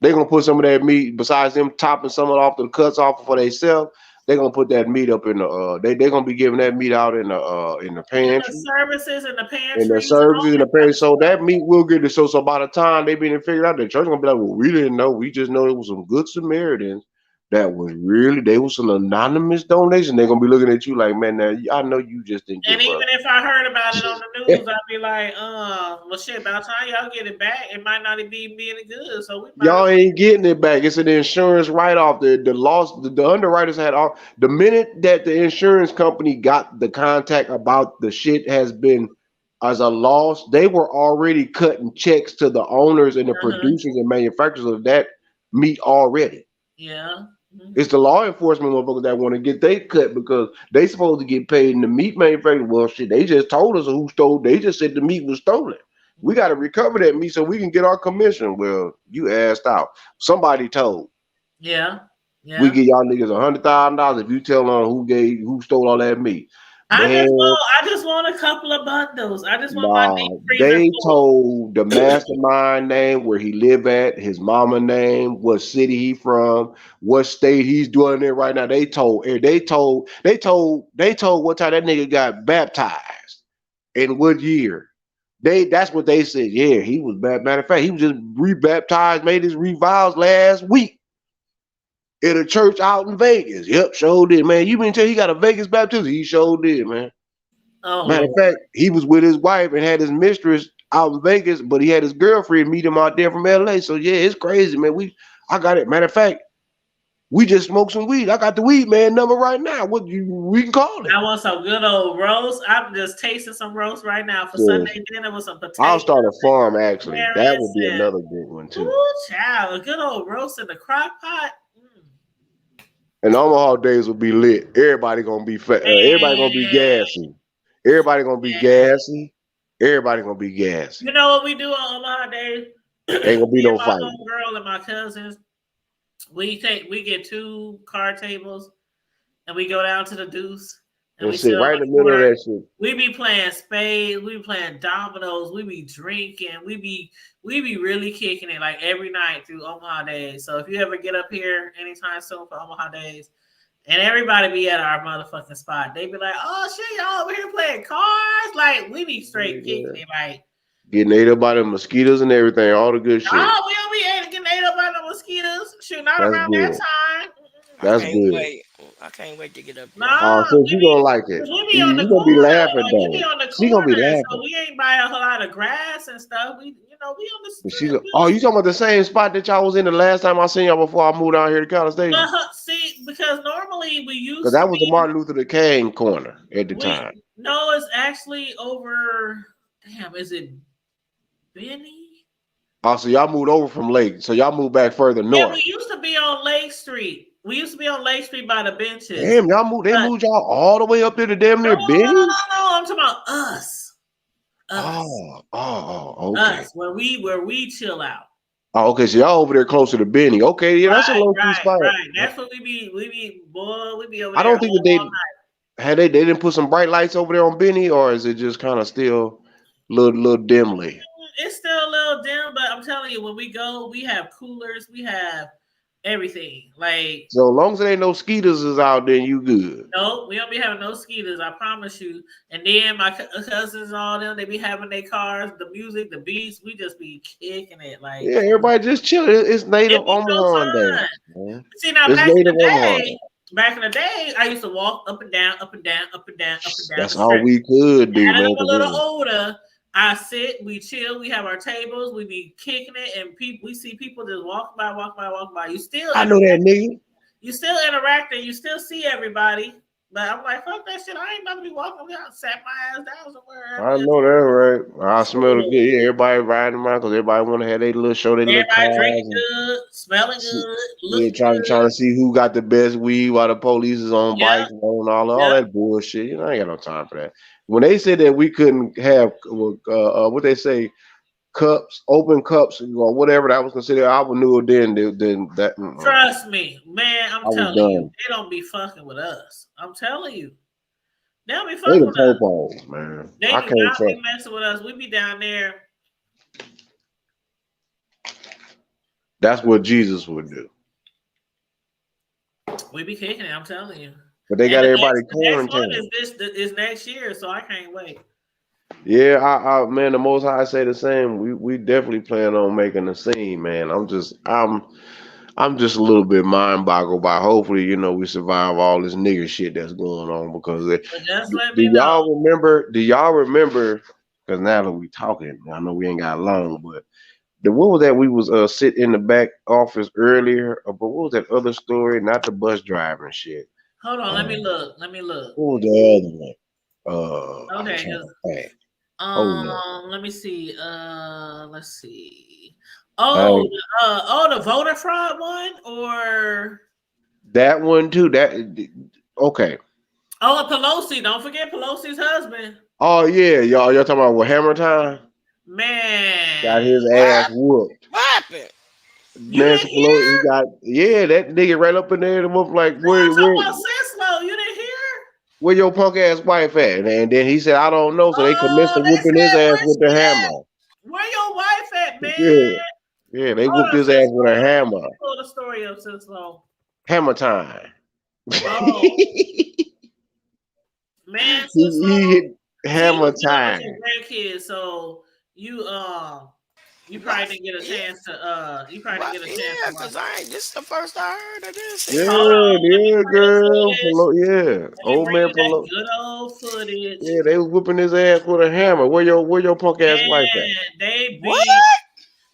They gonna put some of that meat, besides them topping some of it off the cuts off for themselves. They gonna put that meat up in the. They gonna be giving that meat out in the pantry. The services in the pantry. In the services in the pantry. So that meat will get it. So by the time they been figured out, the church gonna be like, well, we didn't know. We just know it was some good Samaritans. That was really, they was an anonymous donation. They're gonna be looking at you like, man, now I know you just didn't. And even if I heard about it on the news, I'd be like, well, shit. By the time y'all get it back, it might not be any good. So y'all ain't getting it back. It's an insurance write-off. The loss. The underwriters had all. The minute that the insurance company got the contact about the shit has been as a loss, they were already cutting checks to the owners and the producers and manufacturers of that meat already. Yeah. It's the law enforcement motherfuckers that want to get they cut, because they supposed to get paid in the meat manufacturer. Well, shit, they just told us who stole. They just said the meat was stolen. We got to recover that meat so we can get our commission. Well, you asked out. Somebody told. Yeah. We give y'all niggas $100,000 if you tell them who stole all that meat. I just want a couple of bundles. I just want my deep freezer. They told the mastermind name, where he live at, his mama name, what city he from, what state he's doing there right now. They told what time that nigga got baptized in what year. That's what they said. Yeah, he was baptized. Matter of fact, he was just rebaptized, made his revows last week at a church out in Vegas. Yep, sure did, man. You mean tell he got a Vegas baptism? He sure did, man. Oh. Matter of fact, he was with his wife and had his mistress out in Vegas, but he had his girlfriend meet him out there from LA. So yeah, it's crazy, man. I got it. Matter of fact, we just smoked some weed. I got the weed man number right now. We can call it. I want some good old roast. I'm just tasting some roast right now for Sunday dinner with some potatoes. I'll start a farm actually. That would be another good one too. Ooh, child, a good old roast in the crock pot. And Omaha days will be lit. Everybody gonna be fat. Everybody gonna be gassy. Everybody gonna be gassy. Everybody gonna be gassy. You know what we do on Omaha days? Ain't gonna be no fight. My girl and my cousins, we get 2 card tables and we go down to the Deuce and we sit right in the middle of that shit. We be playing spades, we be playing dominoes, we be drinking, we be really kicking it like every night through Omaha days. So if you ever get up here anytime soon for Omaha days, and everybody be at our motherfucking spot, they be like, oh shit, y'all over here playing cards? Like we be straight kicking it, like getting ate up by the mosquitoes and everything, all the good shit. Oh, we don't be getting ate up by the mosquitoes. Shoot, not around that time. That's good. I can't wait to get up. Nah, so you gonna like it. You gonna be laughing though. She gonna be laughing. So we ain't buy a whole lot of grass and stuff. We on the street. Oh, you talking about the same spot that y'all was in the last time I seen y'all before I moved out here to College Station? See, because normally we used. Because that was the Martin Luther King corner at the time. No, it's actually over. Damn, is it Benny? Oh, so y'all moved over from Lake. So y'all moved back further north. Yeah, we used to be on Lake Street. We used to be on Lake Street by the benches. Damn, y'all moved. They moved y'all all the way up there to damn near Benny. No, I'm talking about us. Us. Okay. Us, where we chill out. Oh, okay. So y'all over there closer to Benny. Okay, yeah, that's a low key spot. Right. That's what we be boy, we be over I there don't think that they didn't put some bright lights over there on Benny, or is it just kind of still little dimly? It's still a little dim, but I'm telling you, when we go, we have coolers, we have everything. Like, So as long as there ain't no skeeters is out there, you good. no, we don't be having no skeeters, I promise you. And then my cousins, all them, they be having their cars, the music, the beats. We just be kicking it. Like, Yeah, everybody just chilling. It's Native Omaha Day. See, now It's back in Native the Omaha. day, I used to walk up and down, up and down, up and down, up and down. That's the all strip. we could do, Now that man. I'm a little older, I sit, we chill, we have our tables, we be kicking it, and we see people just walk by. You still, I know that nigga. You still interacting, you still see everybody, but I'm like, fuck that shit. I ain't about to be walking around, sat my ass down somewhere. I know that, right? I smell the good. Yeah, everybody riding around because everybody want to have their little show, their little Everybody cars. drinking good, smelling good, looking trying to see who got the best weed while the police is on bikes and all that bullshit. You know, I ain't got no time for that. When they said that we couldn't have what they say, cups, open cups, or whatever that was considered, I knew then that. Trust me, man. I'm telling you, they don't be fucking with us. I'm telling you, they don't be fucking with us. Man. They do not be messing with us. We be down there. That's what Jesus would do. We be kicking it. I'm telling you. But they got everybody quarantined. quarantined. Is next year, so I can't wait. Yeah, I man, the Most High say the same. We definitely plan on making a scene, man. I'm just a little bit mind boggled by. Hopefully, you know, we survive all this nigger shit that's going on because do y'all remember? Because now that we talking, I know we ain't got long, but what was that we was sitting in the back office earlier? But what was that other story? Not the bus driver and shit. Hold on, let me look. What was the other one? Okay. Let me see. Let's see. The voter fraud one, or that one too. Okay. Oh, Pelosi. Don't forget Pelosi's husband. Oh yeah, y'all talking about what Hammer Time? Man, got his ass whooped. What happened? Nancy Pelosi got that nigga right up in there and whoop like where you didn't hear? Where your punk ass wife at? And then he said, I don't know. So they commenced to whooping his ass with the hammer. Where your wife at, man? Yeah, they whooped his ass with a hammer. Pull the story up, Cislo. Hammer Time. Oh. Man, he hit Hammer Time. Grandkids, so you probably didn't get a chance to because this is the first I heard of this. Yeah, girl. Yeah. Old man Pelosi. Good old footage. Yeah, they was whooping his ass with a hammer. Where your punk ass wife at? They beat. What?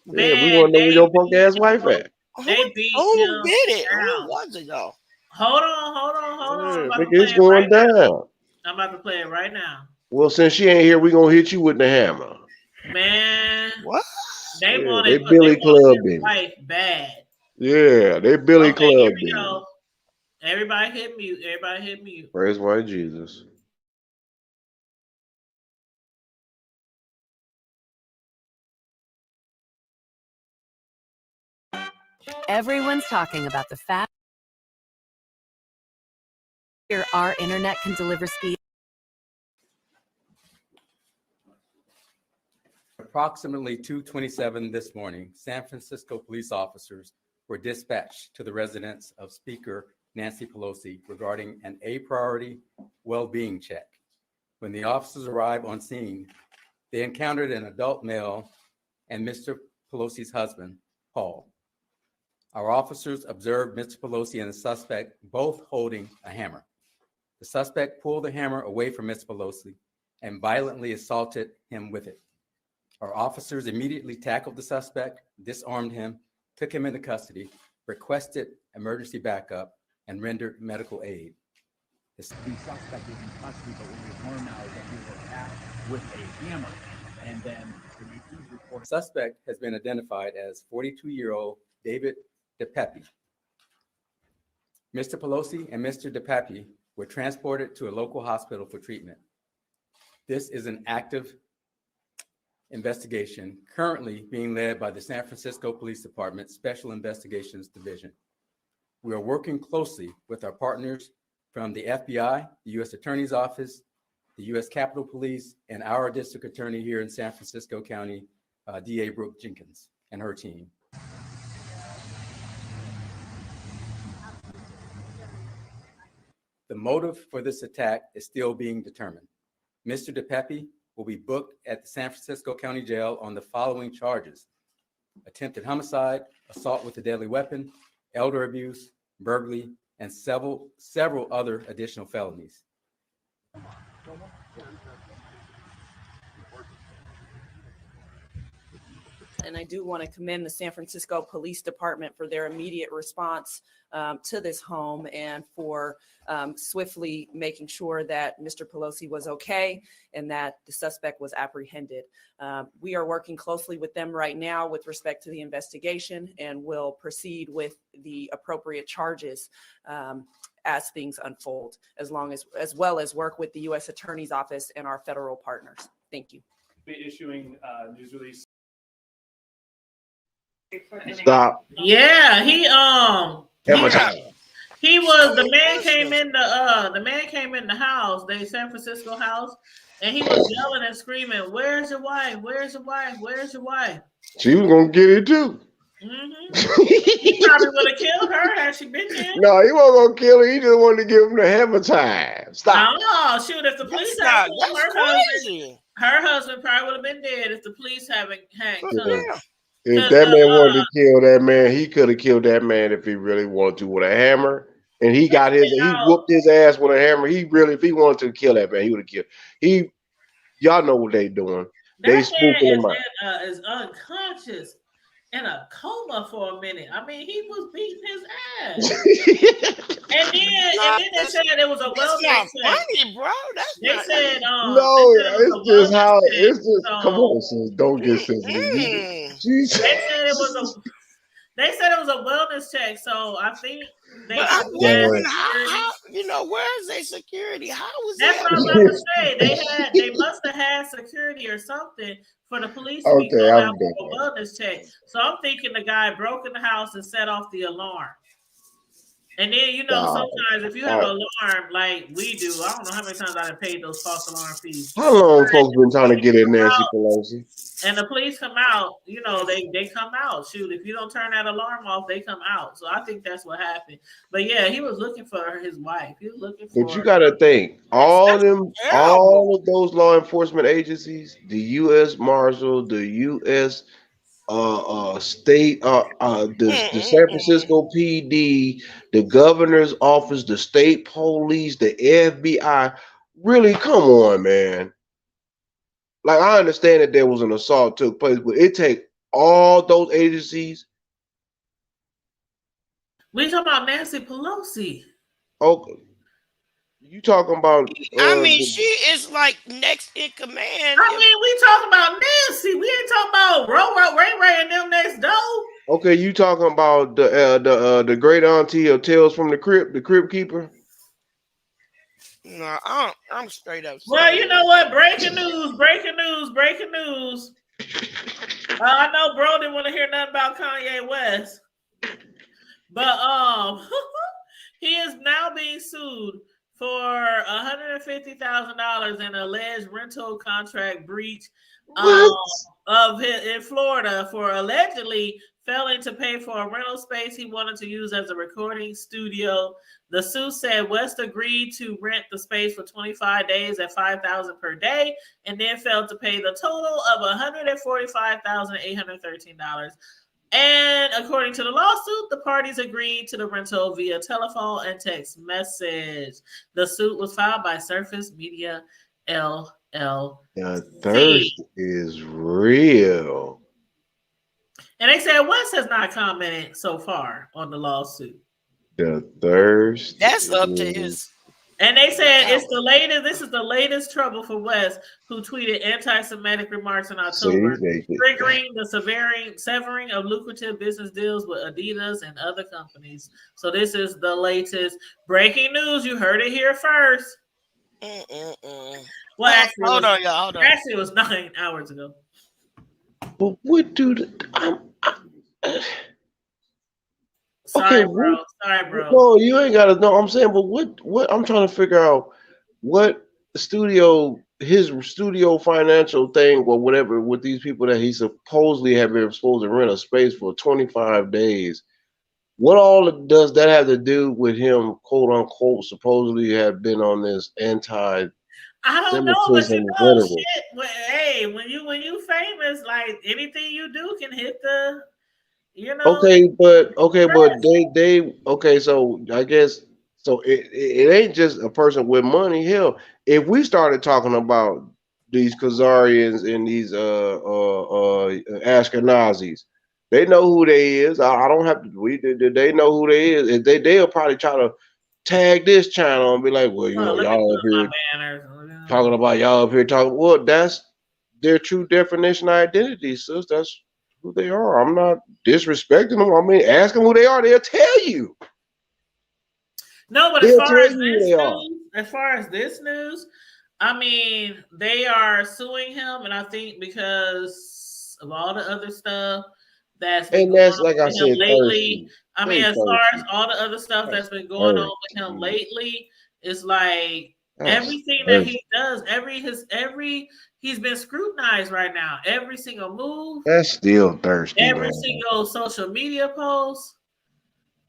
Yeah, we want to know where your punk ass wife at. They beat who him did it? down. Who was it though? Hold on. It's going down. I'm about to play it right now. Well, since she ain't here, we gonna hit you with the hammer. Man, what? They they Billy Clubbed him. Wife bad. Yeah, they Billy Clubbed him. Go. Everybody hit mute. Praise white Jesus. Everyone's talking about the fact our internet can deliver speed. Approximately 2:27 this morning, San Francisco police officers were dispatched to the residence of Speaker Nancy Pelosi regarding an A priority well-being check. When the officers arrived on scene, they encountered an adult male and Mr. Pelosi's husband, Paul. Our officers observed Mr. Pelosi and the suspect both holding a hammer. The suspect pulled the hammer away from Mr. Pelosi and violently assaulted him with it. Our officers immediately tackled the suspect, disarmed him, took him into custody, requested emergency backup, and rendered medical aid. The suspect is in custody, but what we learned now is that he was attacked with a hammer. And then the suspect has been identified as 42-year-old David DePepe. Mr. Pelosi and Mr. DePepe were transported to a local hospital for treatment. This is an active investigation currently being led by the San Francisco Police Department Special Investigations Division. We are working closely with our partners from the FBI, the U.S. Attorney's Office, the U.S. Capitol Police, and our district attorney here in San Francisco County, DA Brooke Jenkins, and her team. The motive for this attack is still being determined. Mr. DePepe will be booked at the San Francisco County Jail on the following charges: attempted homicide, assault with a deadly weapon, elder abuse, burglary, and several other additional felonies. And I do want to commend the San Francisco Police Department for their immediate response to this home and for swiftly making sure that Mr. Pelosi was okay and that the suspect was apprehended. We are working closely with them right now with respect to the investigation and will proceed with the appropriate charges as things unfold, as well as work with the U.S. Attorney's Office and our federal partners. Thank you. Be issuing news release. Stop. Yeah, he was the man came in the house, the San Francisco house, and he was yelling and screaming, "Where's your wife? Where's your wife? Where's your wife?" She was gonna get it too. He probably would have killed her had she been there. No, he wasn't gonna kill her. He just wanted to give him the hammer time. Stop. Oh shoot! If the police had killed her husband probably would have been dead if the police hadn't come. If that man wanted to kill that man, he could have killed that man if he really wanted to with a hammer. And he got he whooped his ass with a hammer. If he wanted to kill that man, he would have killed. Y'all know what they doing. They spoofing him out. Is unconscious in a coma for a minute. I mean, he was beating his ass. and then they said it was a wellness check. Funny, bro. They said it's just how it's just come on, sis. Don't get sensitive. They said it was a wellness check, so I think they how, where is their security? How was that's that? what I'm about to say. They must have had security or something for the police to be going out for a wellness check. So I'm thinking the guy broke in the house and set off the alarm. And then sometimes if you have an alarm like we do, I don't know how many times I have paid those false alarm fees. How long folks been trying to get at Nancy Pelosi? And the police come out, they come out. Shoot, if you don't turn that alarm off, they come out. So I think that's what happened. But yeah, he was looking for his wife. He was looking for. But you gotta think, all of those law enforcement agencies, the U.S. Marshal, the U.S. State, the San Francisco PD, the governor's office, the state police, the FBI. Really, come on, man. Like, I understand that there was an assault took place, but it take all those agencies. We talking about Nancy Pelosi. Okay. You talking about I mean, she is like next in command. I mean, we talking about Nancy. We ain't talking about Ray and them next door. Okay, you talking about the great auntie of Tales from the Crypt Keeper? No, I'm straight up. Well, you know what? Breaking news. I know bro didn't want to hear nothing about Kanye West. But he is now being sued for $150,000 in alleged rental contract breach in Florida for allegedly failing to pay for a rental space he wanted to use as a recording studio. The suit said West agreed to rent the space for 25 days at $5,000 per day and then failed to pay the total of $145,813. And according to the lawsuit, the parties agreed to the rental via telephone and text message. The suit was filed by Surface Media LLC. The thirst is real. And they said West has not commented so far on the lawsuit. The thirst. That's up to his. And they said it's the latest. This is the latest trouble for West, who tweeted anti-Semitic remarks in October, triggering the severing of lucrative business deals with Adidas and other companies. So this is the latest breaking news. You heard it here first. Well, actually, hold on, y'all. Hold on. Actually, it was 9 hours ago. But what do Sorry, okay, bro. what, Sorry, bro. no, you ain't gotta know. I'm saying, but what I'm trying to figure out what his studio financial thing or whatever with these people that he supposedly have been supposed to rent a space for 25 days. What all does that have to do with him, quote unquote, supposedly have been on this I don't know, but anti-Semitism you know, rhetoric? shit. Hey, when you famous, like anything you do can hit the, you know. Okay, but so I guess so it ain't just a person with money. Hell, if we started talking about these Khazarians and these Ashkenazis, they know who they is. I don't have to. They know who they is. And they'll probably try to tag this channel and be like, well, Oh, look at y'all up my here banners. talking about y'all up here talking. Well, that's their true definition of identity, sis. That's who they are. I'm not disrespecting them. I mean, ask them who they are. They'll tell you. No, but They'll tell you who they are. as far as this news, I mean, they are suing him, and I think because of all the other stuff that's been And going that's on like I with him said, lately. thirsty. I mean, They as far thirsty. as all the other stuff that's been going on with him lately, it's like That's everything that thirsty. he does, he's been scrutinized right now. Every single move, That's still thirsty, every man. single social media post.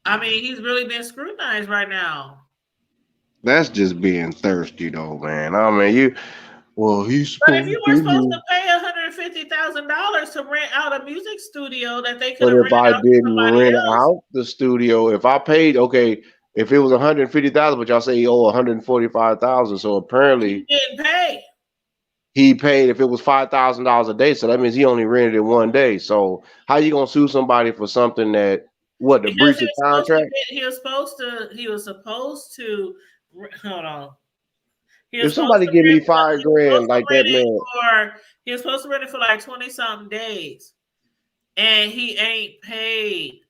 I mean, he's really been scrutinized right now. That's just being thirsty, though, man. I mean, he's But if supposed you were to supposed be. to pay $150,000 to rent out a music studio that they could But have if rented I out to didn't somebody rent else, out the studio, if I paid, okay, if it was 150,000, but y'all say he owe 145,000, so apparently he didn't pay. he paid if it was $5,000 a day, so that means he only rented it one day. So how you gonna sue somebody for something that the Because breach of contract? he was supposed to hold on. He was If supposed somebody to give me rent, $5,000 like that, man, he was supposed to rent it for like 20-something days, and he ain't paid.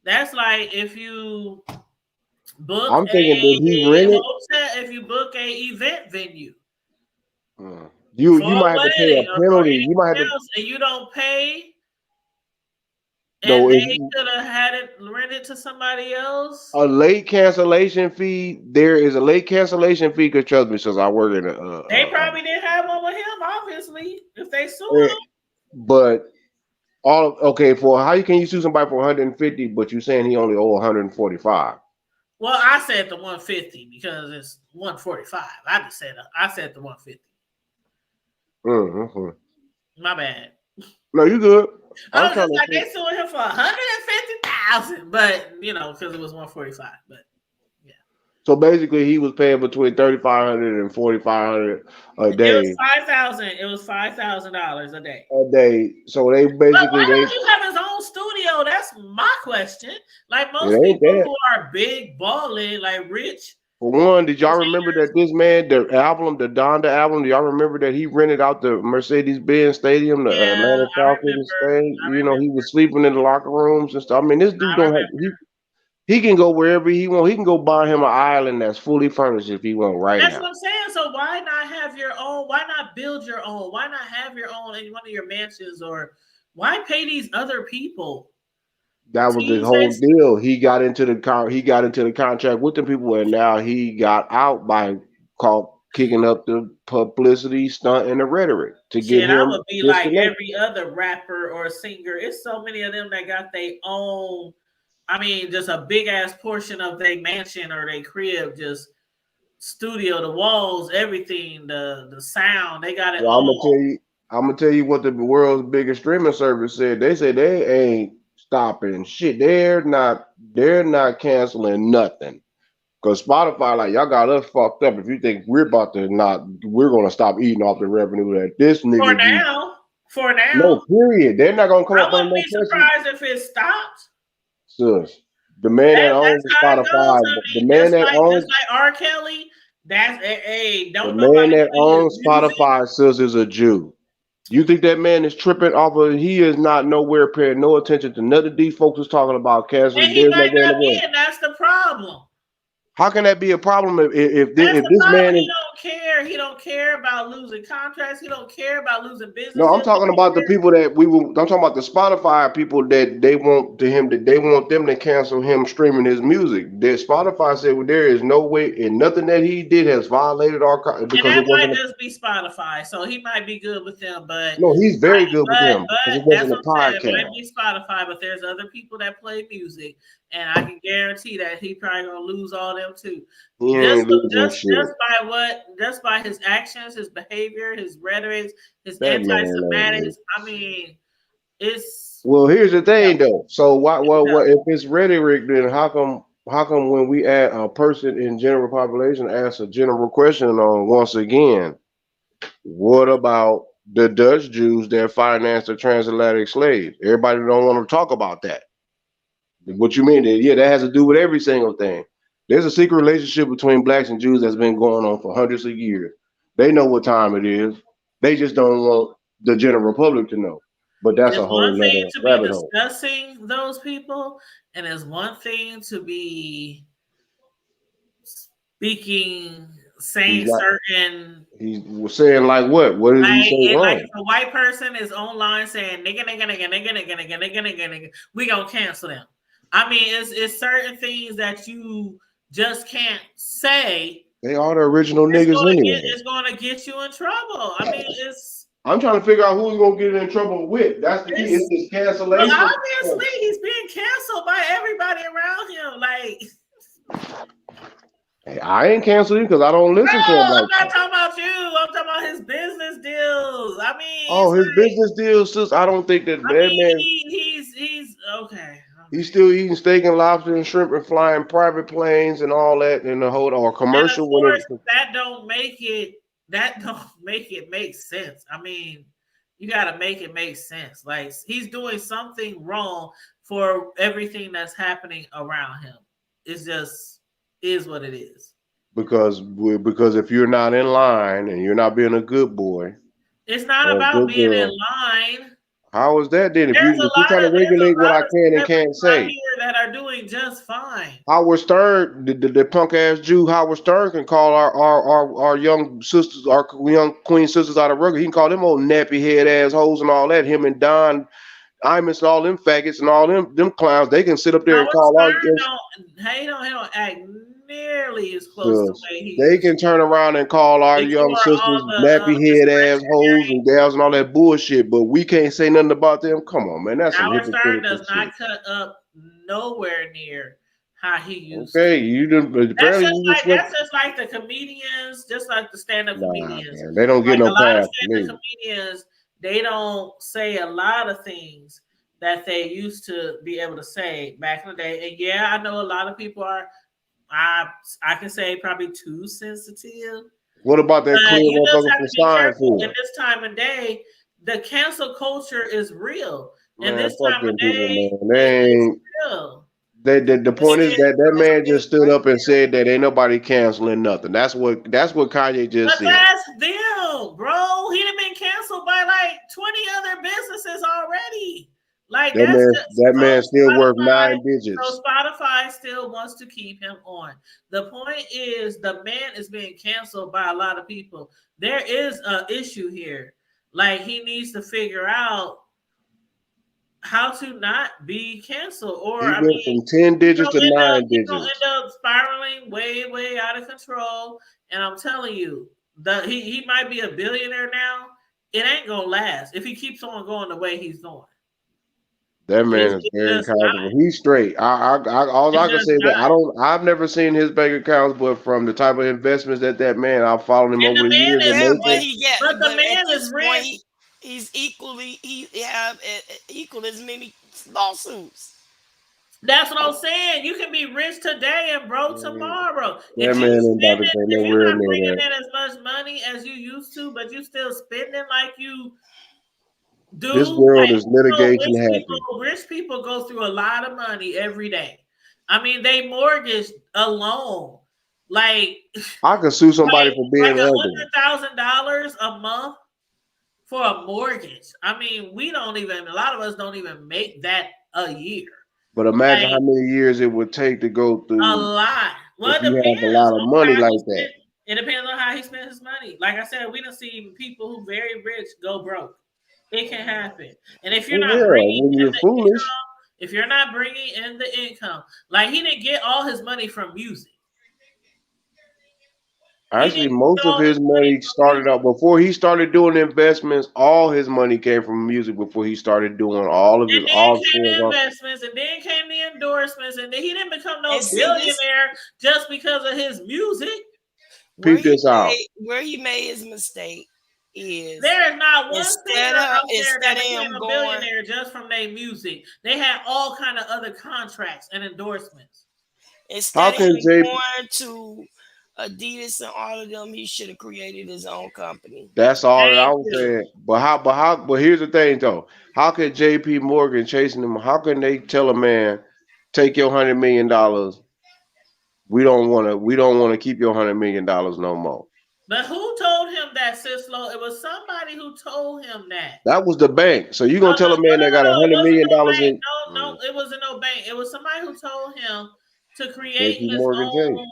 That's like if you book I'm thinking that he rented. hotel, if you book a event venue. You For might have to pay a wedding or for penalty. You might have anything to. else, and you don't pay, No, and if they could have had it rented to somebody else. a late cancellation fee, there is a late cancellation fee. Cause trust me, since I work in They probably didn't have one with him, obviously, if they sued eh, him. but okay, for how can you sue somebody for 150, but you saying he only owe 145? Well, I said the 150 because it's 145. I said the 150. Mm-hmm. My bad. No, you good. I I'm was trying just to like, think. they sued him for 150,000, but because it was 145. But So basically, he was paying between 3,500 and 4,500 a it day. was 5,000. It was $5,000 a day. So they But basically why don't you have his own studio? That's my question. Like most It ain't people that. who are big, balling, like rich. For one, did y'all remember that this man, the Donda album, do y'all remember that he rented out the Mercedes-Benz Stadium, the Atlanta Falcons thing? You know, he was sleeping in the locker rooms and stuff. I mean, this dude don't have he can go wherever he want. He can go buy him an island that's fully furnished if he want right That's now. what I'm saying. So why not have your own? Why not build your own? Why not have your own in one of your mansions? Or why pay these other people? That was the whole deal. He got into the contract with the people, and now he got out by kicking up the publicity stunt and the rhetoric to get Shit, I him would be like disconnected. every other rapper or singer. It's so many of them that got their own. I mean, just a big ass portion of their mansion or their crib, just studio, the walls, everything, the sound. They got it Well, all. I'm gonna tell you what the world's biggest streaming service said. They said they ain't stopping shit. They're not canceling nothing. Cause Spotify, like, y'all got us fucked up. If you think we're gonna stop eating off the revenue that this nigga For now. No, period. They're not gonna come up I on wouldn't be surprised if it stopped. Sus. The man that owns Spotify, the man that owns Just like R. Kelly, that's the man that owns Spotify, sis, is a Jew. You think that man is tripping off of? He is not nowhere paying no attention to none of these folks is talking about canceling. And he might not be, and that's the problem. How can that be a problem if this That's the man problem. is? He don't care. He don't care about losing contracts. He don't care about losing business. No, I'm talking about the people that I'm talking about the Spotify people that they want them to cancel him streaming his music. That Spotify said, well, there is no way, and nothing that he did has violated our because and that it wasn't might just be Spotify, so he might be good with them. But no, he's very good with them because it wasn't a that's what I'm saying. It podcast. might be Spotify, but there's other people that play music, and I can guarantee that he probably gonna lose all them too. He ain't losing shit. Just by his actions, his behavior, his rhetoric, his That man, anti-Semitics. I mean, it's well. Here's the thing, though. So what if it's rhetoric? Then how come when we add a person in general population ask a general question on once again, what about the Dutch Jews that financed the transatlantic slaves? Everybody don't want to talk about that. What you mean? Yeah, that has to do with every single thing. There's a secret relationship between blacks and Jews that's been going on for hundreds of years. They know what time it is. They just don't want the general public to know. But that's a whole one thing other to rabbit be hole. discussing those people, and it's one thing to be saying certain. He was saying like what? What did he say wrong? Like if a white person is online saying nigga, we gonna cancel them. I mean, it's certain things that you just can't say. They are the original niggas anyway. It's gonna get you in trouble. I mean, I'm trying to figure out who's gonna get in trouble with. That's the key. It's this cancellation. Well, obviously, he's being canceled by everybody around him. Like, hey, I ain't canceled him because I don't listen to him. I'm not talking about you. I'm talking about his business deals. I mean, his business deals. Sis, I don't think that man. He's okay. He's still eating steak and lobster and shrimp and flying private planes and all that in the whole or commercial. And of course, that don't make it make sense. I mean, you got to make it make sense. Like he's doing something wrong for everything that's happening around him. It's just is what it is. Because if you're not in line and you're not being a good boy, it's not about being in line. How is that then? If you're trying to regulate what I can and can't say, here that are doing just fine. Howard Stern, the punk ass Jew, Howard Stern can call our young sisters, our young queen sisters out of Rugged. He can call them old nappy head assholes and all that. Him and Don Imus and all them faggots and all them clowns. They can sit up there and call our. He don't act nearly as close to the way he. They can turn around and call our young sisters nappy head assholes and gals and all that bullshit, but we can't say nothing about them. Come on, man, that's Howard Stern does not cut up nowhere near how he used. Okay, you didn't. That's just like the comedians, just like the stand-up comedians. Man, they don't get no pass for me. Comedians, they don't say a lot of things that they used to be able to say back in the day. And yeah, I know a lot of people are. I can say probably too sensitive. What about that clear motherfucker from Steinfeld? In this time of day, the cancel culture is real. Man, and this time of day, it's real. The point is that man just stood up and said that ain't nobody canceling nothing. That's what Kanye just said. That's them, bro. He done been canceled by like 20 other businesses already. Like that man still worth 9 digits. So Spotify still wants to keep him on. The point is the man is being canceled by a lot of people. There is an issue here. Like he needs to figure out how to not be canceled. Or he went from 10 digits to 9 digits. He'll end up spiraling way out of control. And I'm telling you, he might be a billionaire now. It ain't gonna last if he keeps on going the way he's going. That man is very comfortable. He's straight. All I can say is that I've never seen his bank accounts, but from the type of investments that man, I've followed him over years. But the man is rich. He's equal as many lawsuits. That's what I'm saying. You can be rich today and broke tomorrow. That man ain't about to say nowhere near bringing that. in as much money as you used to, but you still spending like you do. This world is litigation happy. Rich people go through a lot of money every day. I mean, they mortgage alone. Like I could sue somebody for being ugly. $100,000 a month for a mortgage. I mean, a lot of us don't even make that a year. But imagine how many years it would take to go through a lot. Well, if you have a lot of money like that. It depends on how he spends his money. Like I said, we done seen people who very rich go broke. It can happen. And if you're not bringing when in you're the foolish. income, if you're not bringing in the income, like he didn't get all his money from music. Actually, most of his money started out before he started doing investments. All his money came from music before he started doing all of his And then came the investments, and then came the endorsements, and then he didn't become no billionaire just because of his music. Peep this out. Where he made his mistake is there is not one singer out there instead that of became him a going, billionaire just from their music. They had all kind of other contracts and endorsements. instead can of him Jay- going to Adidas and all of them, he should have created his own company. That's all that I was saying. But here's the thing though. How could JP Morgan chasing him? How can they tell a man, take your $100 million? We don't want to keep your $100 million no more. But who told him that, Sislo? It was somebody who told him that. That was the bank. So you gonna tell a man that got $100 million in? No, it wasn't no bank. It was somebody who told him to create JP his Morgan own Chase.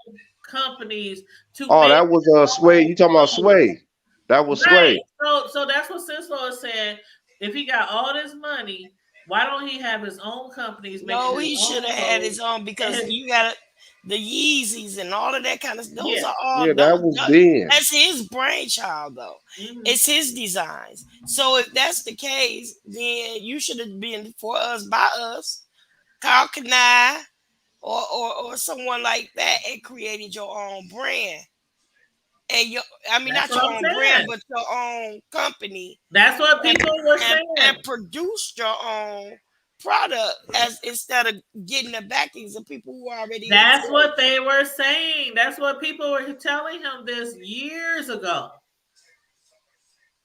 companies. Oh, that was Sway. You talking about Sway? That was Sway. So that's what Sislo is saying. If he got all this money, why don't he have his own companies? No, he should have had his own because you got the Yeezys and all of that kind of. Those are all. That was then. That's his brainchild, though. It's his designs. So if that's the case, then you should have been for us, by us, Carl Kanai, or someone like that, and created your own brand. And not your own brand, but your own company. That's what people were saying. And produced your own product instead of getting the backings of people who already. That's what they were saying. That's what people were telling him this years ago.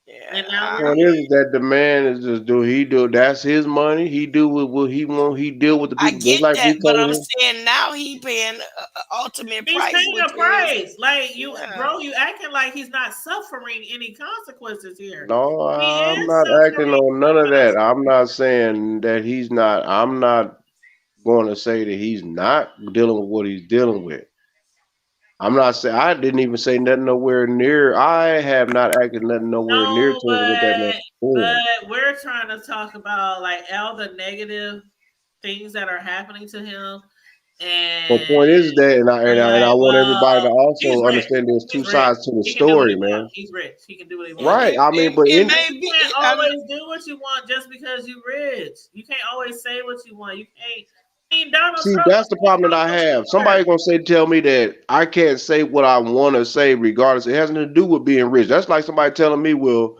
Yeah. And now The point is that the man is just that's his money. He do with what he want. He deal with the people. I get just like that, we but told I'm him. saying now he paying ultimate he's price. paying a price. Like you, bro, you acting like he's not suffering any consequences here. No, I'm not acting on none of that. I'm not saying that he's not. I'm not going to say that he's not dealing with what he's dealing with. I'm not saying. I didn't even say nothing nowhere near. I have not acted nothing nowhere near to what that man. But we're trying to talk about like all the negative things that are happening to him. And the point is that, and I want everybody to also understand there's two sides to the story, man. He's rich. He can do what he wants. Right. I mean, but you can't always do what you want just because you're rich. You can't always say what you want. You can't. See, that's the problem that I have. Somebody gonna tell me that I can't say what I want to say, regardless. It has nothing to do with being rich. That's like somebody telling me, "Well,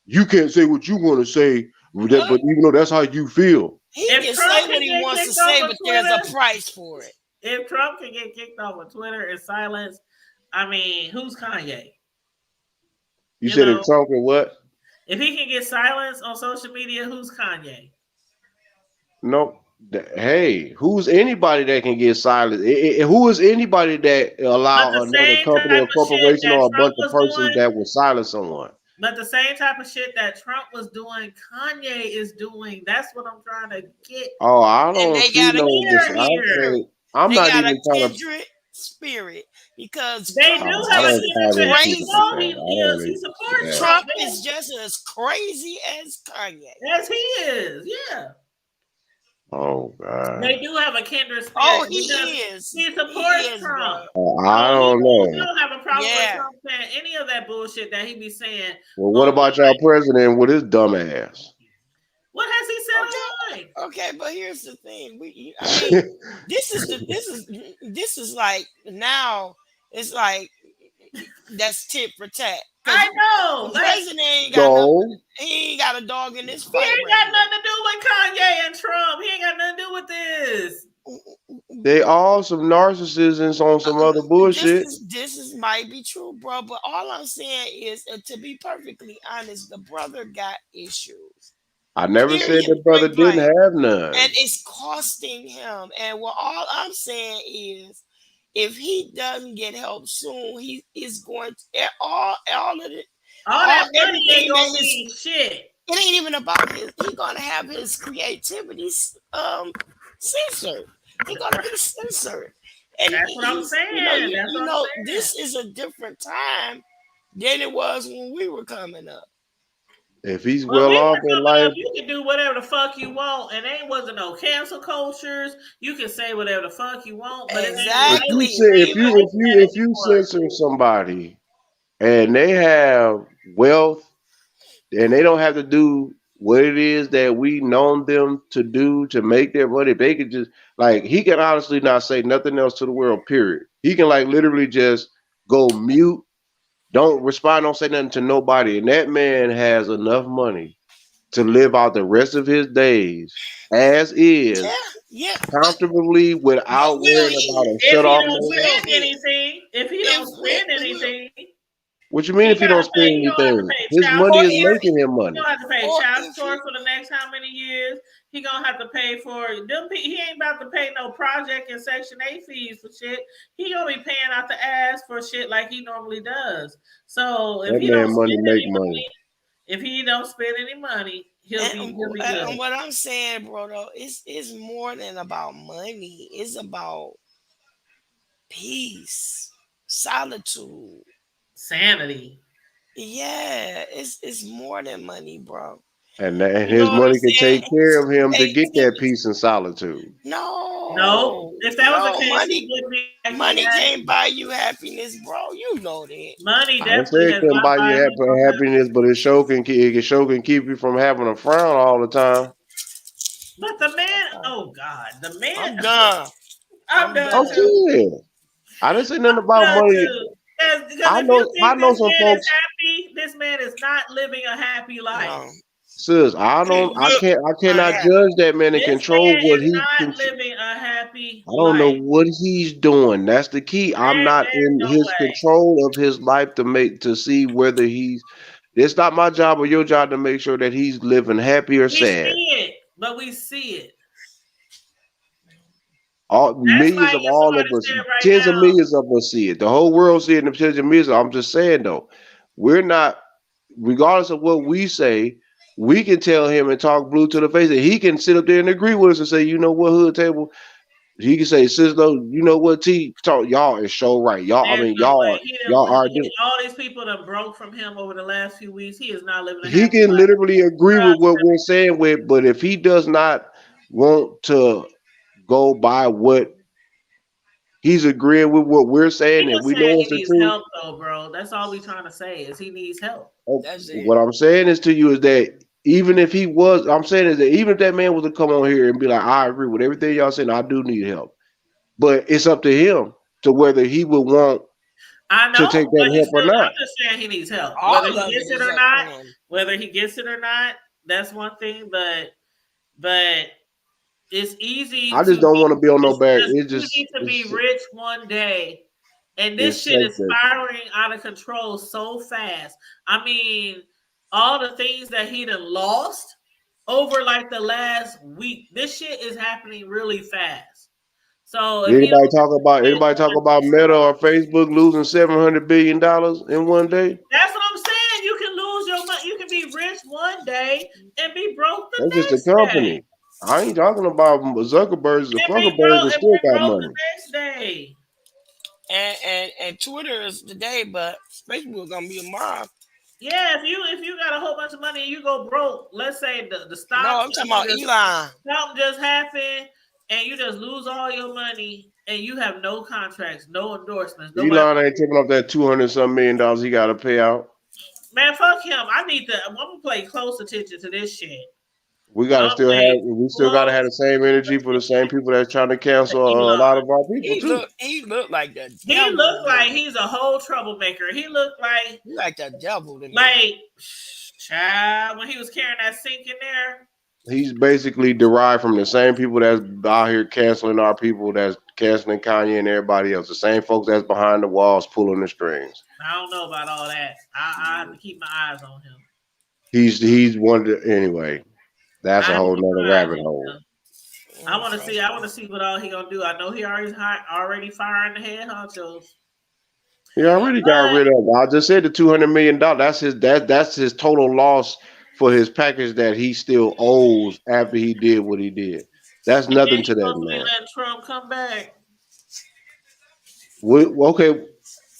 you can't say what you want to say, but even though that's how you feel." He can say what he wants to say, but there's a price for it. If Trump can get kicked off of Twitter and silenced, I mean, who's Kanye? You said if Trump can what? If he can get silenced on social media, who's Kanye? Nope. Hey, who's anybody that can get silenced? Who is anybody that allow another company or corporation or a bunch of persons that will silence someone? But the same type of shit that Trump was doing, Kanye is doing. That's what I'm trying to get. Oh, I don't see no. I'm not even trying to. Spirit, because they do have a crazy. He supports Trump is just as crazy as Kanye. Yes, he is. Yeah. Oh God. They do have a kindred spirit. Oh, he is. He supports Trump. I don't know. You don't have a problem with Trump saying any of that bullshit that he be saying. Well, what about y'all president with his dumb ass? What has he said? Okay, but here's the thing. This is like now. It's like that's tit for tat. I know. The president ain't got he ain't got a dog in this fight. He ain't got nothing to do with Kanye and Trump. He ain't got nothing to do with this. They all some narcissists on some other bullshit. This might be true, bro. But all I'm saying is, to be perfectly honest, the brother got issues. I never said the brother didn't have none. And it's costing him. And what all I'm saying is, if he doesn't get help soon, he is going to all of it. All that money ain't gonna mean shit. It ain't even about his. He's gonna have his creativity censored. He's gonna be censored. And That's what I'm saying. That's what I'm saying. this is a different time than it was when we were coming up. If he's When well we off were in coming life, up, you can do whatever the fuck you want, and there wasn't no cancel cultures. You can say whatever the fuck you want, but it ain't if you censor somebody and they have wealth and they don't have to do what it is that we known them to do to make their money, they could just like he can honestly not say nothing else to the world, period. He can like literally just go mute, don't respond, don't say nothing to nobody, and that man has enough money to live out the rest of his days as is, comfortably without worrying about a shut off moment. If he don't spend anything, What you mean if he don't spend anything? His money is making him money. he don't have to pay child support for the next how many years? He gonna have to pay for them. He ain't about to pay no project and Section 8 fees for shit. He gonna be paying out the ass for shit like he normally does. So if That he man don't money spend make any money. if he don't spend any money, he'll be good. And what I'm saying, bro, though, it's more than about money. It's about peace, solitude, sanity. Yeah, it's more than money, bro. And his money can take care of him to get that peace and solitude. No, if that was the case, money can't buy you happiness, bro. You know that. Money I didn't say it couldn't buy you happiness, but it sure can keep you from having a frown all the time. But the man, oh God, the man. I'm done. I'm done I'm too. serious. I didn't say nothing about money. I know some folks. This man is not living a happy life. Sis, I cannot judge that man and control what he can. Living a happy I don't know what he's doing. That's the key. I'm not in his control of his life to see whether he's. It's not my job or your job to make sure that he's living happy or sad. We see it, but we see it. Millions of all of us, tens of millions of us see it. The whole world see it, and tens of millions. I'm just saying though, we're not. Regardless of what we say, we can tell him and talk blue to the face, and he can sit up there and agree with us and say, you know what, Hood Table. He can say, sis, though, you know what, T, talk, y'all is so right. Y'all, I mean, y'all are doing. All these people that broke from him over the last few weeks, he is not living. He can literally agree with what we're saying but if he does not want to go by what he's agreeing with what we're saying, and we know it's the truth. Help, though, bro. That's all we're trying to say is he needs help. What I'm saying is to you is that even if he was, I'm saying is that even if that man was to come on here and be like, I agree with everything y'all saying, I do need help, but it's up to him to whether he would want to take that help or not. I'm just saying he needs help. All Whether he gets it or not, that's one thing. But it's easy. I just don't want to be on no bad. It's just easy to be rich one day, and this shit is spiraling out of control so fast. I mean, all the things that he done lost over like the last week, this shit is happening really fast. So anybody talk about Meta or Facebook losing $700 billion in one day? That's what I'm saying. You can lose your money. You can be rich one day and be broke the That's next just a company. day. I ain't talking about Zuckerberg. The Zuckerberg still got money. The next day. And Twitter is today, but Facebook gonna be tomorrow. Yeah, if you got a whole bunch of money and you go broke, let's say the stock. No, I'm talking about Elon. Something just happened and you just lose all your money and you have no contracts, no endorsements. Elon ain't taking off that $200-something million he got to pay out. Man, fuck him. I'm gonna pay close attention to this shit. We gotta still gotta have the same energy for the same people that's trying to cancel a lot of our people He looked like the devil. He looked like he's a whole troublemaker. He looked like the devil to me. Like, child, when he was carrying that sink in there. He's basically derived from the same people that's out here canceling our people, that's canceling Kanye and everybody else. The same folks that's behind the walls pulling the strings. I don't know about all that. I have to keep my eyes on him. He's one anyway. That's a whole nother rabbit hole. I want to see what all he gonna do. I know he already firing the head honchos. He already got rid of. I just said the $200 million. That's his total loss for his package that he still owes after he did what he did. That's nothing to that man. Let Trump come back. Okay,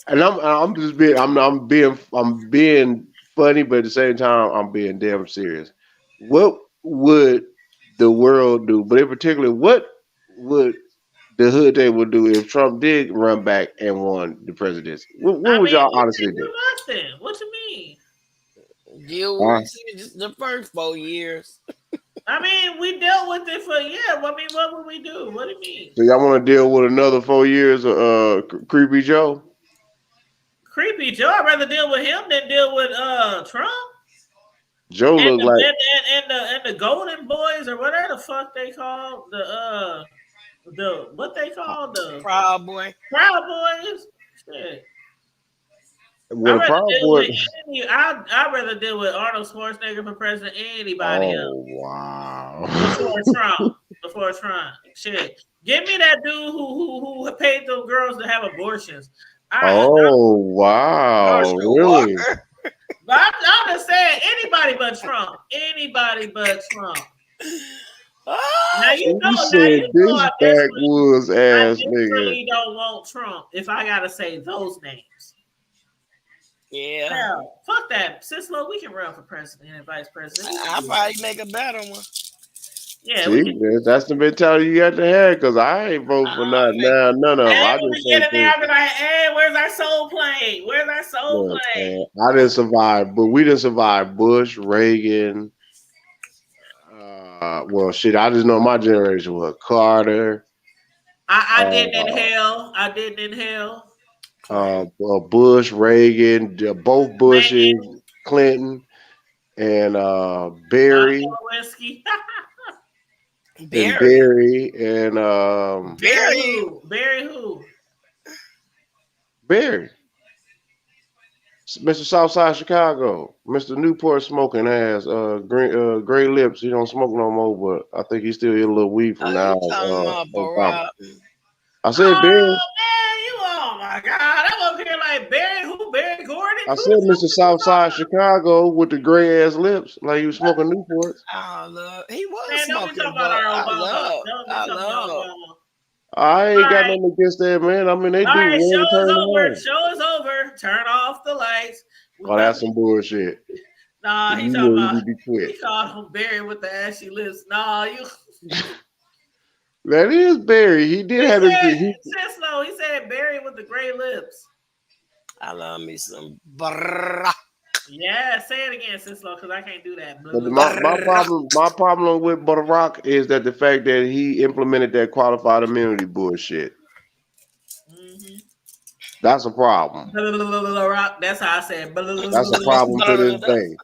and I'm just being I'm being funny, but at the same time I'm being damn serious. What would the world do? But in particular, what would the hood they would do if Trump did run back and won the presidency? What I would mean, y'all we honestly didn't do? do nothing. What you mean? Deal with what we said just the first 4 years. I mean, we dealt with it for a year. I mean, what would we do? What do you mean? So y'all want to deal with another 4 years of Creepy Joe? Creepy Joe. I'd rather deal with him than deal with Trump. Joe And looked like and the Golden Boys or whatever the fuck they call the what they call the Proud Boy. Proud Boys. Shit. with a Proud Boy. I'd rather deal with Arnold Schwarzenegger for president than anybody else. Oh wow! Before Trump, shit. Give me that dude who paid those girls to have abortions. Oh wow! Really? I'm just saying anybody but Trump. Anybody but Trump. Now you know, said this backwoods ass I nigga. really don't want Trump if I gotta say those names. Yeah. Hell, fuck that. Cislo, we can run for president and vice president. I'll probably make a better one. Yeah, See, that's the mentality you got to have. Because I ain't voting for none of them. I when we just get in there, think I'll be like, hey, where's our soul plane? Where's our soul look, plane? man, I didn't survive, but we didn't survive Bush, Reagan. Well, shit, I just know my generation was Carter. I didn't inhale. I didn't inhale. Bush, Reagan, both Bushes, Clinton, and Barry. Whiskey. And Barry and Barry who? Barry. Mr. Southside Chicago. Mr. Newport smoking ass. Gray lips. He don't smoke no more, but I think he still eat a little weed from now. I said Barry. Oh my God. I'm up here like Barry who? Barry Gordon? I said Mr. Southside Chicago with the gray ass lips, like he was smoking Newports. I love. He was Man, don't be smoking, talking but about our I Obama. love. Don't be I talking about love. Obama. I ain't got nothing against that, man. I mean, they All do right, one show turn is over. on. Show is over. Turn off the lights. Oh, that's some bullshit. Nah, he You talking really about. need to quit. He called him Barry with the ashy lips. Nah, you. That is Barry. He did have his. He said Barry with the gray lips. I love me some Barack. Yeah, say it again, Cislo, because I can't do that. But my problem with Barack is that the fact that he implemented that qualified immunity bullshit. That's a problem. That's how I said. That's a problem to this day.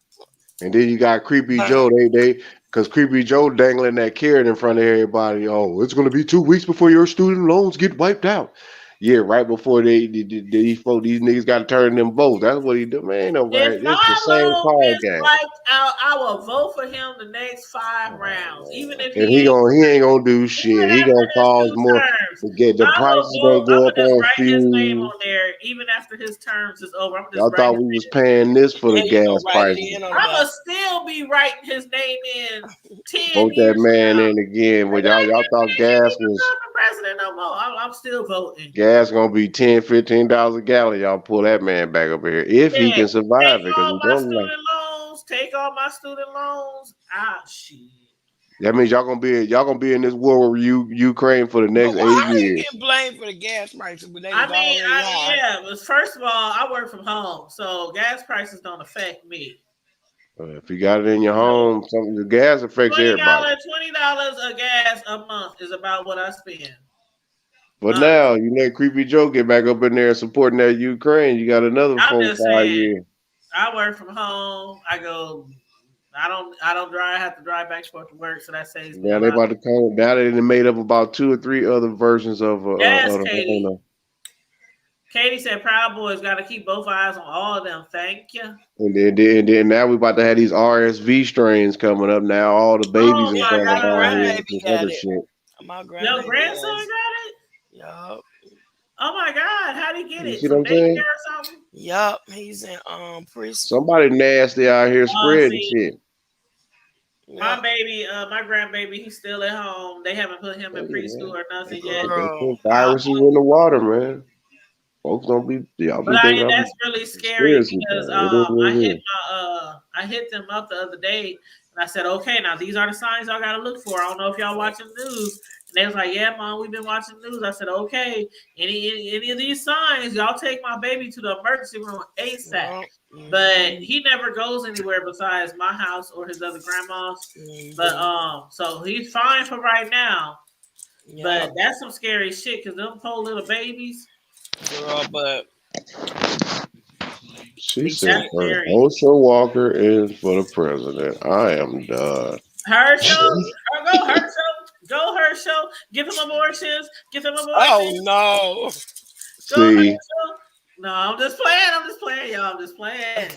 And then you got Creepy Joe. Because Creepy Joe dangling that carrot in front of everybody. Oh, it's going to be 2 weeks before your student loans get wiped out. Yeah, right before these niggas got to turn them votes. That's what he do, man. No, right? It's the same card game. I will vote for him the next 5 rounds, even if And he ain't gonna do shit. He gonna cause more. The price is gonna go up on fuel. on there, even after his terms is over. Y'all thought we was paying this for the gas prices. I'ma still be writing his name in 10 Vote that man in again. When y'all thought gas was president no more. I'm still voting. gas gonna be $10-$15 a gallon. Y'all pull that man back up here if he can survive it. Because take all my student loans. Ah, shit. That means y'all gonna be in this war with Ukraine for the next 8 years. Get blamed for the gas prices, but yeah. But first of all, I work from home, so gas prices don't affect me. If you got it in your home, the gas affects everybody. $20 a gas a month is about what I spend. But now you let Creepy Joe get back up in there supporting that Ukraine. You got another 4-5 years. I work from home. I don't drive. I have to drive back and forth to work, so that saves me. Now they about to come. Now they made up about 2 or 3 other versions of. Yes, Katie. Katie said Proud Boys got to keep both eyes on all of them. Thank you. And then now we about to have these RSV strains coming up. Now all the babies are coming down here with other shit. Your grandson got it? Yup. Oh my God! How did he get it? See what I'm saying? Or something? Yup. He's in preschool. Somebody nasty out here spreading shit. My baby, my grandbaby, he's still at home. They haven't put him in preschool or nothing yet. Viruses in the water, man. Folks don't be y'all be But thinking I'm that's really scary conspiracy because theory. It is what it is. I hit them up the other day and I said, okay, now these are the signs y'all gotta look for. I don't know if y'all watching news. And they was like, yeah, Mom, we've been watching news. I said, okay, any of these signs, y'all take my baby to the emergency room ASAP. But he never goes anywhere besides my house or his other grandma's. But so he's fine for right now. But that's some scary shit because them poor little babies. Girl, but She said Herschel Walker is for the president. I am done. Herschel, go Herschel, go Herschel. Give him abortions. Give him abortions. Oh no. See, no, I'm just playing, y'all. I'm just playing.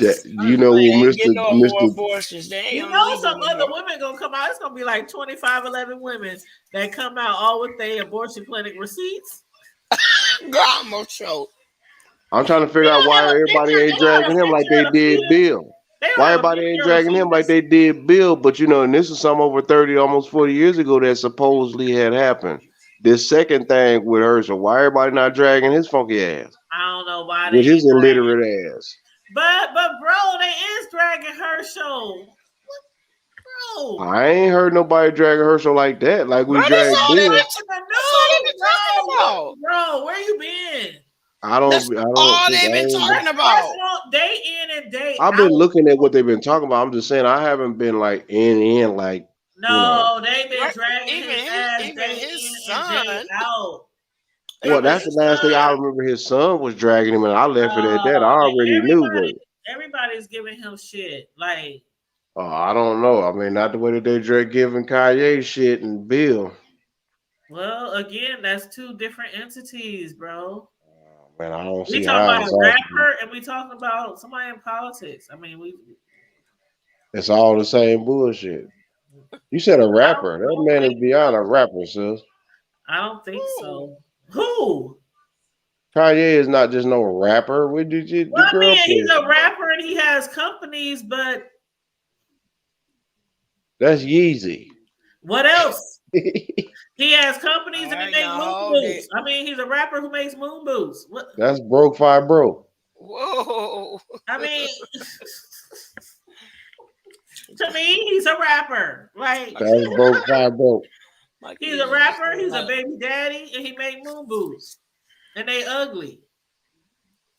that you know, Mr. Abortions. You know, some other women gonna come out. It's gonna be like 25, 11 women that come out all with their abortion clinic receipts. Girl, I'm gonna show. I'm trying to figure out why everybody ain't dragging him like they did Bill. Why everybody ain't dragging him like they did Bill? But you know, and this is some over 30, almost 40 years ago that supposedly had happened. This second thing with Herschel, why everybody not dragging his funky ass? I don't know why With his illiterate ass. But bro, they is dragging Herschel. Bro. I ain't heard nobody dragging Herschel like that. Like we dragged Bill. Bro, where you been? I don't all they've been talking about. Day in and day I've been looking at what they've been talking about. I'm just saying I haven't been like in like. No, they've been dragging his ass even day his in son. and day out. Well, that's the last thing I remember. His son was dragging him, and I left it at that. I already knew that. Everybody's giving him shit. Like, I don't know. I mean, not the way that they drag giving Kanye shit and Bill. well, again, that's two different entities, bro. Man, I don't We see talking how about a rapper and we talking about somebody in politics. I mean, it's all the same bullshit. You said a rapper. That man is beyond a rapper, sis. I don't think so. Who? Kanye is not just no rapper. Where did you? Well, I mean, he's a rapper and he has companies, but that's Yeezy. What else? He has companies and he makes moon boots. I mean, he's a rapper who makes moon boots. What? That's Broke Five Bro. Whoa. I mean, to me, he's a rapper. Like, that's Broke Five Bro. He's a rapper, he's a baby daddy, and he made moon boots. And they ugly.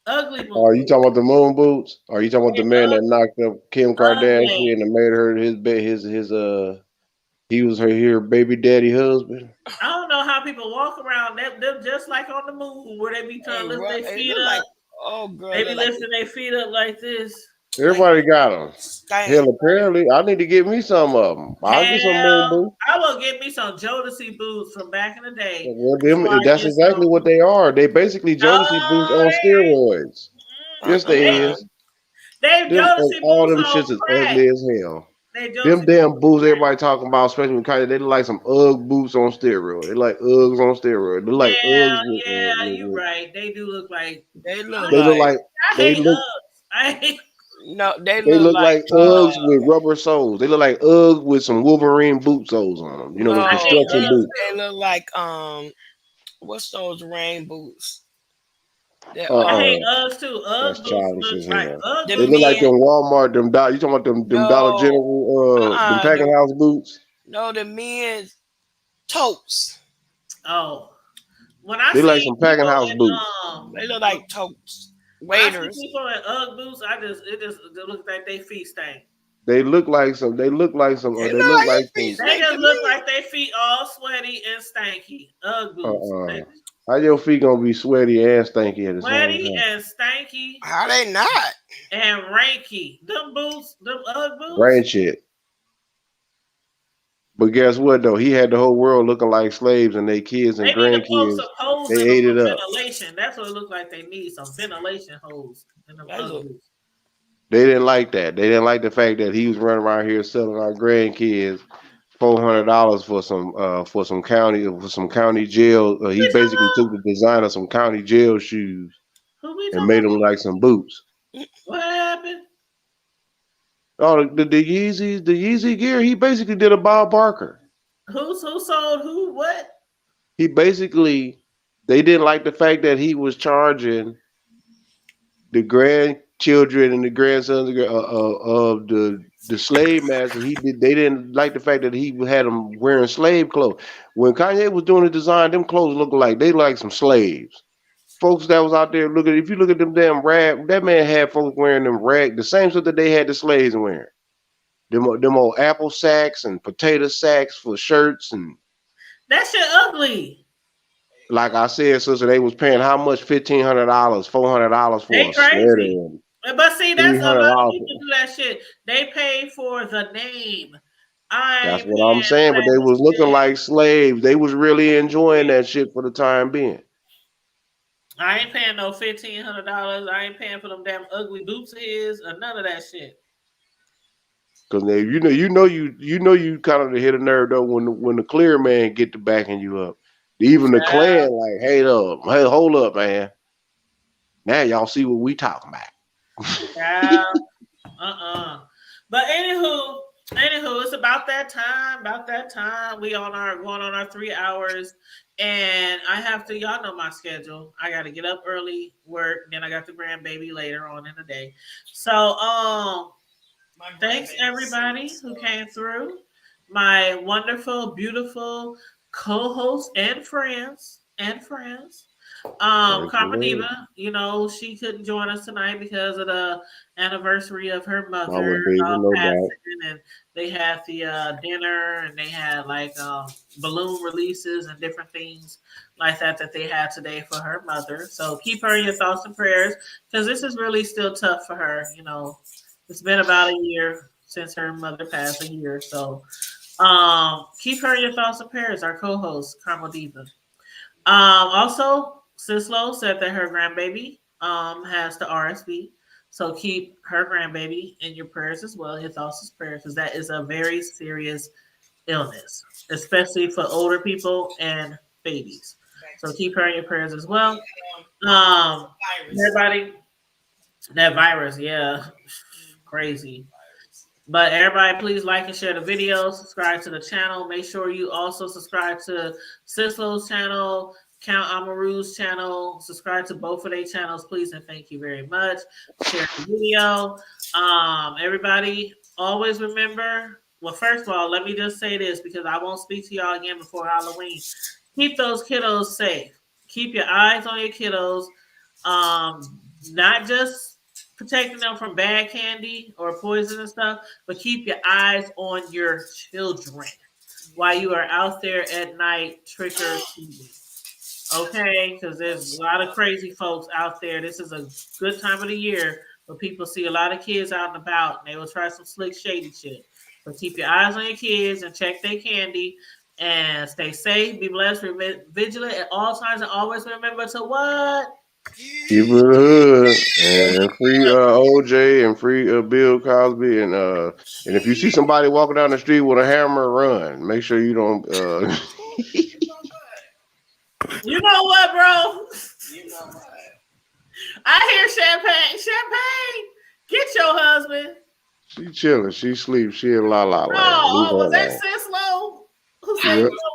Ugly moon Are you talking about the moon boots? Or are you talking about the man that knocked up Kim Kardashian and made her he was her baby daddy husband? I don't know how people walk around them just like on the moon where they be trying to lift their feet up. Like, oh girl, they be lifting their feet up like this. Everybody got them. Hell, apparently, I need to get me some of them. I'll get some moon boots. I will get me some Jodeci boots from back in the day. Well, that's exactly what they are. They basically Jodeci boots on steroids. Yes, they is. All them shits is ugly as hell. Them damn boots everybody talking about, especially when Kanye, they look like some UGG boots on steroids. They like Uggs on steroids. They like Uggs. Yeah, you're right. They do look like they look like they look like Uggs with rubber soles. They look like Uggs with some Wolverine boot soles on them. You know, the construction boots. They look like what's those rain boots? I hate Uggs too. Uggs That's childish as hell. Uggs They look like them Walmart, them you talking about them Dollar General, them packing house boots? No, the men's totes. Oh, when I they like some packing house boots. They look like totes. Waiters. People in UGG boots, it just looks like they feet stink. They look like some. They look like some. They look like they just look like their feet all sweaty and stanky. UGG boots. How your feet gonna be sweaty and stanky at the same time? Sweaty and stanky. How they not? And ranky. Them boots, them UGG boots. Rain shit. But guess what though? He had the whole world looking like slaves, and their kids and grandkids. They ate it up. Ventilation. That's what it looks like. They need some ventilation hose in them UGG boots. They didn't like that. They didn't like the fact that he was running around here selling our grandkids $400 for some county jail. He basically took the design of some county jail shoes and made them like some boots. What happened? Oh, the Yeezy gear. He basically did a Bob Barker. Who sold who? What? He basically they didn't like the fact that he was charging the grandchildren and the grandsons of the slave master. They didn't like the fact that he had them wearing slave clothes. When Kanye was doing the design, them clothes looked like some slaves. Folks that was out there looking, if you look at them damn rag, that man had folks wearing them rag, the same stuff that they had the slaves wearing. Them old apple sacks and potato sacks for shirts, and that shit ugly. like I said, sister, they was paying how much? $1,500, $400 for a sweater. But see, that's a lot of $300. people do that shit. They pay for the name. That's what I'm saying. But they was looking like slaves. They was really enjoying that shit for the time being. I ain't paying no $1,500. I ain't paying for them damn ugly boots of his or none of that shit. Cause you kind of hit a nerve though when the clear man get to backing you up. Even the Klan like, hey, hold up, man. Now y'all see what we talking about. Yeah. But anywho, it's about that time. We going on our 3 hours, and I have to. Y'all know my schedule. I got to get up early, work, then I got the grandbaby later on in the day. So thanks everybody who came through. My wonderful, beautiful co-hosts and friends. Karma Diva, she couldn't join us tonight because of the anniversary of her mother passing, and they had the dinner, and they had like balloon releases and different things like that they had today for her mother. So keep her in your thoughts and prayers, because this is really still tough for her. It's been about a year since her mother passed, a year. So keep her in your thoughts and prayers, our co-host, Karma Diva. Also, Sislo said that her grandbaby has the RSV. So keep her grandbaby in your prayers as well, your thoughts and prayers, because that is a very serious illness, especially for older people and babies. So keep her in your prayers as well. Everybody, that virus, yeah, crazy. But everybody, please like and share the video. Subscribe to the channel. Make sure you also subscribe to Sislo's channel, Count Amaru's channel. Subscribe to both of their channels, please, and thank you very much. Share the video. Everybody, always remember. Well, first of all, let me just say this, because I won't speak to y'all again before Halloween. Keep those kiddos safe. Keep your eyes on your kiddos. Not just protecting them from bad candy or poison and stuff, but keep your eyes on your children while you are out there at night trick or treating. Okay, because there's a lot of crazy folks out there. This is a good time of the year where people see a lot of kids out and about, and they will try some slick, shady shit. But keep your eyes on your kids and check their candy, and stay safe, be blessed, vigilant at all times, and always remember to what? Keep it hood and free OJ and free Bill Cosby, and if you see somebody walking down the street with a hammer, run. Make sure you don't. You know what, bro? I hear Champagne. Champagne, get your husband. She chilling. She sleep. She in la la. Oh, was that Sislo? Who said, Yep. You know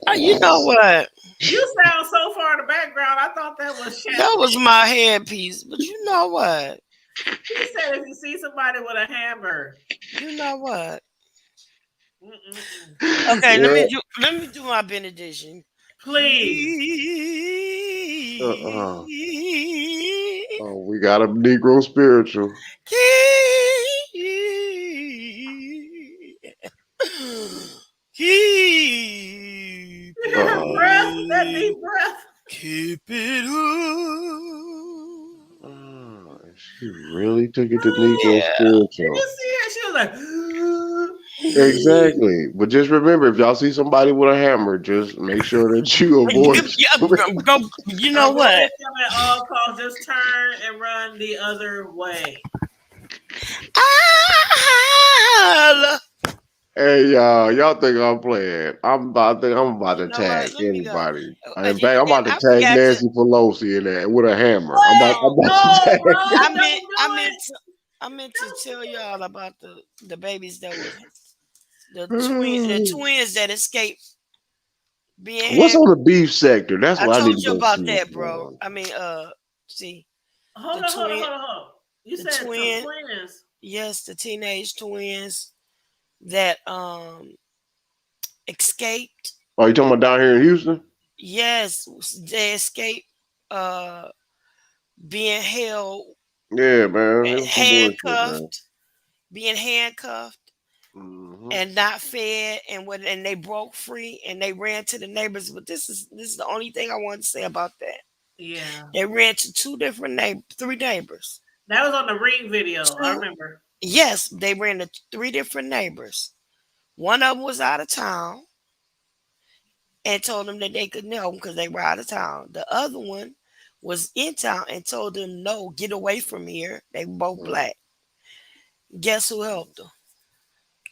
what? You know what? You sound so far in the background. I thought that was Champagne. That was my headpiece. But you know what? He said if you see somebody with a hammer. You know what? Okay, let me do my benediction. Please. Oh, we got a Negro spiritual. Keep breath, that deep breath. Keep it She really took it to Negro spiritual. Did you see her? She was like, Exactly. But just remember, if y'all see somebody with a hammer, just make sure that you avoid. You know what? At all costs, just turn and run the other way. Hey y'all think I'm playing? I'm about to tag anybody. In fact, I'm about to tag Nancy Pelosi in there with a hammer. I'm about to tag. I meant to tell y'all about the babies that were the twins that escaped being What's hand. on the beef sector? That's I what I need told to you go about see. that, bro. I mean, see, Hold the on, hold on, twin, hold on, hold on. You the said some twin, twins. yes, the teenage twins that escaped. Oh, you talking about down here in Houston? Yes, they escaped being held, Yeah, man. It was some bullshit, man. being handcuffed Mhm. and not fed, and they broke free and they ran to the neighbors. But this is the only thing I want to say about that. Yeah. They ran to three neighbors. That was on the Ring video. I remember. Yes, they ran to 3 different neighbors. One of them was out of town and told them that they could know because they were out of town. The other one was in town and told them, no, get away from here. They were both black. Guess who helped them?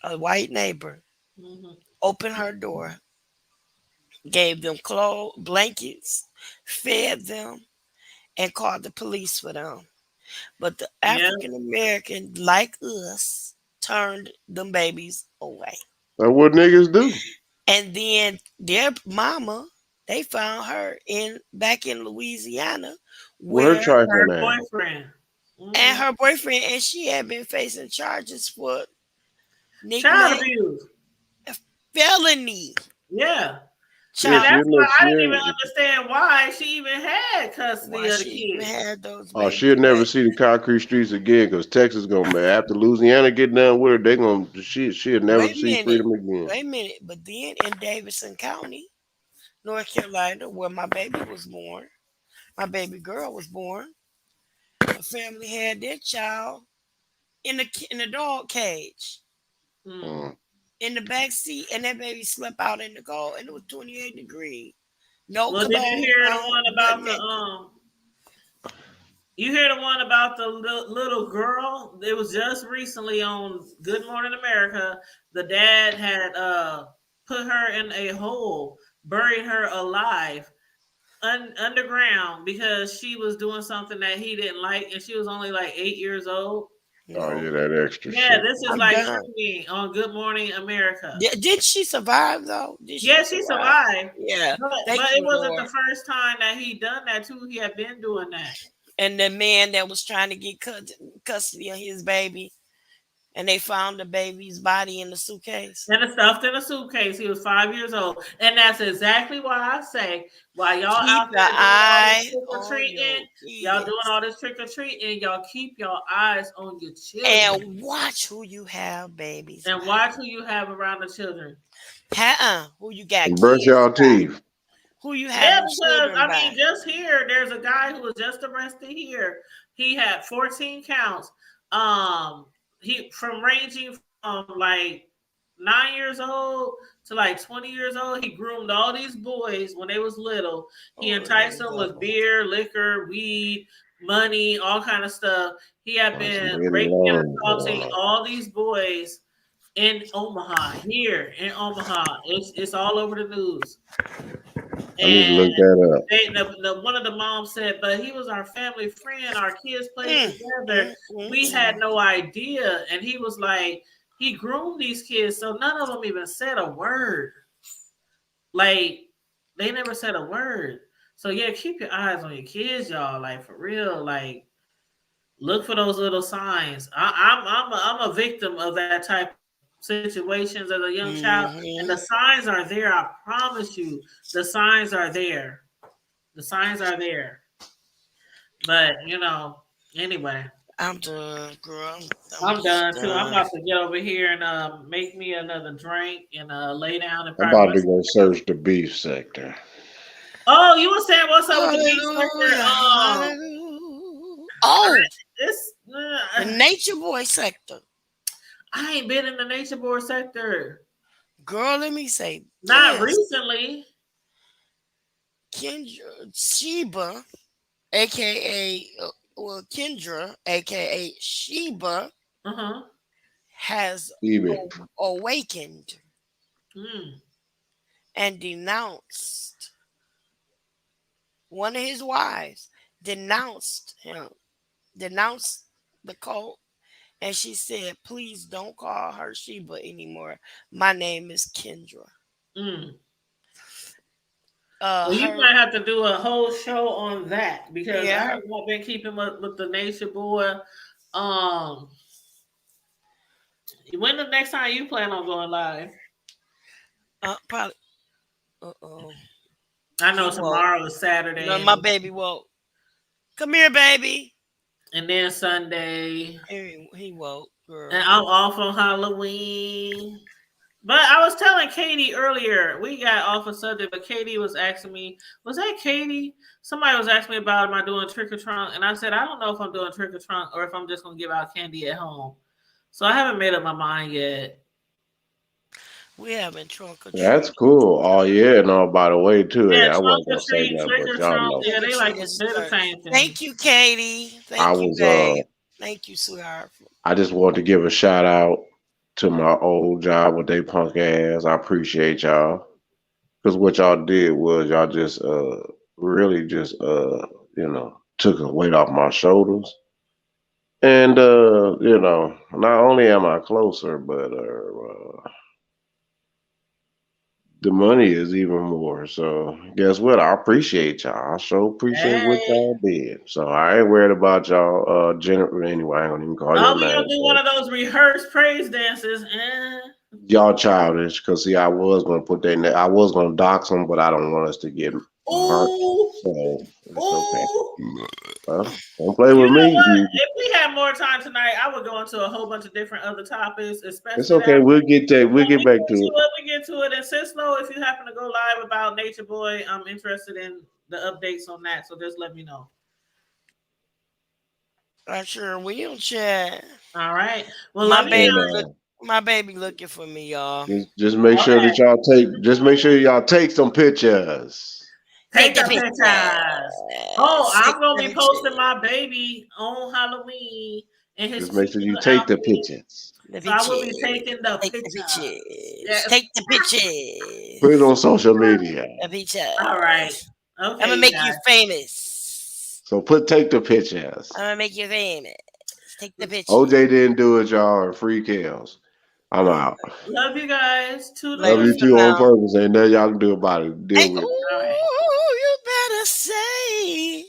A white neighbor. Mhm. Opened her door, gave them clothes, blankets, fed them, and called the police for them. But the African American, like us, turned them babies away. That's what niggas do. And then their mama, they found her back in Louisiana With her trifling ass. boyfriend. And her boyfriend, and she had been facing charges for Child abuse. Felony. Yeah. Child. And that's why I didn't Yeah. even understand why she even had custody of the kids. Had those Oh, she'll never see the concrete streets again because Texas gonna after Louisiana get done with her, they gonna she'll never Wait a see minute. freedom again. Wait a minute. But then in Davidson County, North Carolina, where my baby was born, my baby girl was born, the family had their child in the dog cage. In the back seat, and that baby slept out in the cold, and it was 28 degrees. No, well, did you hear the one about the You hear the one about the little girl? It was just recently on Good Morning America. The dad had put her in a hole, buried her alive underground because she was doing something that he didn't like, and she was only like 8 years old. Oh yeah, that extra Yeah, shit. this is like trending on Good Morning America. Did she survive though? Yeah, she survived. Yeah, but it wasn't the first time that he done that too. He had been doing that. And the man that was trying to get custody of his baby, and they found the baby's body in the suitcase. And it's stuffed in a suitcase. He was 5 years old, and that's exactly why I say, while y'all Keep out there doing all this trick or your treating, y'all doing all this trick or treating, y'all keep your eyes on your children and watch who you have babies, and watch who you have around the children. Who you got? Brush y'all teeth. Who you have? Yeah, because I mean, just here, there's a guy who was just arrested here. He had 14 counts. He ranging from like 9 years old to like 20 years old. He groomed all these boys when they was little. He enticed them with beer, liquor, weed, money, all kind of stuff. He had been raping and assaulting all these boys in Omaha. Here in Omaha, it's all over the news. I need to look that up. One of the moms said, but he was our family friend. Our kids played together. We had no idea. And he was like, he groomed these kids, so none of them even said a word. Like, they never said a word. So yeah, keep your eyes on your kids, y'all. Like, for real. Like, look for those little signs. I'm a victim of that type of situations as a young child, and the signs are there. I promise you, the signs are there. The signs are there. But anyway, I'm done, girl. I'm done too. I'm about to get over here and make me another drink and lay down and. I'm about to go search the beef sector. Oh, you were saying what's up with the beef sector? It's the Nature Boy sector. I ain't been in the Nature Boy sector. Girl, let me say. Not recently. Kendra Sheba, aka Kendra, aka Sheba, has awakened and denounced one of his wives, denounced the cult. And she said, please don't call her Sheba anymore. My name is Kendra. Well, you might have to do a whole show on that because I Yeah. have not been keeping up with the Nature Boy. When the next time you plan on going live? Probably. I know tomorrow is Saturday. No, my baby woke. Come here, baby. And then Sunday. He woke, girl. And I'm off on Halloween. But I was telling Katie earlier, we got off on Sunday, but Katie was asking me, was that Katie? Somebody was asking me about, am I doing trick or trunk? And I said, I don't know if I'm doing trick or trunk or if I'm just going to give out candy at home. So I haven't made up my mind yet. We haven't trunk or treat. That's cool. Oh yeah, no. By the way, too, Yeah, I wasn't trunk or gonna say treat, that, trick but or y'all trunk. know. Yeah, they like the same thing. Thank you, Katie. Thank I you, was babe. Thank you, sweetheart. I just wanted to give a shout out to my old job with they punk ass. I appreciate y'all because what y'all did was y'all just really just took a weight off my shoulders. And not only am I closer, but the money is even more. So guess what? I appreciate y'all. I sure appreciate what y'all did. So I ain't worried about y'all. Jennifer, anyway, I ain't gonna even call Oh, your we name. gonna do one of those rehearsed praise dances. Y'all childish, cause see, I was gonna put that in there. I was gonna dox them, but I don't want us to get hurt. So it's okay. Don't play with me. If we had more time tonight, I would go into a whole bunch of different other topics, especially. It's okay. We'll get back to it. We get to it. And Cislo, if you happen to go live about Nature Boy, I'm interested in the updates on that. So just let me know. I sure will, chat. All right. Well, my baby looking for me, y'all. Just make sure that y'all take. Just make sure y'all take some pictures. Take the pictures. Oh, I'm gonna be posting my baby on Halloween and his. Just make sure you take the pictures. So I will be taking the pictures. Yes. Take the pictures. Put it on social media. The picture. All right. Okay. I'm gonna make you famous. So take the pictures. I'm gonna make you famous. Take the picture. OJ didn't do it, y'all. And free kills. I'm out. Love you guys. Love you too on purpose. Ain't nothing y'all can do about it. Deal with it. Oh, you better say.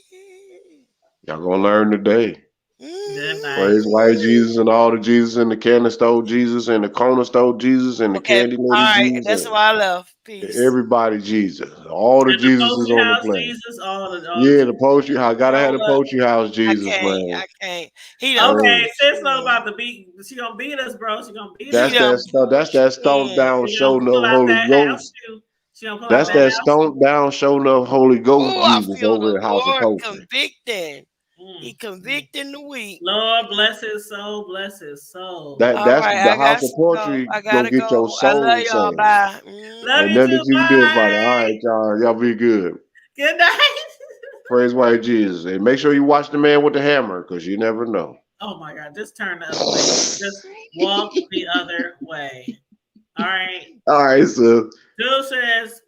Y'all gonna learn today. Praise white Jesus and all the Jesus and the candy store Jesus and the corner store Jesus and the candy lady All right, Jesus. that's why I love. Peace. Everybody Jesus. All the Jesus is on the planet. Jesus, the poultry house. Gotta have the poultry house Jesus, man. I can't. Okay, Cislo about to beat. She gonna beat us, bro. She gonna beat us. That's that stomp down showing up Holy Ghost. That's that stomp down showing up Holy Ghost Jesus over at House of Poultry. Convicting. He convicting the weak. Lord bless his soul, bless his soul. That's the House of Poultry gonna get your soul saved. Love And you nothing too, you can do about it. All right, y'all be good. Good night. Praise white Jesus. And make sure you watch the man with the hammer, because you never know. Oh my God, just turn the other way. Just walk the other way. All right. All right, so. Jill says